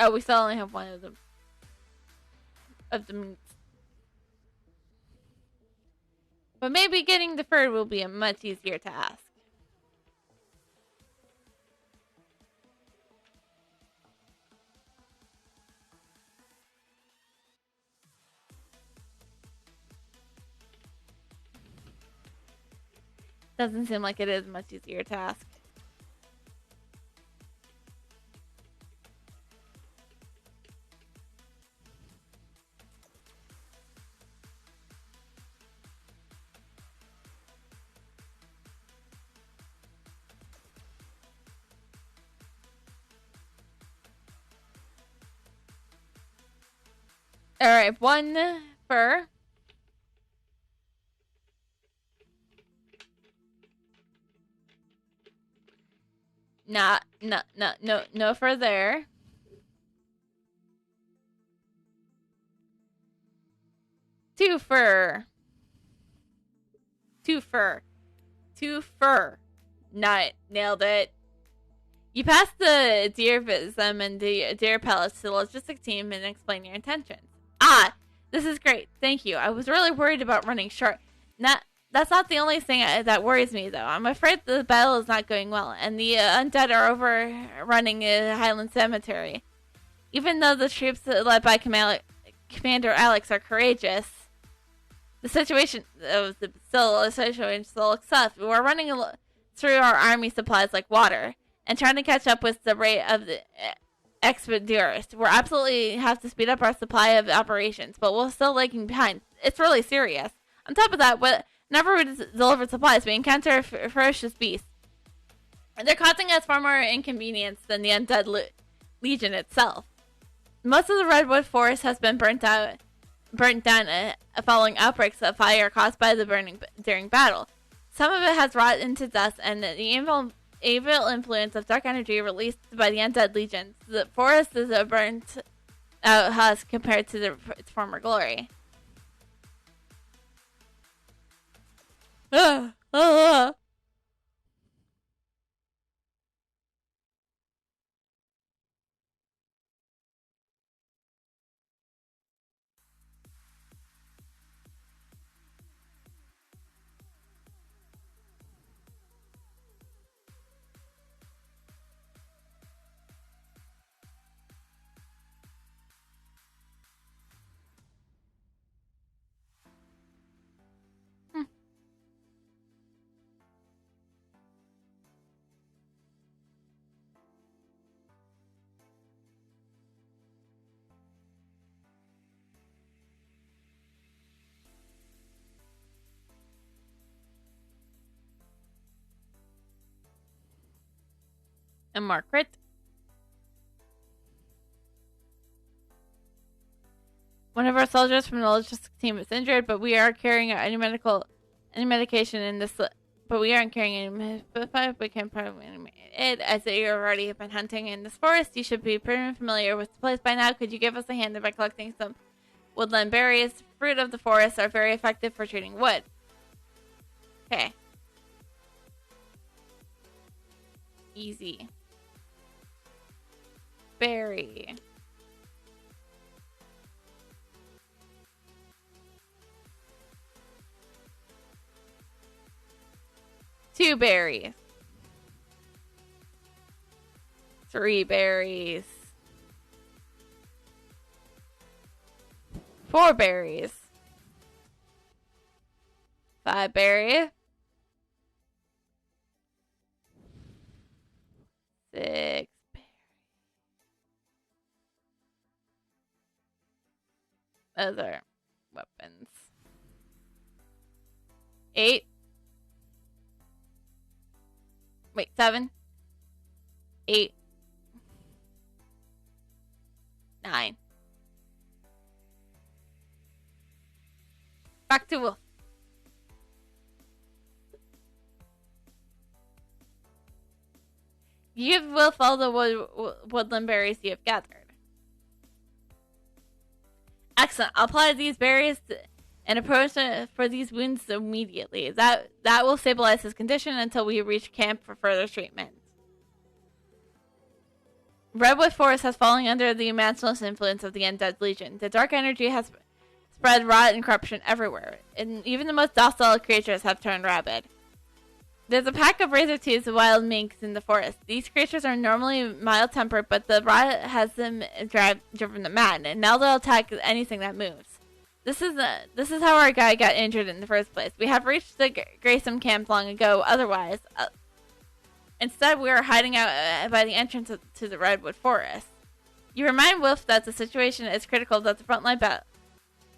Oh, we still only have one of the meats. But maybe getting the fur will be a much easier task. Doesn't seem like it is a much easier task. Alright, one fur. No fur there. Two fur. Nailed it. You pass the deer vism and the deer pellets to the logistics team and explain your intentions. Ah, this is great. Thank you. I was really worried about running short. That's not the only thing that worries me, though. I'm afraid the battle is not going well, and the undead are overrunning Highland Cemetery. Even though the troops led by Commander Alex are courageous, the situation still looks tough. We're running through our army supplies like water, and trying to catch up with the rate of the expeditors. We're absolutely have to speed up our supply of operations, but we're still lagging behind. It's really serious. On top of that, whenever we deliver supplies, we encounter ferocious beasts. They're causing us far more inconvenience than the undead legion itself. Most of the redwood forest has been burnt down following outbreaks of fire caused by the burning during battle. Some of it has rotted into dust, and the evil influence of dark energy released by the undead legions. The forest is a burnt out husk compared to its former glory. And Margaret. One of our soldiers from the logistics team is injured, but we are carrying out any medication in this. But we aren't carrying any. We can probably it as you already have been hunting in this forest. You should be pretty familiar with the place by now. Could you give us a hand by collecting some woodland berries? Fruit of the forest are very effective for treating wood. Okay. Easy. Berry. Two berries. 3 berries. 4 berries. 5 berries. 6 berries. Those are weapons. 8. Wait, 7. 8. 9. Back to Wolf. You give Wolf all the woodland berries you have gathered. Excellent. I'll apply these berries and approach for these wounds immediately. That will stabilize his condition until we reach camp for further treatment. Redwood Forest has fallen under the matchless influence of the Undead Legion. The dark energy has spread rot and corruption everywhere, and even the most docile creatures have turned rabid. There's a pack of razor-toothed wild minks in the forest. These creatures are normally mild-tempered, but the rot has them driven them mad, and now they'll attack anything that moves. This is how our guy got injured in the first place. We have reached the Grayson camp long ago. Otherwise, instead we are hiding out by the entrance to the Redwood Forest. You remind Wolf that the situation is critical. That the front line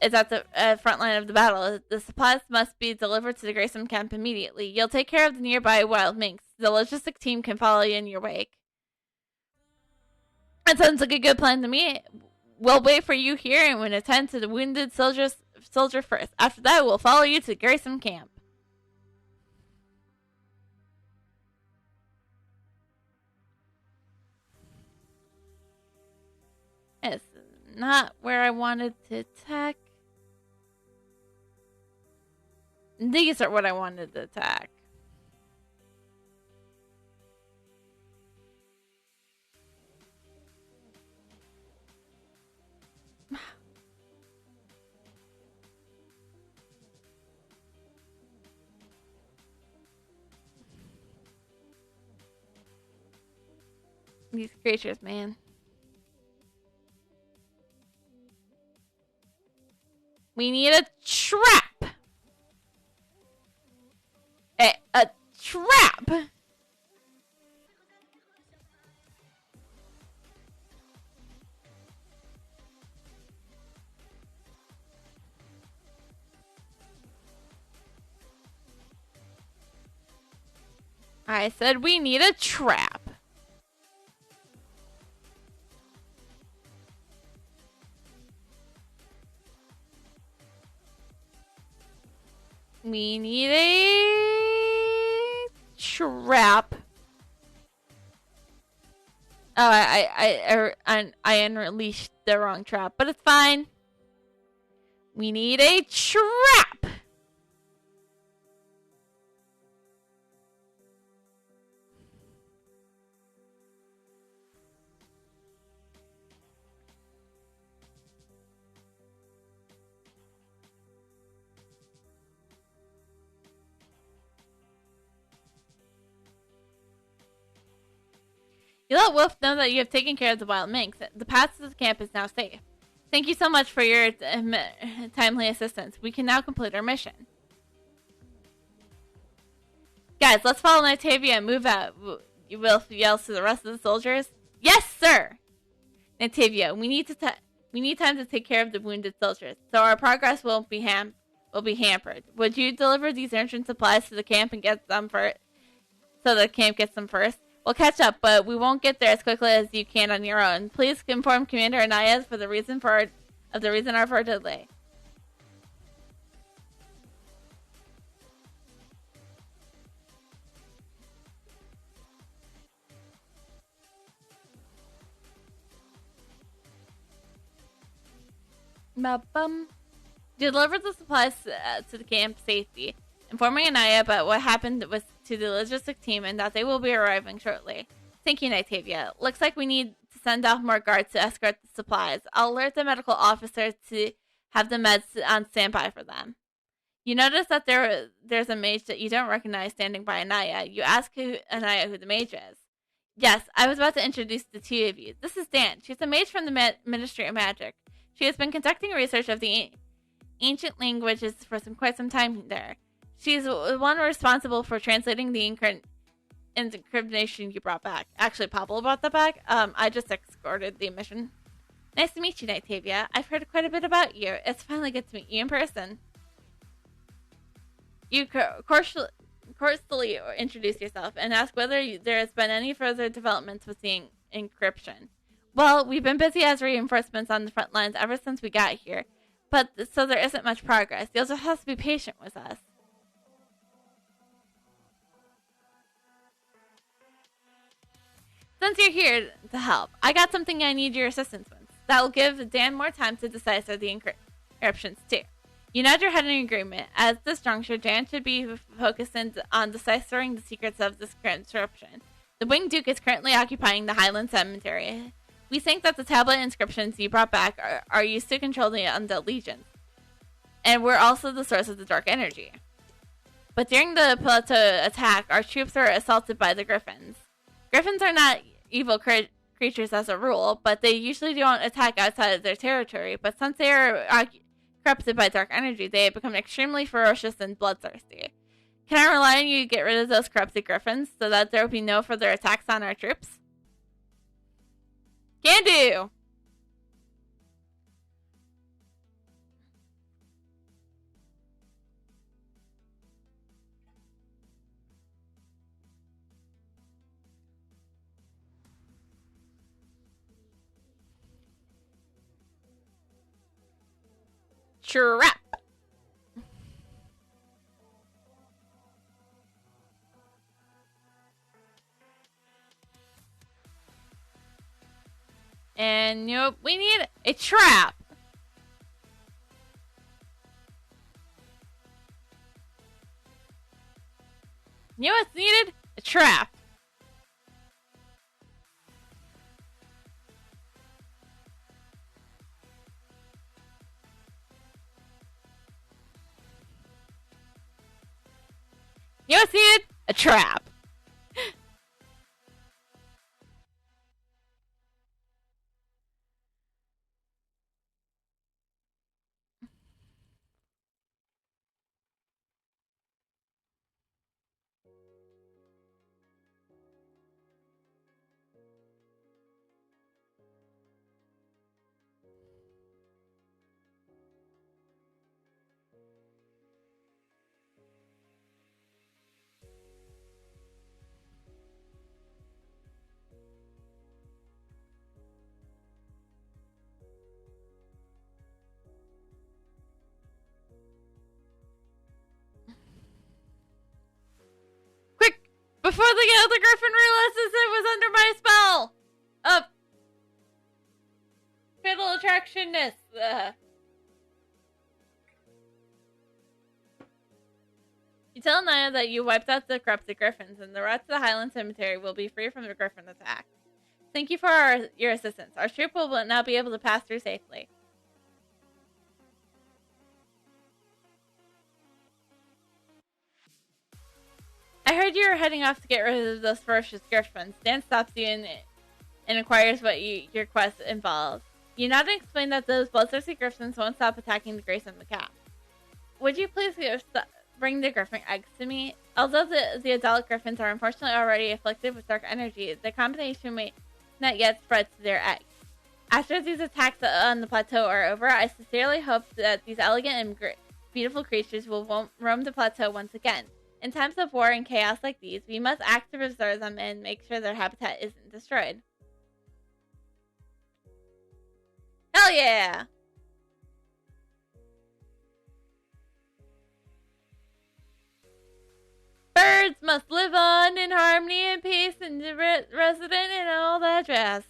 is at the front line of the battle. The supplies must be delivered to the Grayson camp immediately. You'll take care of the nearby wild minks. The logistic team can follow you in your wake. That sounds like a good plan to me. We'll wait for you here and we'll attend to the wounded soldier first. After that, we'll follow you to the Grayson camp. It's not where I wanted to attack. These are what I wanted to attack. These creatures, man. We need a trap. A trap. I said we need a trap. We need a trap. Oh, I unleashed the wrong trap, but it's fine. We need a trap. You let Wolf know that you have taken care of the wild minks. The path to the camp is now safe. Thank you so much for your timely assistance. We can now complete our mission. Guys, let's follow Natavia and move out. Wolf yells to the rest of the soldiers. Yes, sir! Natavia, we need time to take care of the wounded soldiers, so our progress will be hampered. Would you deliver these urgent supplies to the camp and get them first? So the camp gets them first? We'll catch up, but we won't get there as quickly as you can on your own. Please inform Commander Anaya for the reason for our delay. Ba-bum. Deliver the supplies to the camp safety, informing Anaya about what happened to the logistic team and that they will be arriving shortly. Thank you, Nightavia. Looks like we need to send off more guards to escort the supplies. I'll alert the medical officer to have the meds on standby for them. You notice that there's a mage that you don't recognize standing by Anaya. You ask Anaya who the mage is. Yes, I was about to introduce the two of you. This is Dan. She's a mage from the Ministry of Magic. She has been conducting research of the ancient languages for quite some time there. She's the one responsible for translating the encryption you brought back. Actually, Pablo brought that back. I just escorted the mission. Nice to meet you, Nightavia. I've heard quite a bit about you. It's finally good to meet you in person. You coarsely introduce yourself and ask whether there has been any further developments with the encryption. Well, we've been busy as reinforcements on the front lines ever since we got here, but so there isn't much progress. You'll just have to be patient with us. Since you're here to help, I got something I need your assistance with. That will give Dan more time to decipher the encryptions too. You nod your head in agreement. At this juncture, Dan should be focusing on deciphering the secrets of this encryption. The Winged Duke is currently occupying the Highland Cemetery. We think that the tablet inscriptions you brought back are used to control the undead legions, and we're also the source of the dark energy. But during the plateau attack, our troops were assaulted by the Griffins. Griffins are not evil creatures as a rule, but they usually don't attack outside of their territory. But since they are corrupted by dark energy, they have become extremely ferocious and bloodthirsty. Can I rely on you to get rid of those corrupted Griffins so that there will be no further attacks on our troops? Can do! Trap! And nope, we need a trap. You know what's needed? A trap. You know what's needed? A trap. Before the other Griffin realizes it was under my spell! Fatal attractionness. You tell Naya that you wiped out the corrupted Griffins, and the route to the Highland Cemetery will be free from the Griffin attack. Thank you for your assistance. Our troop will now be able to pass through safely. I heard you were heading off to get rid of those ferocious Griffins. Dan stops you and inquires what your quest involves. You nod and explain that those bloodthirsty Griffins won't stop attacking the Grace and the Cap. Would you please bring the Griffin eggs to me? Although the adult Griffins are unfortunately already afflicted with dark energy, the combination may not yet spread to their eggs. After these attacks on the plateau are over, I sincerely hope that these elegant and beautiful creatures will roam the plateau once again. In times of war and chaos like these, we must act to preserve them and make sure their habitat isn't destroyed. Hell yeah! Birds must live on in harmony and peace and resident in all that jazz.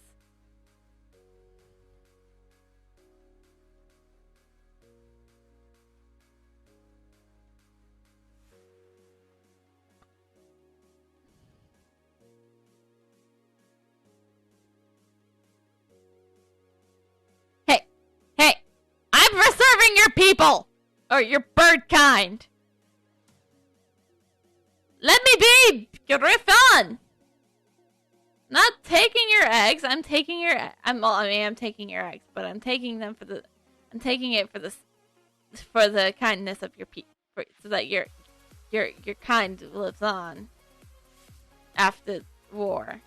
Hey, I'm preserving your people! Or your bird kind! Let me be! Griffon! Not taking your eggs, I'm taking your... I'm taking your eggs, but I'm taking them for the... I'm taking it for the kindness of your people, so that your kind lives on after war.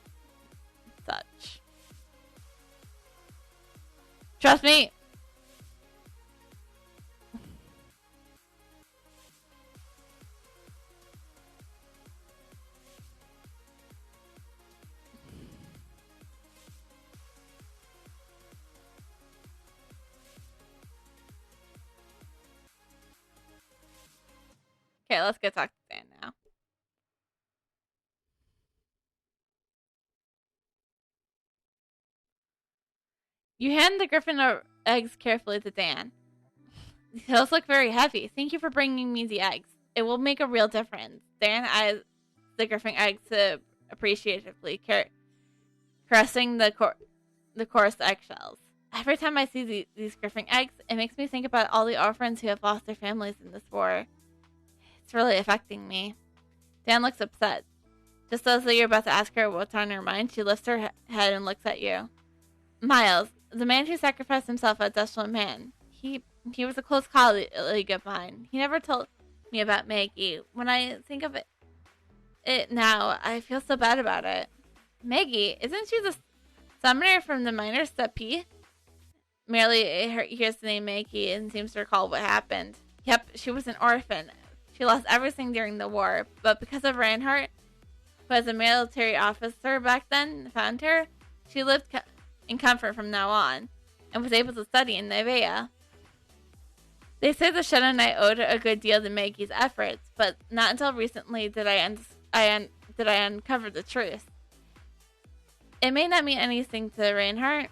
Such. Trust me. Okay, let's go talk to Dan now. You hand the griffin eggs carefully to Dan. Those look very heavy. Thank you for bringing me the eggs. It will make a real difference. Dan eyes the griffin eggs appreciatively, caressing the coarse eggshells. Every time I see these griffin eggs, it makes me think about all the orphans who have lost their families in this war. It's really affecting me. Dan looks upset. Just as though you're about to ask her what's on her mind, she lifts her head and looks at you. Miles, the man who sacrificed himself a desolate man. He was a close colleague of mine. He never told me about Maggie. When I think of it now, I feel so bad about it. Maggie, isn't she the summoner from the miners that P? Merely hears the name Maggie and seems to recall what happened. Yep, she was an orphan. She lost everything during the war, but because of Reinhardt, who was a military officer back then, found her, she lived in comfort from now on, and was able to study in Nevea. They say the Shadow Knight owed a good deal to Maggie's efforts, but not until recently did I uncover the truth. It may not mean anything to Reinhardt,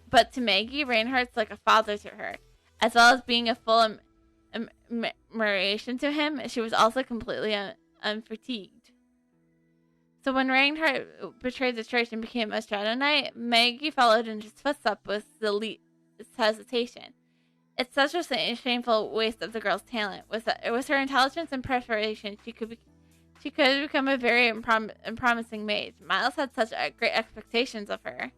but to Maggie, Reinhardt's like a father to her. As well as being a full admiration to him, she was also completely unfatigued. So when Reinhardt betrayed the church and became a Shadow Knight, Maggie followed in his footsteps with the least hesitation. It's such a shameful waste of the girl's talent. With her intelligence and preparation, she could become a very promising mage. Miles had such great expectations of her.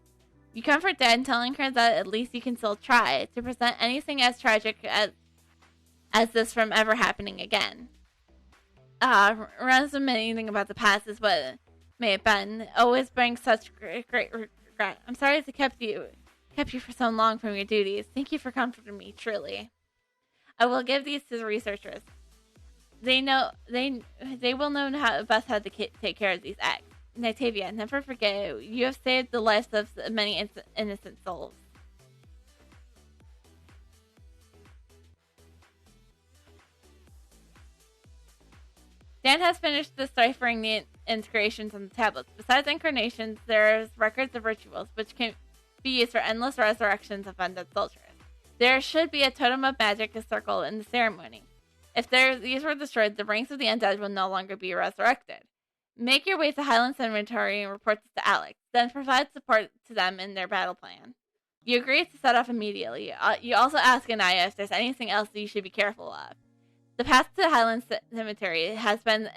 You comfort Dad, telling her that at least you can still try to prevent anything as tragic as this from ever happening again. Reminiscing about the past is what may have been. Always brings such great regret. I'm sorry to kept you for so long from your duties. Thank you for comforting me, truly. I will give these to the researchers. They will know how to take care of these eggs. Nitavia, never forget, you have saved the lives of many innocent souls. Dan has finished deciphering the inscriptions on the tablets. Besides incarnations, there's records of rituals, which can be used for endless resurrections of undead soldiers. There should be a totem of magic circle in the ceremony. If these were destroyed, the ranks of the undead will no longer be resurrected. Make your way to Highland Cemetery and report this to Alex. Then provide support to them in their battle plan. You agree to set off immediately. You also ask Anaya if there's anything else that you should be careful of. The path to Highland Cemetery has been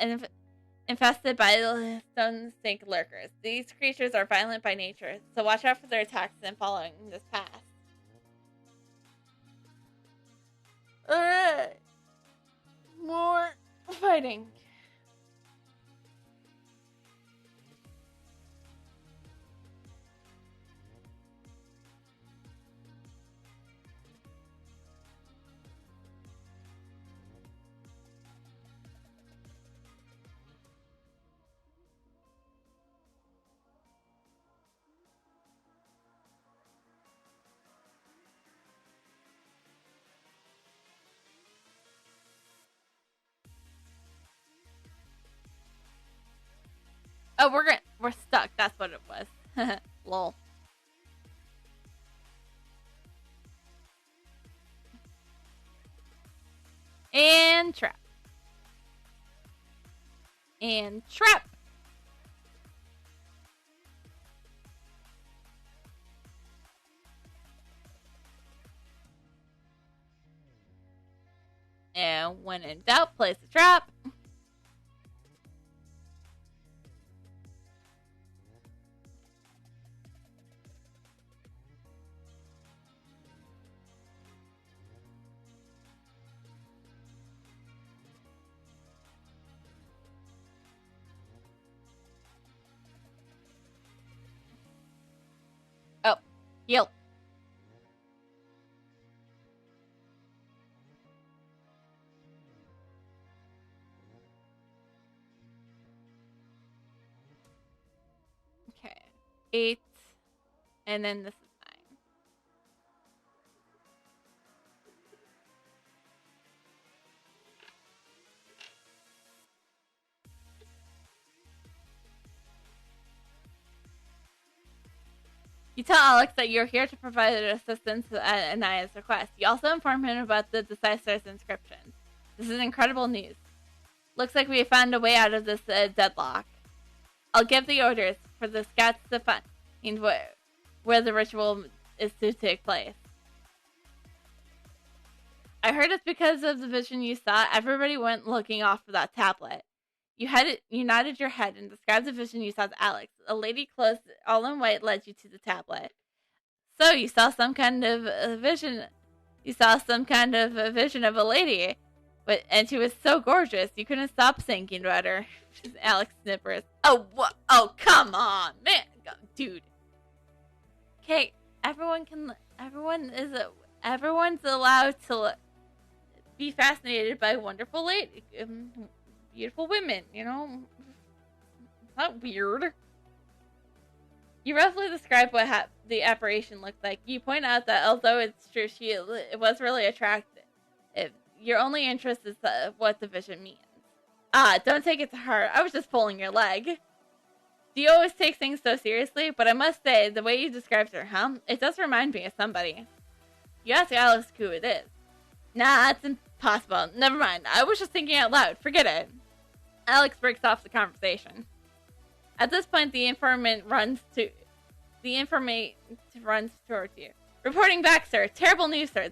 infested by stone snake lurkers. These creatures are violent by nature, so watch out for their attacks and following this path. Alright. More fighting. Oh, we're stuck. That's what it was. Lol. And trap. And trap. And when in doubt, place a trap. Oh, heal. Okay. 8. And then this is 9. You tell Alex that you're here to provide assistance at Anaya's request. You also inform him about the Decisors inscription. This is incredible news. Looks like we have found a way out of this deadlock. I'll give the orders for the scouts to find where the ritual is to take place. I heard it's because of the vision you saw. Everybody went looking off for that tablet. You nodded your head and described the vision you saw to Alex. A lady clothed all in white led you to the tablet. So you saw some kind of a vision. You saw some kind of a vision of a lady, and she was so gorgeous you couldn't stop thinking about her. Alex snippers. Oh, what? Oh, come on, man, dude. Okay, everyone's allowed to be fascinated by wonderful lady. Beautiful women, you know? It's not weird. You roughly describe what the apparition looked like. You point out that although it's true it was really attractive, your only interest is what the vision means. Don't take it to heart. I was just pulling your leg. Do you always take things so seriously? But I must say, the way you described her, it does remind me of somebody. You ask Alex who it is. Nah, it's impossible. Never mind. I was just thinking out loud. Forget it. Alex breaks off the conversation. At this point, the informant runs towards you. Reporting back, sir. Terrible news, sir.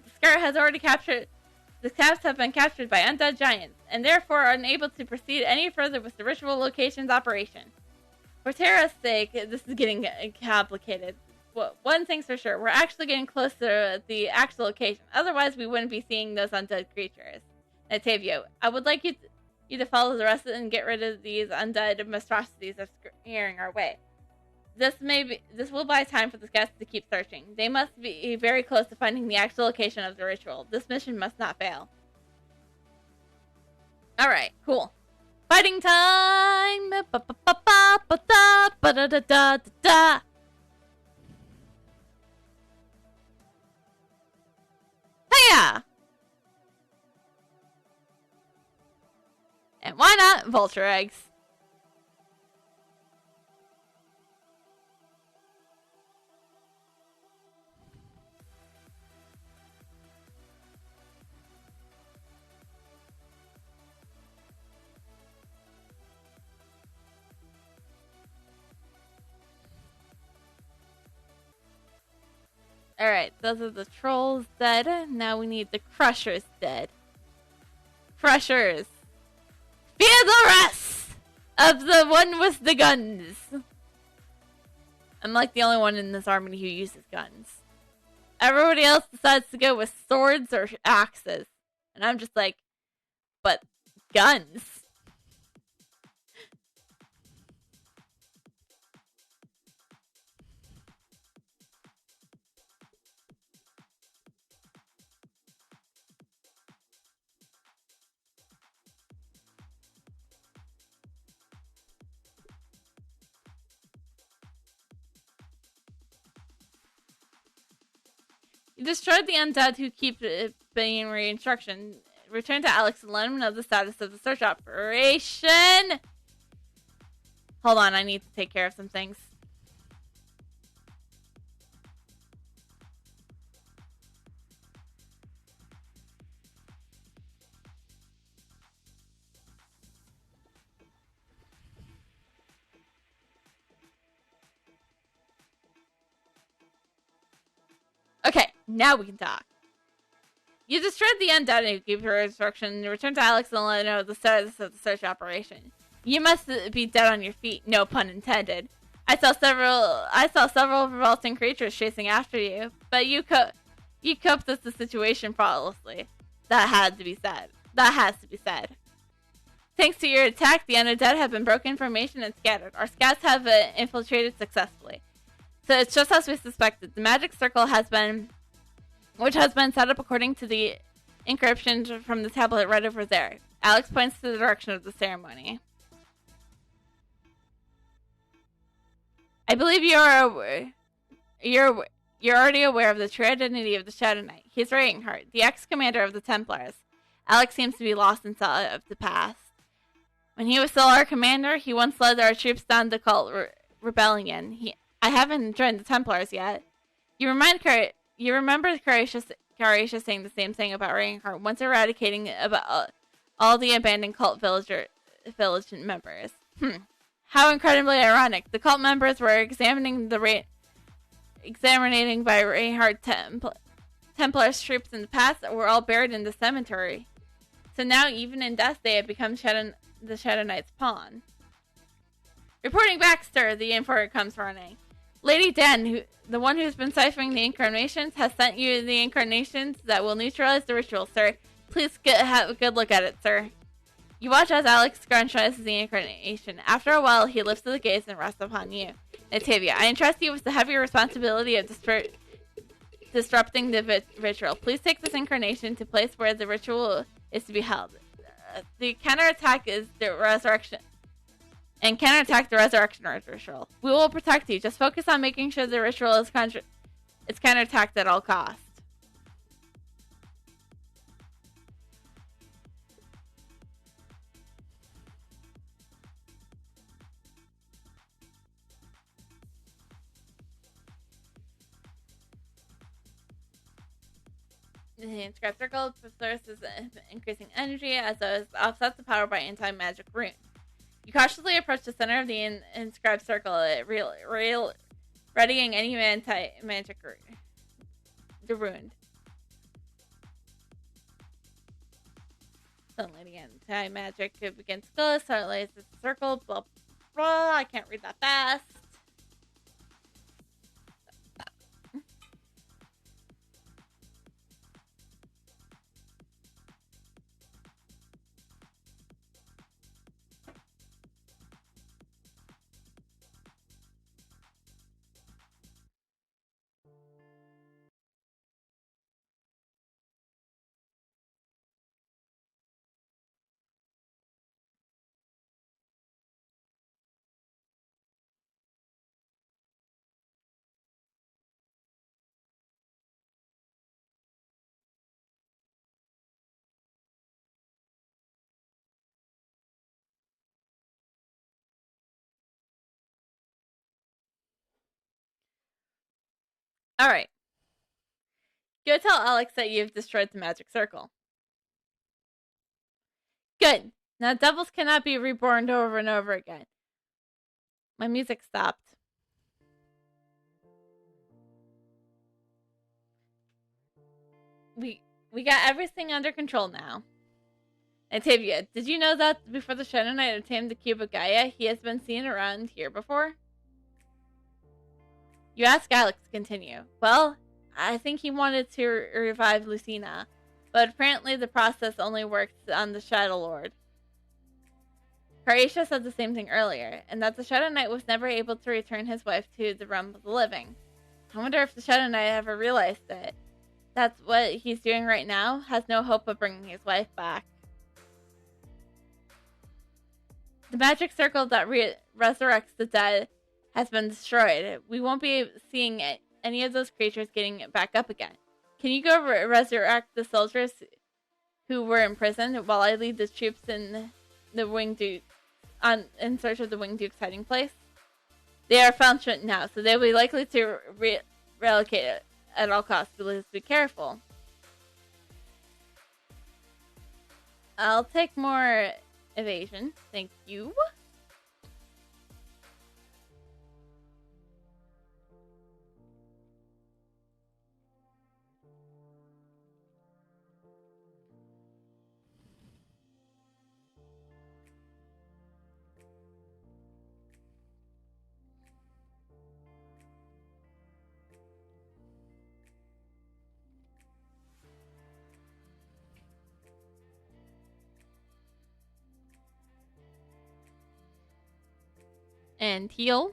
The scouts have been captured by undead giants, and therefore are unable to proceed any further with the ritual locations operation. For Terra's sake, this is getting complicated. Well, one thing's for sure, we're actually getting close to the actual location. Otherwise, we wouldn't be seeing those undead creatures. Natavio, I would like you to follow the rest and get rid of these undead monstrosities that's scaring our way. This will buy time for the scouts to keep searching. They must be very close to finding the actual location of the ritual. This mission must not fail. Alright, cool. Fighting time! Hiya! And why not vulture eggs? Alright, those are the trolls dead. Now we need the crushers dead. Crushers! Fear the rest of the one with the guns! I'm like the only one in this army who uses guns. Everybody else decides to go with swords or axes. And I'm just like, but guns? You destroyed the undead who keep being re-instruction. Return to Alex and let him know the status of the search operation. Hold on, I need to take care of some things. Okay, now we can talk. You destroyed the undead and gave her instruction to return to Alex and let her know the status of the search operation. You must be dead on your feet, no pun intended. I saw several revolting creatures chasing after you, but you coped with the situation flawlessly. That has to be said. Thanks to your attack, the undead have been broken in formation and scattered. Our scouts have infiltrated successfully. So it's just as we suspected. The magic circle which has been set up according to the encryption from the tablet right over there. Alex points to the direction of the ceremony. I believe you're already aware of the true identity of the Shadow Knight. He's Reinhardt, the ex-commander of the Templars. Alex seems to be lost in thought of the past. When he was still our commander, he once led our troops down the cult rebellion. I haven't joined the Templars yet. You remember Caratia saying the same thing about Reinhardt once eradicating about all the abandoned cult village members. How incredibly ironic. The cult members were examining by Reinhardt Templar's troops in the past were all buried in the cemetery. So now, even in death, they have become the Shadow Knight's pawn. Reporting back, sir, the informer comes running. Lady Den, the one who's been ciphering the incarnations, has sent you the incarnations that will neutralize the ritual, sir. Please have a good look at it, sir. You watch as Alex scrutinizes the incarnation. After a while, he lifts the gaze and rests upon you. Natavia, I entrust you with the heavy responsibility of disrupting the ritual. Please take this incarnation to place where the ritual is to be held. The counterattack is the resurrection. And counterattack the resurrection ritual. We will protect you. Just focus on making sure the ritual is counterattacked at all costs. The inscribed circle possesses increasing energy as it offsets the power by anti-magic runes. You cautiously approach the center of the inscribed circle, readying any anti-magic rune. Suddenly, the anti-magic begins to glow, starlights the circle, blah, blah. I can't read that fast. Alright. Go tell Alex that you've destroyed the magic circle. Good. Now devils cannot be reborn over and over again. My music stopped. We got everything under control now. Antavia, did you know that before the Shadow Knight obtained the Cube of Gaia, he has been seen around here before? You ask Alex to continue. Well, I think he wanted to revive Lucina, but apparently the process only works on the Shadow Lord. Caratia said the same thing earlier, and that the Shadow Knight was never able to return his wife to the realm of the living. I wonder if the Shadow Knight ever realized it. That's what he's doing right now, has no hope of bringing his wife back. The magic circle that resurrects the dead has been destroyed. We won't be seeing any of those creatures getting back up again. Can you go resurrect the soldiers who were imprisoned while I lead the troops in the winged in search of the Winged Duke's hiding place. They are found short now, so they'll be likely to relocate it at all costs. Please be careful. I'll take more evasion. Thank you. And heal.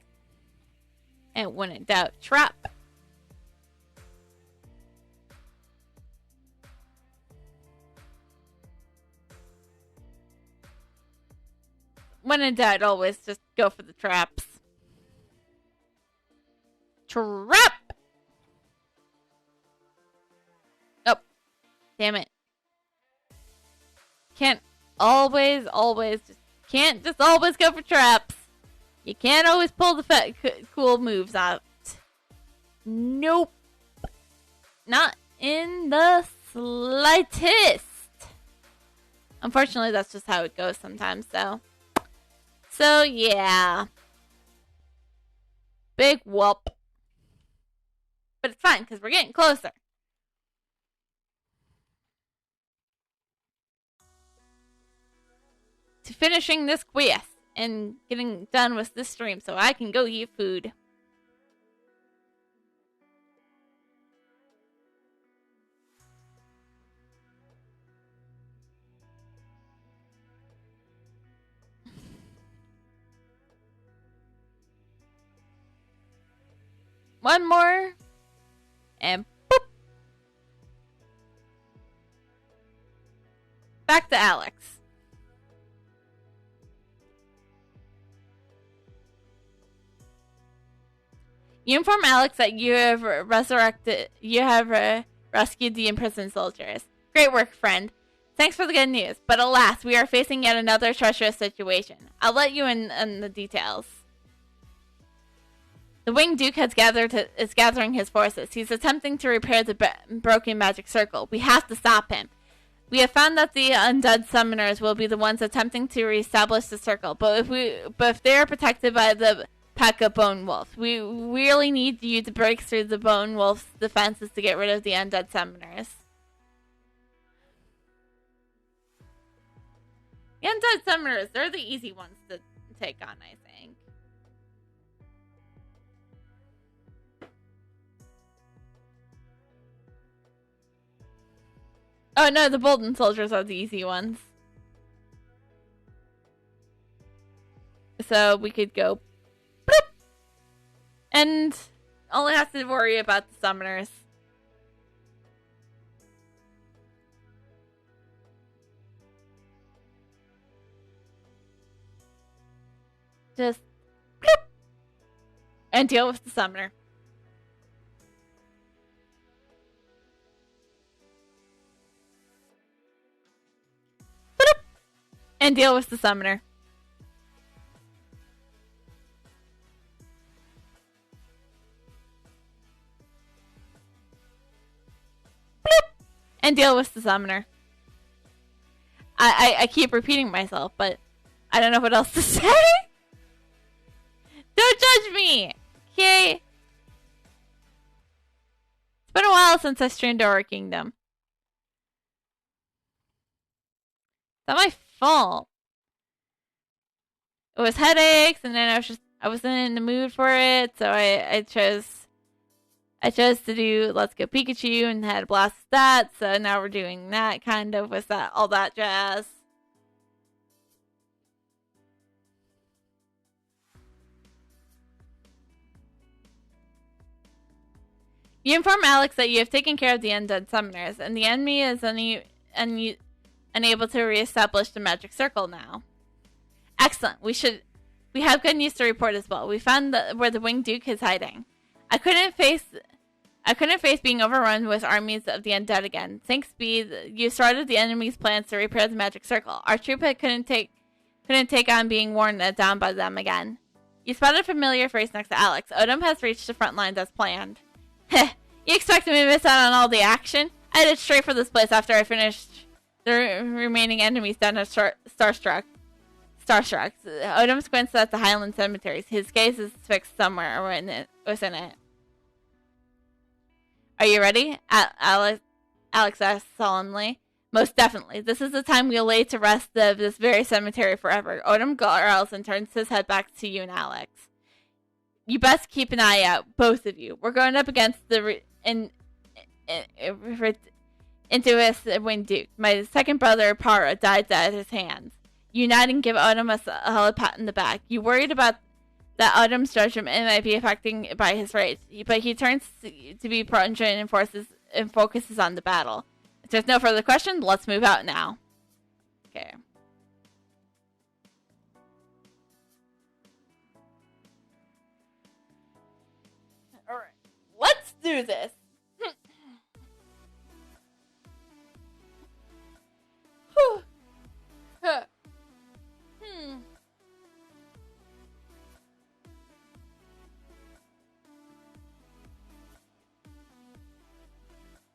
And when in doubt, trap. When in doubt, always just go for the traps. Trap! Oh. Damn it. Can't always go for traps. You can't always pull the cool moves out. Nope. Not in the slightest. Unfortunately, that's just how it goes sometimes, though. So, yeah. Big whoop. But it's fine, because we're getting closer. To finishing this quest. And getting done with this stream so I can go eat food. One more. And boop. Back to Alex. You inform Alex that you have rescued the imprisoned soldiers. Great work, friend. Thanks for the good news, but alas, we are facing yet another treacherous situation. I'll let you in the details. The Winged Duke is gathering his forces. He's attempting to repair the broken magic circle. We have to stop him. We have found that the undead summoners will be the ones attempting to reestablish the circle, but if they are protected by the pack of bone wolves, we really need you to break through the bone wolf's defenses to get rid of the undead summoners. The undead summoners, they're the easy ones to take on, I think. Oh no, the Bolden soldiers are the easy ones. So we could go bloop, and only have to worry about the summoners. Just bloop, and deal with the summoner. Bloop, and deal with the summoner. And deal with the summoner. I keep repeating myself, but I don't know what else to say. Don't judge me! Okay? It's been a while since I streamed Aura Kingdom. It's not my fault. It was headaches, and then I wasn't in the mood for it, so I chose to do Let's Go Pikachu and had a blast with that, so now we're doing that kind of with that, all that jazz. You inform Alex that you have taken care of the undead summoners, and the enemy is unable to reestablish the magic circle now. Excellent. We have good news to report as well. We found where the Winged Duke is hiding. I couldn't face being overrun with armies of the undead again. Thanks be, you started the enemy's plans to repair the magic circle. Our troop couldn't take couldn't take on being worn down by them again. You spotted a familiar face next to Alex. Odom has reached the front lines as planned. Heh, you expected me to miss out on all the action? I headed straight for this place after I finished the remaining enemies down at Starstruck. Odom squints at the Highland cemeteries. His gaze is fixed somewhere within it. Are you ready? Alex asked solemnly. Most definitely. This is the time we'll lay to rest this very cemetery forever. Odom growls and turns his head back to you and Alex. You best keep an eye out, both of you. We're going up against the Intuitus Wind Duke. My second brother, Para, died at his hands. Unite and give Odom a solid pat in the back. You worried about that Odom's judgment might be affected by his rage, but he turns to be prudent and focuses on the battle. If there's no further questions, let's move out now. Okay. Alright. Let's do this.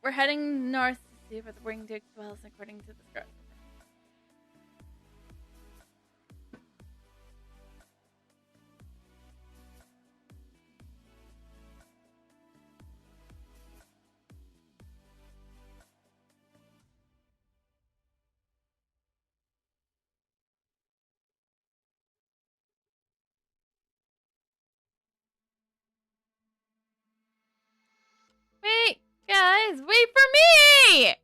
We're heading north to see where the Winged Duke dwells, according to the script. Wait! Guys, wait for me!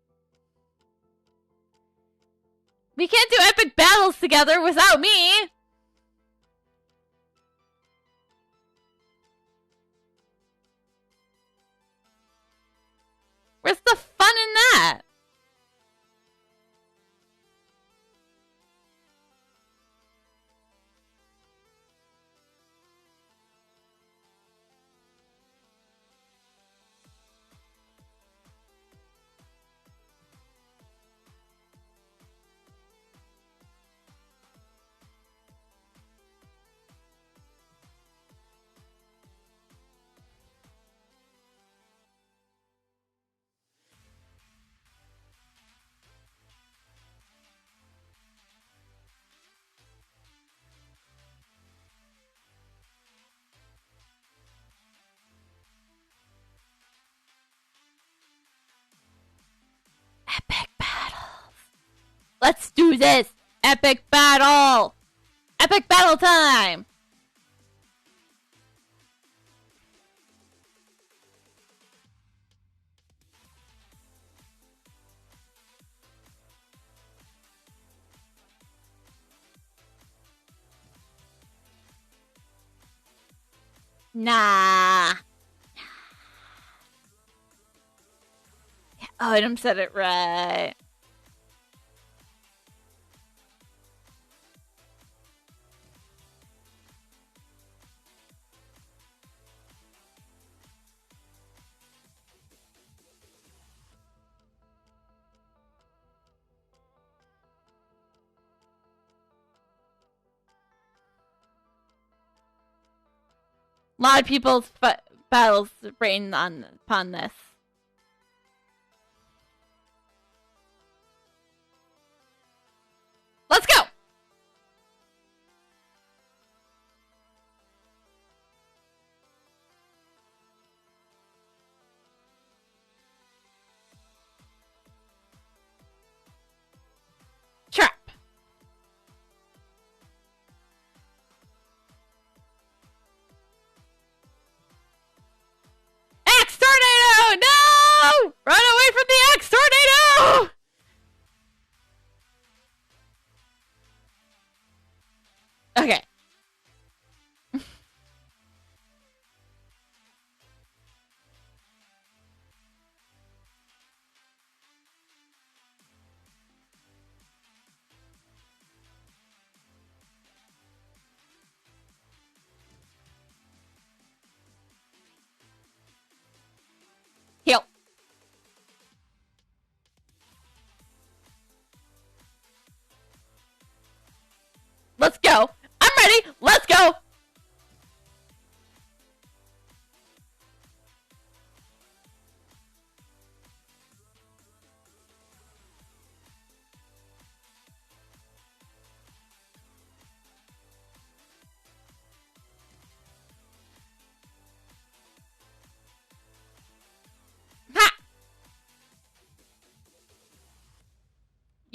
We can't do epic battles together without me! Where's the fun in that? Epic battles. Let's do this! Epic battle! Epic battle time! Nah. Oh, Odom said it right. A lot of people's battles rain upon this. Let's go! Trap! Axe Tornado! No! Run away from the Axe Tornado!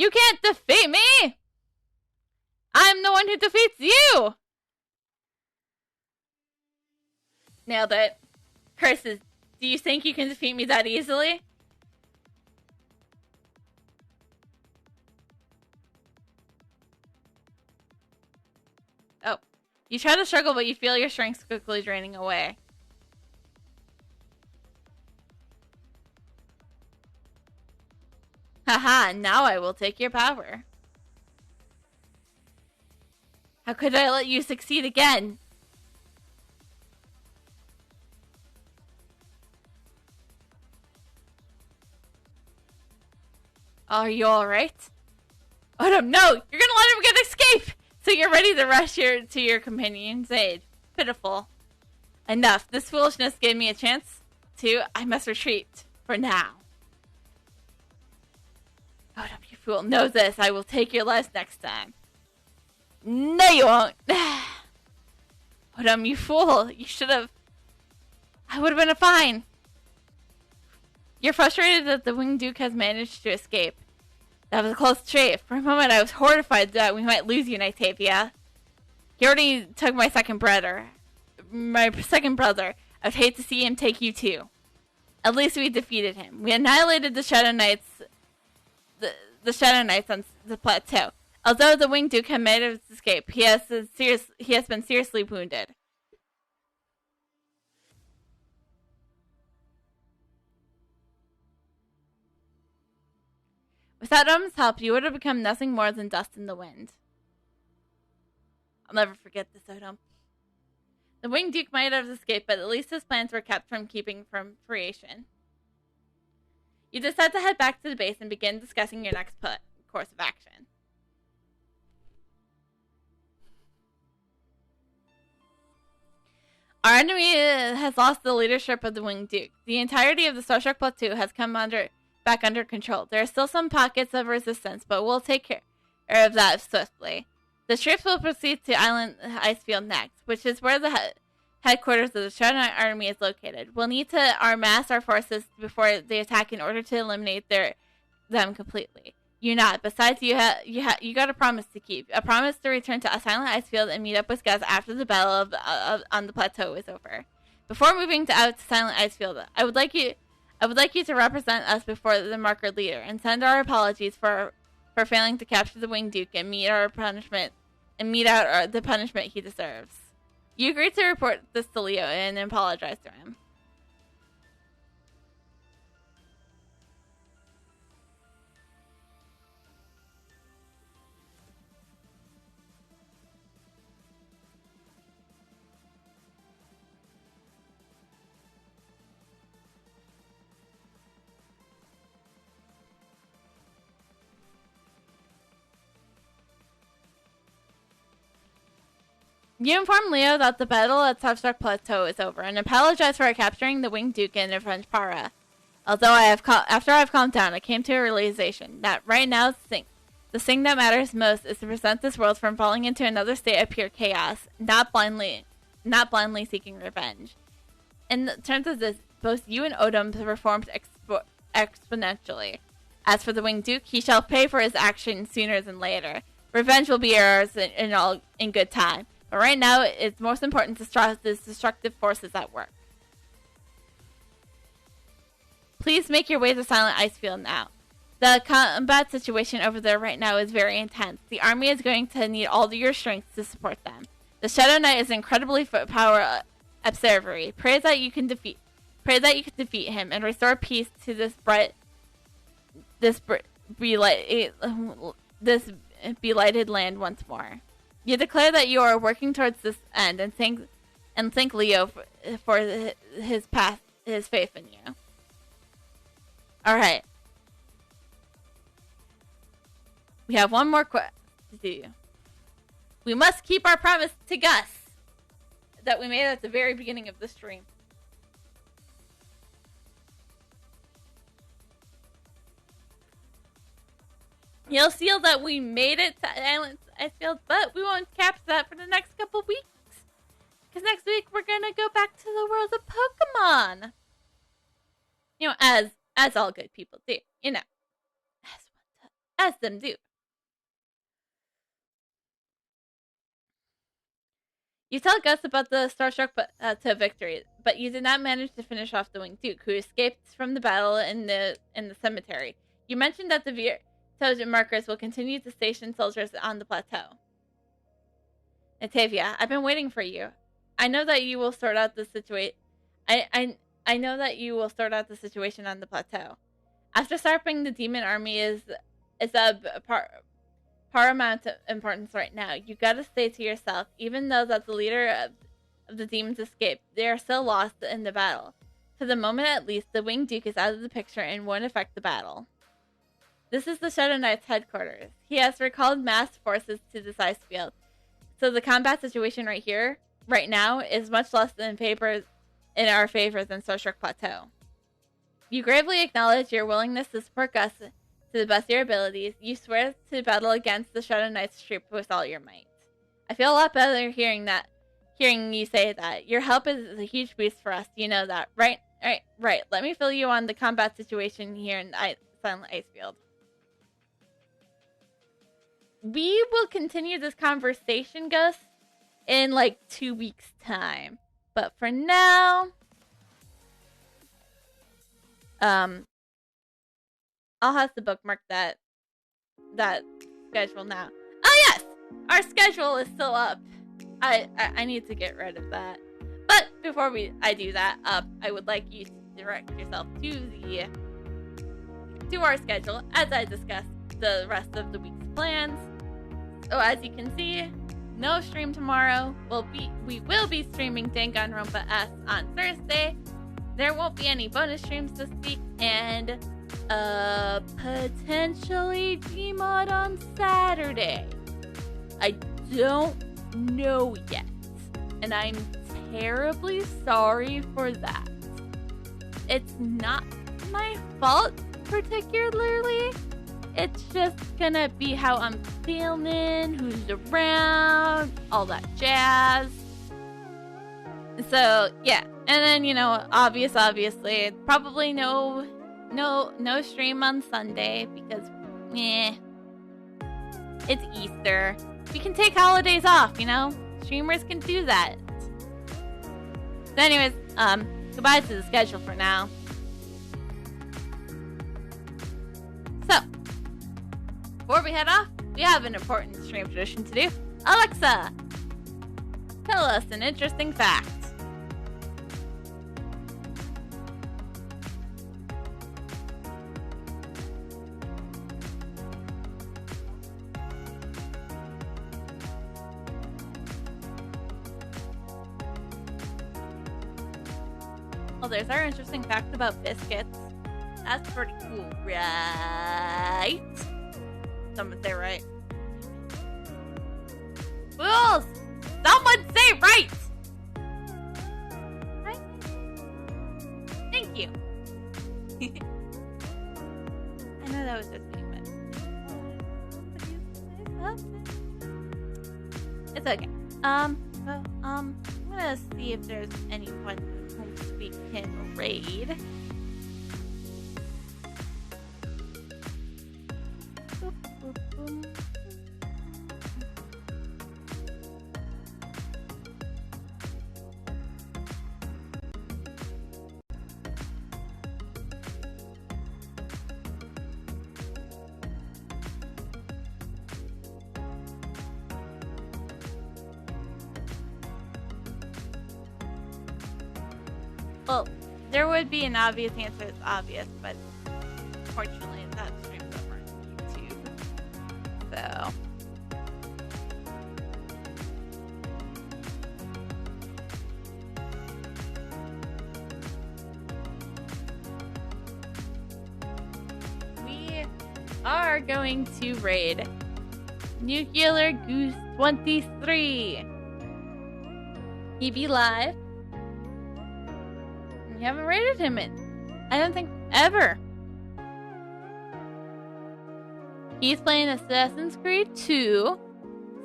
You can't defeat me! I'm the one who defeats you! Nailed it. Curses, do you think you can defeat me that easily? Oh. You try to struggle, but you feel your strength quickly draining away. Haha, now I will take your power. How could I let you succeed again? Are you alright? Odom, no! You're gonna let him get escape! So you're ready to rush to your companion's aid. Pitiful. Enough. This foolishness gave me a chance to... I must retreat. For now. Odom, you fool. Know this. I will take your lives next time. No, you won't. Odom, you fool. You should have... I would have been fine. You're frustrated that the Winged Duke has managed to escape. That was a close trade. For a moment, I was horrified that we might lose you, Nitavia. He already took my second brother. I would hate to see him take you too. At least we defeated him. We annihilated the Shadow Knights. The Shadow Knights on the plateau. Although the Winged Duke had made his escape, he has been seriously wounded. Without Odom's help, you would have become nothing more than dust in the wind. I'll never forget this, Odom. The Winged Duke might have escaped, but at least his plans were kept from creation. You decide to head back to the base and begin discussing your next course of action. Our enemy has lost the leadership of the Winged Duke. The entirety of the Starstruck Plateau has come back under control. There are still some pockets of resistance, but we'll take care of that swiftly. The troops will proceed to Island Icefield next, which is where the headquarters of the Shadow Knight Army is located. We'll need to amass our forces before they attack in order to eliminate them completely. You not. Besides, you got a promise to keep. A promise to return to Silent Icefield and meet up with Gus after the battle on the plateau is over. Before moving out to Silent Icefield, I would like you to represent us before the marker leader and send our apologies for failing to capture the Winged Duke and mete out the punishment he deserves. You agreed to report this to Leo and apologize to him. You inform Leo that the battle at Starstruck Plateau is over and apologize for capturing the Winged Duke and avenge Para. Although after I've calmed down, I came to a realization that right now the thing that matters most is to prevent this world from falling into another state of pure chaos, not blindly seeking revenge. In terms of this, both you and Odom performed exponentially. As for the Winged Duke, he shall pay for his actions sooner than later. Revenge will be ours in good time. But right now, it's most important to stop these destructive forces at work. Please make your way to Silent Icefield now. The combat situation over there right now is very intense. The army is going to need all of your strength to support them. The Shadow Knight is incredibly power observery. Pray that you can defeat him and restore peace to this belighted land once more. You declare that you are working towards this end and thank Leo for his faith in you. All right. We have one more quest to do. We must keep our promise to Gus that we made at the very beginning of the stream. You'll see that we made it to Island Icefield, but we won't capture that for the next couple weeks. Because next week we're gonna go back to the world of Pokemon. You know, as all good people do. You know, as them do. You tell Gus about the Starstruck to victory, but you did not manage to finish off the Winged Duke, who escaped from the battle in the cemetery. You mentioned that the Viertogen markers will continue to station soldiers on the plateau. Natavia, I've been waiting for you. I know that you will sort out the situation. I know that you will sort out the situation on the plateau. After stopping the demon army is of paramount importance right now. You gotta stay to yourself. Even though that the leader of the demons escaped, they are still lost in the battle. For the moment at least, the Winged Duke is out of the picture and won't affect the battle. This is the Shadow Knight's headquarters. He has recalled massed forces to this ice field. So the combat situation right now, is much less in our favor than Starstruck Plateau. You gravely acknowledge your willingness to support Gus to the best of your abilities. You swear to battle against the Shadow Knight's troop with all your might. I feel a lot better hearing you say that. Your help is a huge boost for us. You know that, right? Right. Let me fill you on the combat situation here in Silent Icefield. We will continue this conversation, Gus, in like 2 weeks' time. But for now, I'll have to bookmark that schedule now. Oh yes, our schedule is still up. I need to get rid of that. But before I do that, I would like you to direct yourself to our schedule as I discuss the rest of the week's plans. So as you can see, no stream tomorrow. We will be streaming Danganronpa S on Thursday. There won't be any bonus streams this week, and potentially Gmod on Saturday. I don't know yet, and I'm terribly sorry for that. It's not my fault particularly. It's just gonna be how I'm feeling, who's around, all that jazz. So yeah, and then obviously, probably no stream on Sunday because, it's Easter. We can take holidays off, Streamers can do that. So anyways, goodbye to the schedule for now. So, before we head off, we have an important stream tradition to do. Alexa, tell us an interesting fact. Well, there's our interesting fact about biscuits. That's pretty cool, right? Someone say right. Fools! Someone say right! Right? Thank you. I know that was just me, but it's okay. I'm gonna see if there's anyone whom we can raid. Well, there would be an obvious answer. It's obvious, but unfortunately, that streams over on YouTube. So, we are going to raid Nuclear Goose 23. He be live. We haven't rated him in, I don't think, ever. He's playing Assassin's Creed 2,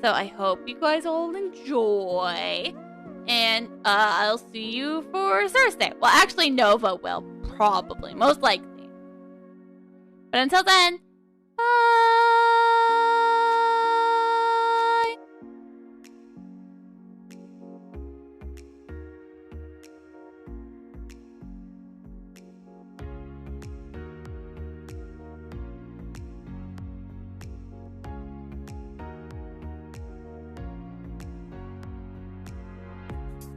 so I hope you guys all enjoy. And I'll see you for Thursday. Well, actually, Nova will, probably, most likely. But until then, bye!